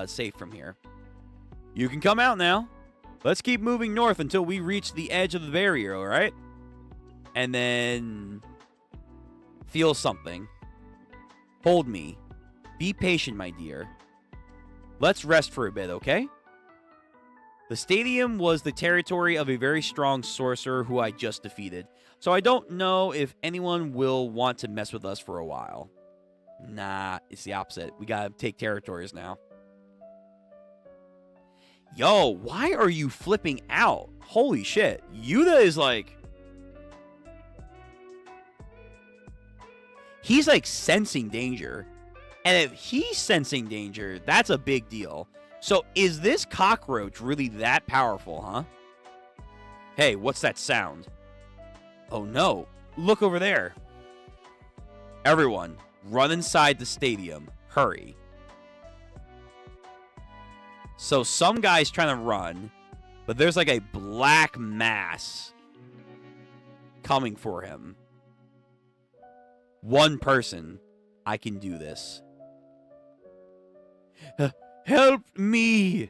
safe from here. You can come out now. Let's keep moving north until we reach the edge of the barrier, alright? And then feel something. Hold me. Be patient, my dear. Let's rest for a bit, okay? The stadium was the territory of a very strong sorcerer who I just defeated. So I don't know if anyone will want to mess with us for a while. Nah, it's the opposite. We gotta take territories now. Yo, why are you flipping out? Holy shit. Yuta is like... He's like sensing danger. And if he's sensing danger, that's a big deal. So is this cockroach really that powerful, huh? Hey, what's that sound? Oh no, look over there. Everyone, run inside the stadium. Hurry. So some guy's trying to run, but there's like a black mass coming for him. One person, I can do this. Help me!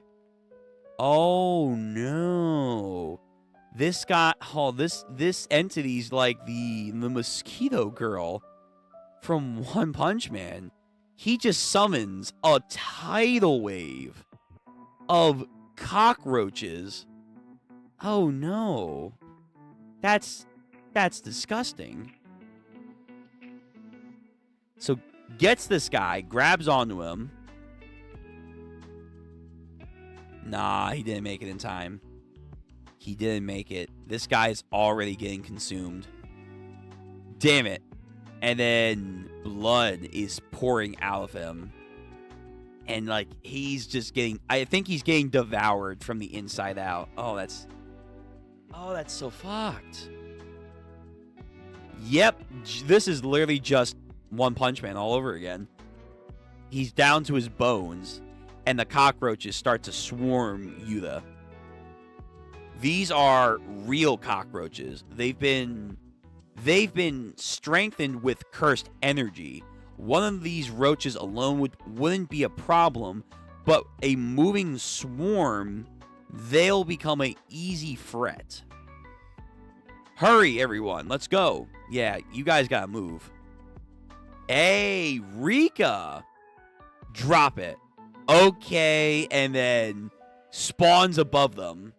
Oh no. This guy, this entity's like the mosquito girl from One Punch Man. He just summons a tidal wave of cockroaches. Oh no. That's disgusting. So gets this guy, grabs onto him. Nah, he didn't make it in time. He didn't make it. This guy's already getting consumed. Damn it. And then blood is pouring out of him. And like he's just getting, I think he's getting devoured from the inside out. Oh, that's so fucked. Yep, this is literally just One Punch Man all over again. He's down to his bones, and the cockroaches start to swarm Yuta. These are real cockroaches. They've been strengthened with cursed energy. One of these roaches alone wouldn't be a problem, but a moving swarm, they'll become an easy threat. Hurry, everyone. Let's go. Yeah, you guys gotta move. Hey, Rika. Drop it. Okay, and then spawns above them.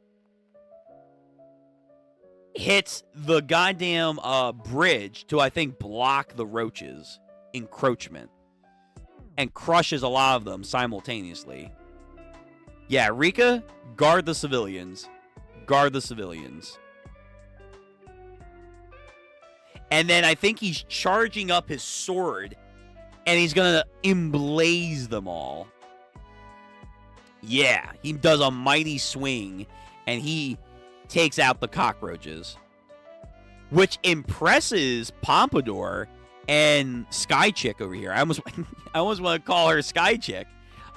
Hits the goddamn bridge to, I think, block the roaches' encroachment. And crushes a lot of them simultaneously. Yeah, Rika, guard the civilians. Guard the civilians. And then I think he's charging up his sword. And he's going to emblaze them all. Yeah, he does a mighty swing. And he takes out the cockroaches. Which impresses Pompadour and Sky Chick over here. I almost want to call her Sky Chick.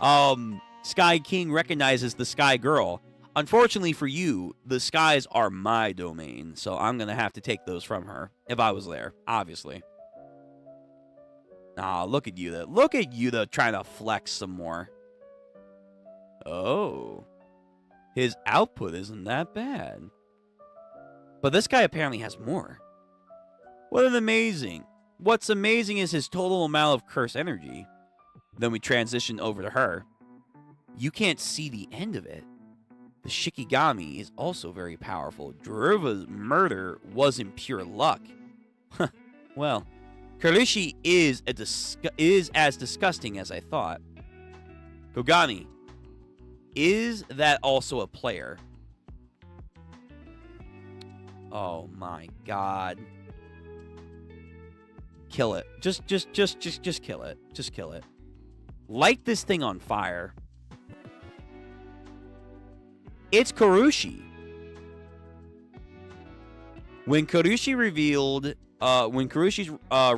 Sky King recognizes the Sky Girl. Unfortunately for you, the skies are my domain, so I'm going to have to take those from her if I was there, obviously. Ah, look at Yuta. Look at Yuta trying to flex some more. Oh. His output isn't that bad. But this guy apparently has more. What an amazing. What's amazing is his total amount of curse energy. Then we transition over to her. You can't see the end of it. The Shikigami is also very powerful. Juruva's murder wasn't pure luck. Well, Kurushi is as disgusting as I thought. Kogani, is that also a player? Oh my god. Kill it. Just kill it. Just kill it. Light this thing on fire. It's Kurushi. When Kurushi's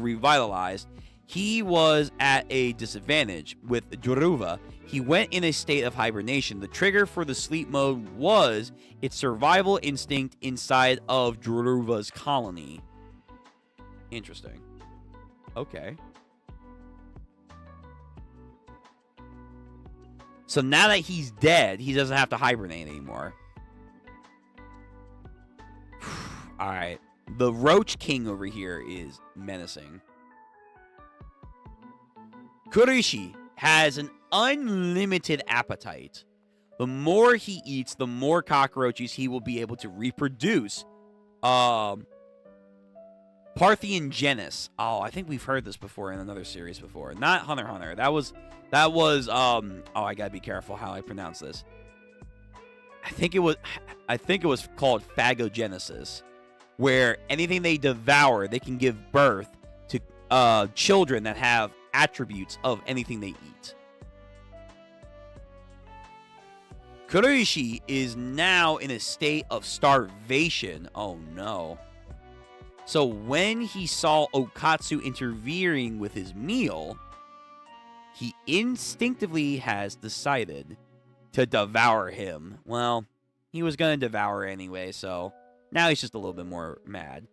revitalized, he was at a disadvantage. With Juruva, he went in a state of hibernation. The trigger for the sleep mode was its survival instinct inside of Juruva's colony. Interesting. Okay. So now that he's dead, he doesn't have to hibernate anymore. Alright. The Roach King over here is menacing. Kurushi has an unlimited appetite. The more he eats, the more cockroaches he will be able to reproduce. Parthian genus. Oh, I think we've heard this before in another series before. Not Hunter x Hunter. That was oh, I gotta be careful how I pronounce this. I think it was called phagogenesis, where anything they devour, they can give birth to children that have attributes of anything they eat. Kuroishi is now in a state of starvation. Oh no. So when he saw Okatsu interfering with his meal, he instinctively has decided to devour him. Well, he was going to devour anyway, so now he's just a little bit more mad.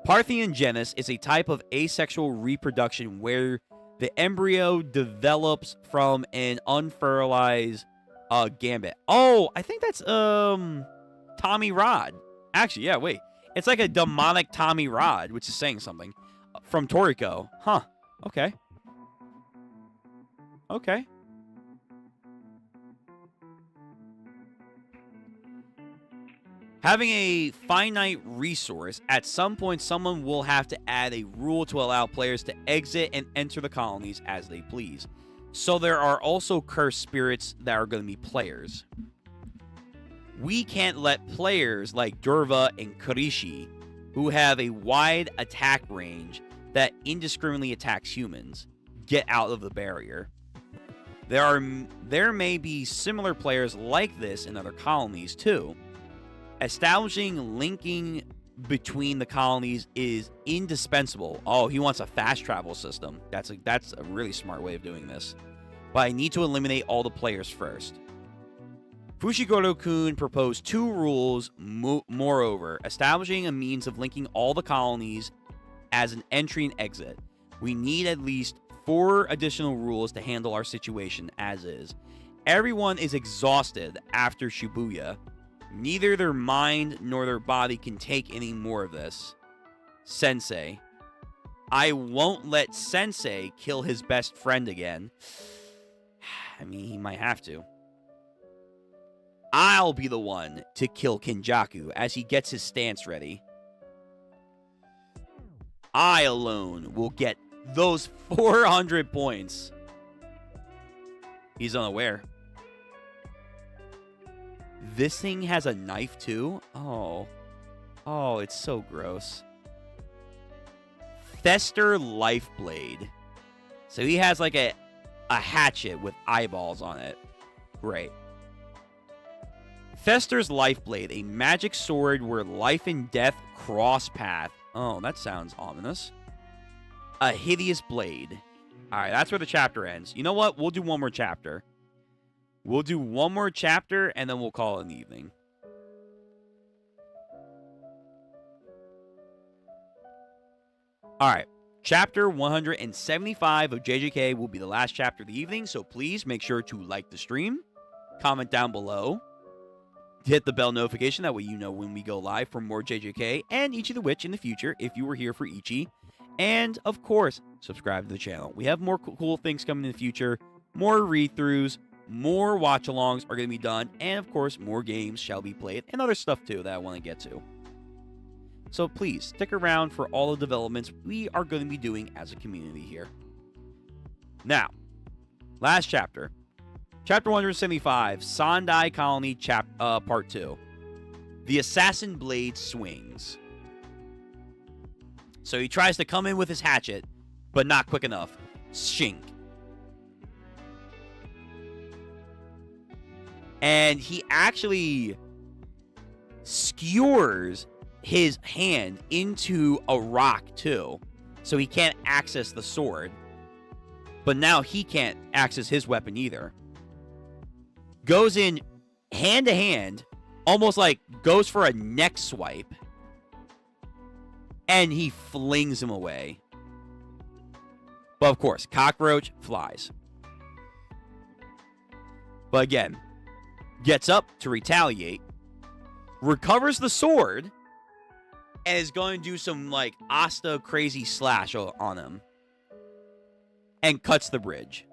Parthian genus is a type of asexual reproduction where the embryo develops from an unfertilized gambit. Oh, I think that's Tommy Rod. Actually, yeah, wait. It's like a demonic Tommy Rod, which is saying something. From Toriko. Huh. Okay. Okay. Having a finite resource, at some point someone will have to add a rule to allow players to exit and enter the colonies as they please. So there are also cursed spirits that are going to be players. We can't let players like Durva and Kurishi, who have a wide attack range that indiscriminately attacks humans, get out of the barrier. There may be similar players like this in other colonies too. Establishing linking between the colonies is indispensable. Oh, he wants a fast travel system. That's a really smart way of doing this. But I need to eliminate all the players first. Fushiguro-kun proposed 2 rules, moreover, establishing a means of linking all the colonies as an entry and exit. We need at least 4 additional rules to handle our situation as is. Everyone is exhausted after Shibuya. Neither their mind nor their body can take any more of this. Sensei. I won't let Sensei kill his best friend again. I mean, he might have to. I'll be the one to kill Kinjaku as he gets his stance ready. I alone will get those 400 points. He's unaware. This thing has a knife too? Oh. Oh, it's so gross. Fester Lifeblade. So he has like a hatchet with eyeballs on it. Great. Fester's Lifeblade, a magic sword where life and death cross path. Oh, that sounds ominous. A hideous blade. Alright, that's where the chapter ends. You know what? We'll do one more chapter. We'll do one more chapter, and then we'll call it an evening. Alright. Chapter 175 of JJK will be the last chapter of the evening, so please make sure to like the stream, comment down below, hit the bell notification, that way you know when we go live for more JJK and Ichi the Witch in the future if you were here for Ichi. And, of course, subscribe to the channel. We have more cool things coming in the future, more read-throughs, more watch-alongs are going to be done, and, of course, more games shall be played, and other stuff, too, that I want to get to. So, please, stick around for all the developments we are going to be doing as a community here. Now, last chapter. Chapter 175, Sandai Colony, Part 2. The Assassin Blade Swings. So he tries to come in with his hatchet, but not quick enough. Shink. And he actually skewers his hand into a rock, too. So he can't access the sword. But now he can't access his weapon either. Goes in hand to hand, almost like goes for a neck swipe. And he flings him away. But of course, cockroach flies. But again, gets up to retaliate, recovers the sword, and is going to do some like Asta crazy slash on him. And cuts the bridge.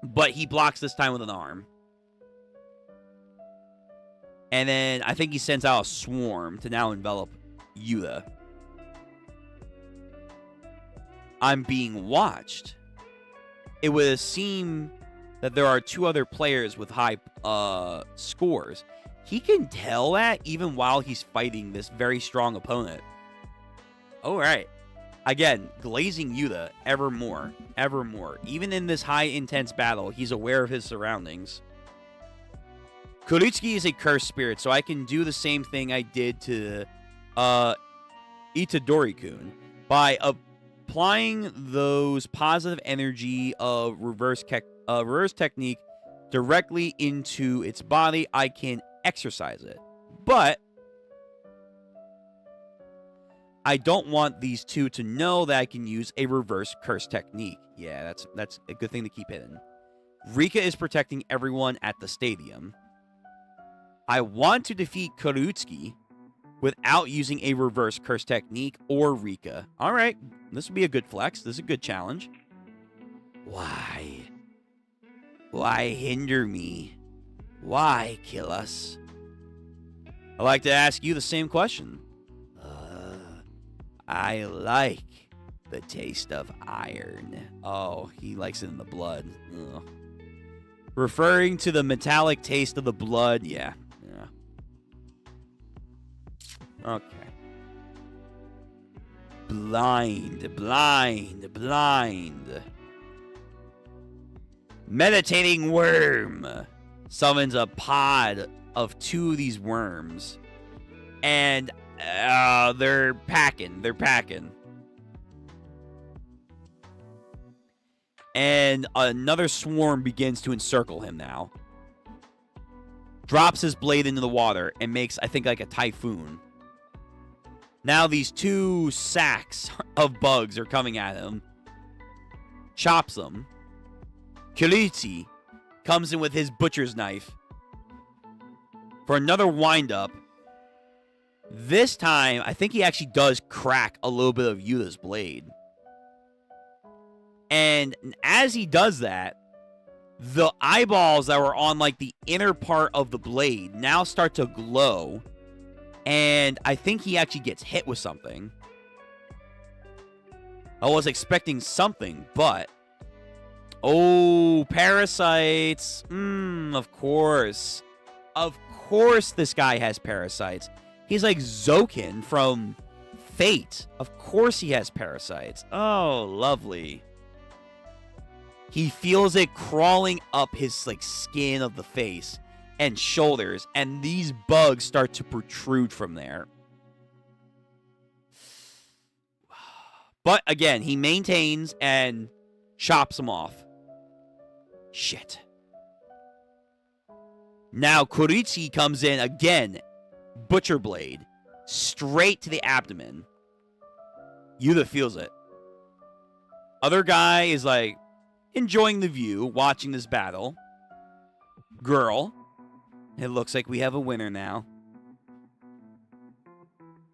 But he blocks this time with an arm. And then I think he sends out a swarm to now envelop Yuta. I'm being watched. It would seem that there are 2 other players with high scores. He can tell that even while he's fighting this very strong opponent. All right. Again, glazing Yuta ever more. Even in this high intense battle, he's aware of his surroundings. Kurutsuki is a cursed spirit, so I can do the same thing I did to Itadori-kun by applying those positive energy of reverse technique directly into its body. I can exercise it, but I don't want these 2 to know that I can use a reverse curse technique. Yeah, that's a good thing to keep hidden. Rika is protecting everyone at the stadium. I want to defeat Kurutsuki without using a reverse curse technique or Rika. All right, this will be a good flex. This is a good challenge. Why? Why hinder me? Why kill us? I'd like to ask you the same question. I like the taste of iron. Oh, he likes it in the blood. Ugh. Referring to the metallic taste of the blood. Yeah. Okay. Blind. Meditating worm summons a pod of 2 of these worms. And they're packing. And another swarm begins to encircle him now. Drops his blade into the water and makes, I think, like a typhoon. Now these 2 sacks of bugs are coming at him. Chops them. Kurutsuki comes in with his butcher's knife for another wind-up. This time, I think he actually does crack a little bit of Yuta's blade. And as he does that, the eyeballs that were on, like, the inner part of the blade now start to glow. And I think he actually gets hit with something. I was expecting something, but... Oh, parasites. Of course. Of course this guy has parasites. He's like Zokin from Fate. Of course he has parasites. Oh, lovely. He feels it crawling up his like skin of the face and shoulders, and these bugs start to protrude from there. But again, he maintains and chops them off. Shit. Now Kurutsuki comes in again. Butcher blade. Straight to the abdomen. Yuta feels it. Other guy is like enjoying the view, watching this battle. Girl. It looks like we have a winner now.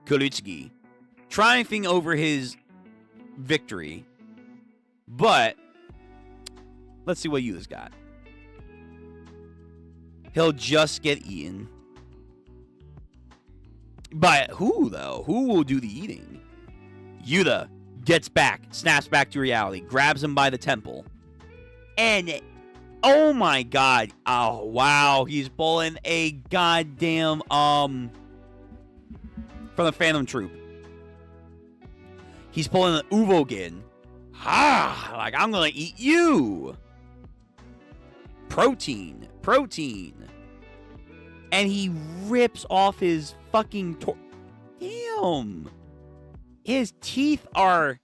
Kurutsuki triumphing over his victory. But let's see what Yuta's got. He'll just get eaten. But who, though? Who will do the eating? Yuta gets back, snaps back to reality, grabs him by the temple. And, oh my god. Oh, wow. He's pulling a goddamn, from the Phantom Troop. He's pulling an Uvogin. Ha! Like, I'm gonna eat you. Protein. And he rips off his fucking Damn. His teeth are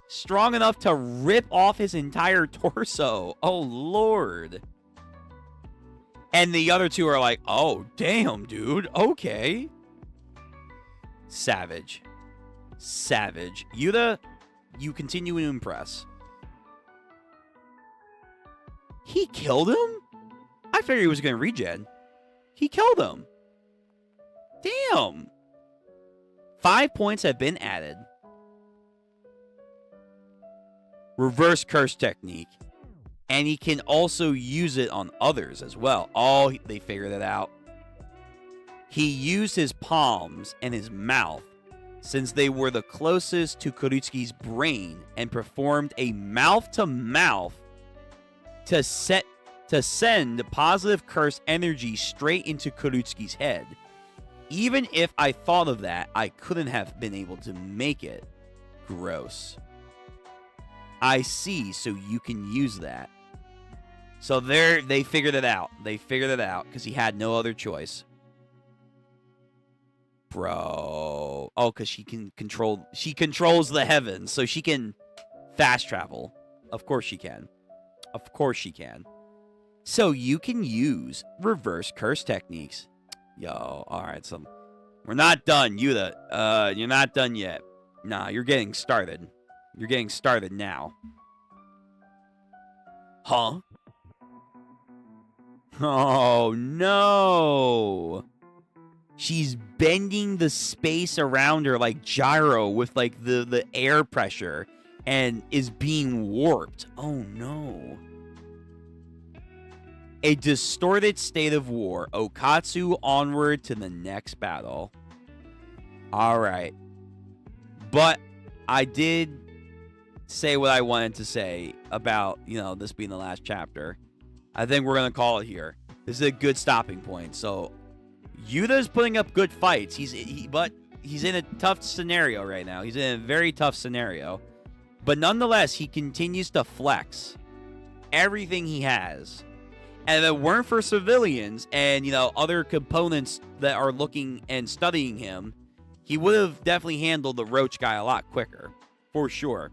strong enough to rip off his entire torso. Oh, Lord. And the other 2 are like, oh, damn, dude. Okay. Savage. Yuta, you continue to impress. He killed him? I figured he was going to regen. He killed him. Damn. 5 points have been added. Reverse curse technique. And he can also use it on others as well. Oh, they figured it out. He used his palms and his mouth since they were the closest to Kurutsuki's brain and performed a mouth-to-mouth to send positive curse energy straight into Kurutsuki's head. Even if I thought of that, I couldn't have been able to make it. Gross. I see, so you can use that. So they figured it out. They figured it out because he had no other choice. Bro. Oh, because she controls the heavens, so she can fast travel. Of course she can. Of course she can. So you can use reverse curse techniques. Yo, alright, so we're not done, Yuta. You're not done yet. Nah, you're getting started. You're getting started now. Huh? Oh, no. She's bending the space around her like gyro with like the air pressure and is being warped. Oh, no. A distorted state of war. Okatsu onward to the next battle. All right. But I did say what I wanted to say about, this being the last chapter. I think we're going to call it here. This is a good stopping point. So, Yuta's putting up good fights. But he's in a tough scenario right now. He's in a very tough scenario. But nonetheless, he continues to flex everything he has. And if it weren't for civilians and, other components that are looking and studying him, he would have definitely handled the Roach guy a lot quicker. For sure.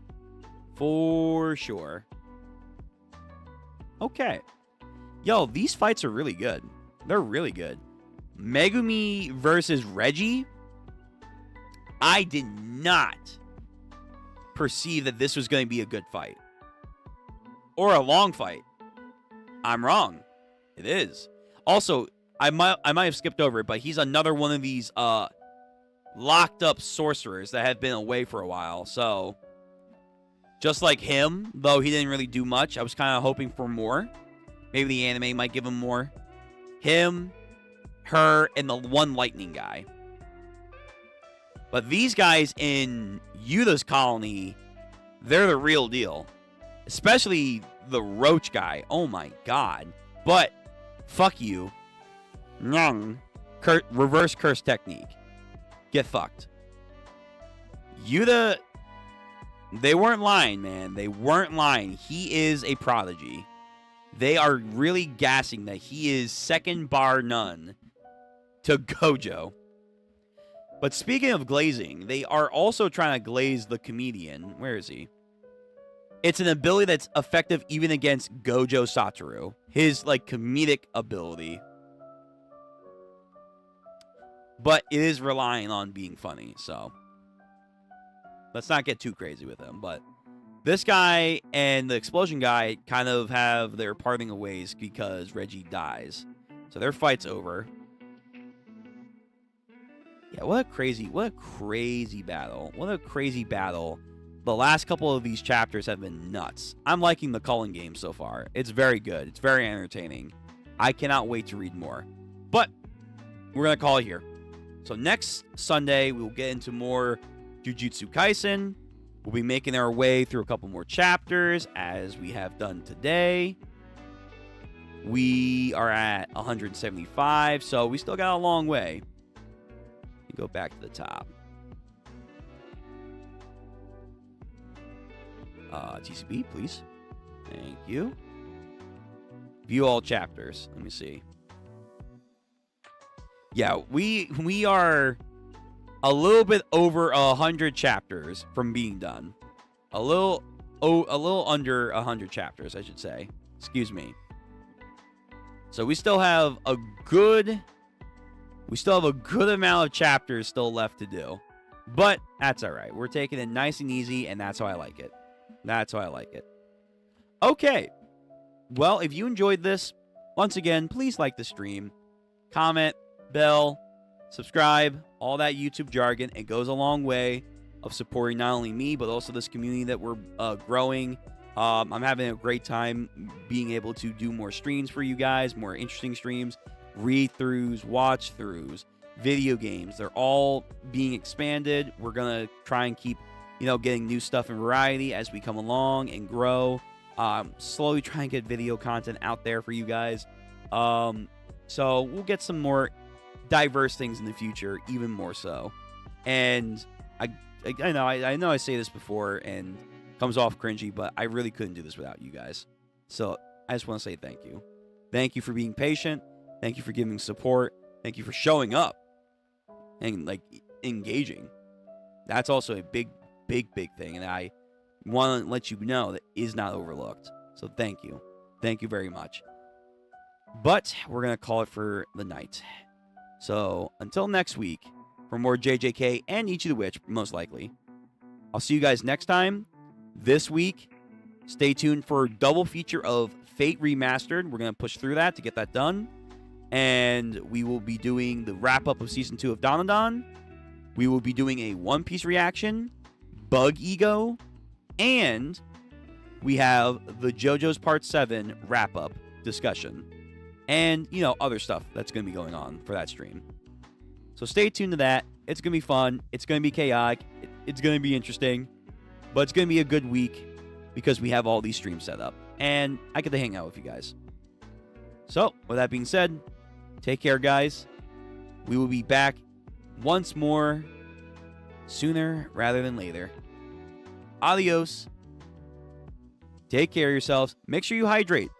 For sure. Okay. Yo, these fights are really good. They're really good. Megumi versus Reggie. I did not perceive that this was going to be a good fight. Or a long fight. I'm wrong. It is. Also, I might have skipped over it, but he's another one of these locked up sorcerers that have been away for a while. So, just like him, though he didn't really do much, I was kind of hoping for more. Maybe the anime might give him more. Him, her, and the one lightning guy. But these guys in Yuta's colony, they're the real deal. Especially the Roach guy. Oh my god. But, fuck you. Reverse curse technique. Get fucked. Yuta, they weren't lying, man. They weren't lying. He is a prodigy. They are really gassing that he is second bar none to Gojo. But speaking of glazing, they are also trying to glaze the comedian. Where is he? It's an ability that's effective even against Gojo Satoru. His, comedic ability. But it is relying on being funny, so. Let's not get too crazy with him. But this guy and the explosion guy kind of have their parting of ways because Reggie dies. So their fight's over. Yeah, what a crazy battle. What a crazy battle. The last couple of these chapters have been nuts. I'm liking the Culling game so far. It's very good. It's very entertaining. I cannot wait to read more. But we're going to call it here. So next Sunday, we'll get into more Jujutsu Kaisen. We'll be making our way through a couple more chapters as we have done today. We are at 175, so we still got a long way. Go back to the top. TCB, please. Thank you. View all chapters. Let me see. Yeah, we are a little bit over 100 chapters from being done. A little under 100 chapters, I should say. Excuse me. So we still have a good amount of chapters still left to do. But that's all right. We're taking it nice and easy, and that's how I like it. That's how I like it. Okay. Well, if you enjoyed this, once again, please like the stream, comment, bell, subscribe, all that YouTube jargon. It goes a long way of supporting not only me, but also this community that we're growing. I'm having a great time being able to do more streams for you guys, more interesting streams, read-throughs, watch-throughs, video games. They're all being expanded. We're going to try and keep, getting new stuff and variety as we come along and grow. Slowly try and get video content out there for you guys. So we'll get some more diverse things in the future, even more so. And I know I say this before and it comes off cringy, but I really couldn't do this without you guys. So I just want to say thank you. Thank you for being patient. Thank you for giving support. Thank you for showing up and engaging. That's also a big thing, and I want to let you know that is not overlooked. So thank you. Thank you very much. But we're going to call it for the night. So until next week, for more JJK and Ichi the Witch, most likely, I'll see you guys next time. This week, stay tuned for a double feature of Fate Remastered. We're going to push through that to get that done. And we will be doing the wrap-up of Season 2 of Dandadan. We will be doing a One Piece reaction, Bug Ego, and we have the JoJo's Part 7 wrap-up discussion. And, other stuff that's going to be going on for that stream. So stay tuned to that. It's going to be fun. It's going to be chaotic. It's going to be interesting. But it's going to be a good week because we have all these streams set up. And I get to hang out with you guys. So, with that being said, take care, guys. We will be back once more sooner rather than later. Adios. Take care of yourselves. Make sure you hydrate.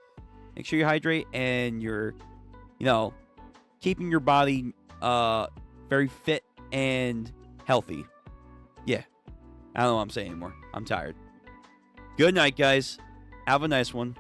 Make sure you hydrate and you're, keeping your body very fit and healthy. Yeah. I don't know what I'm saying anymore. I'm tired. Good night, guys. Have a nice one.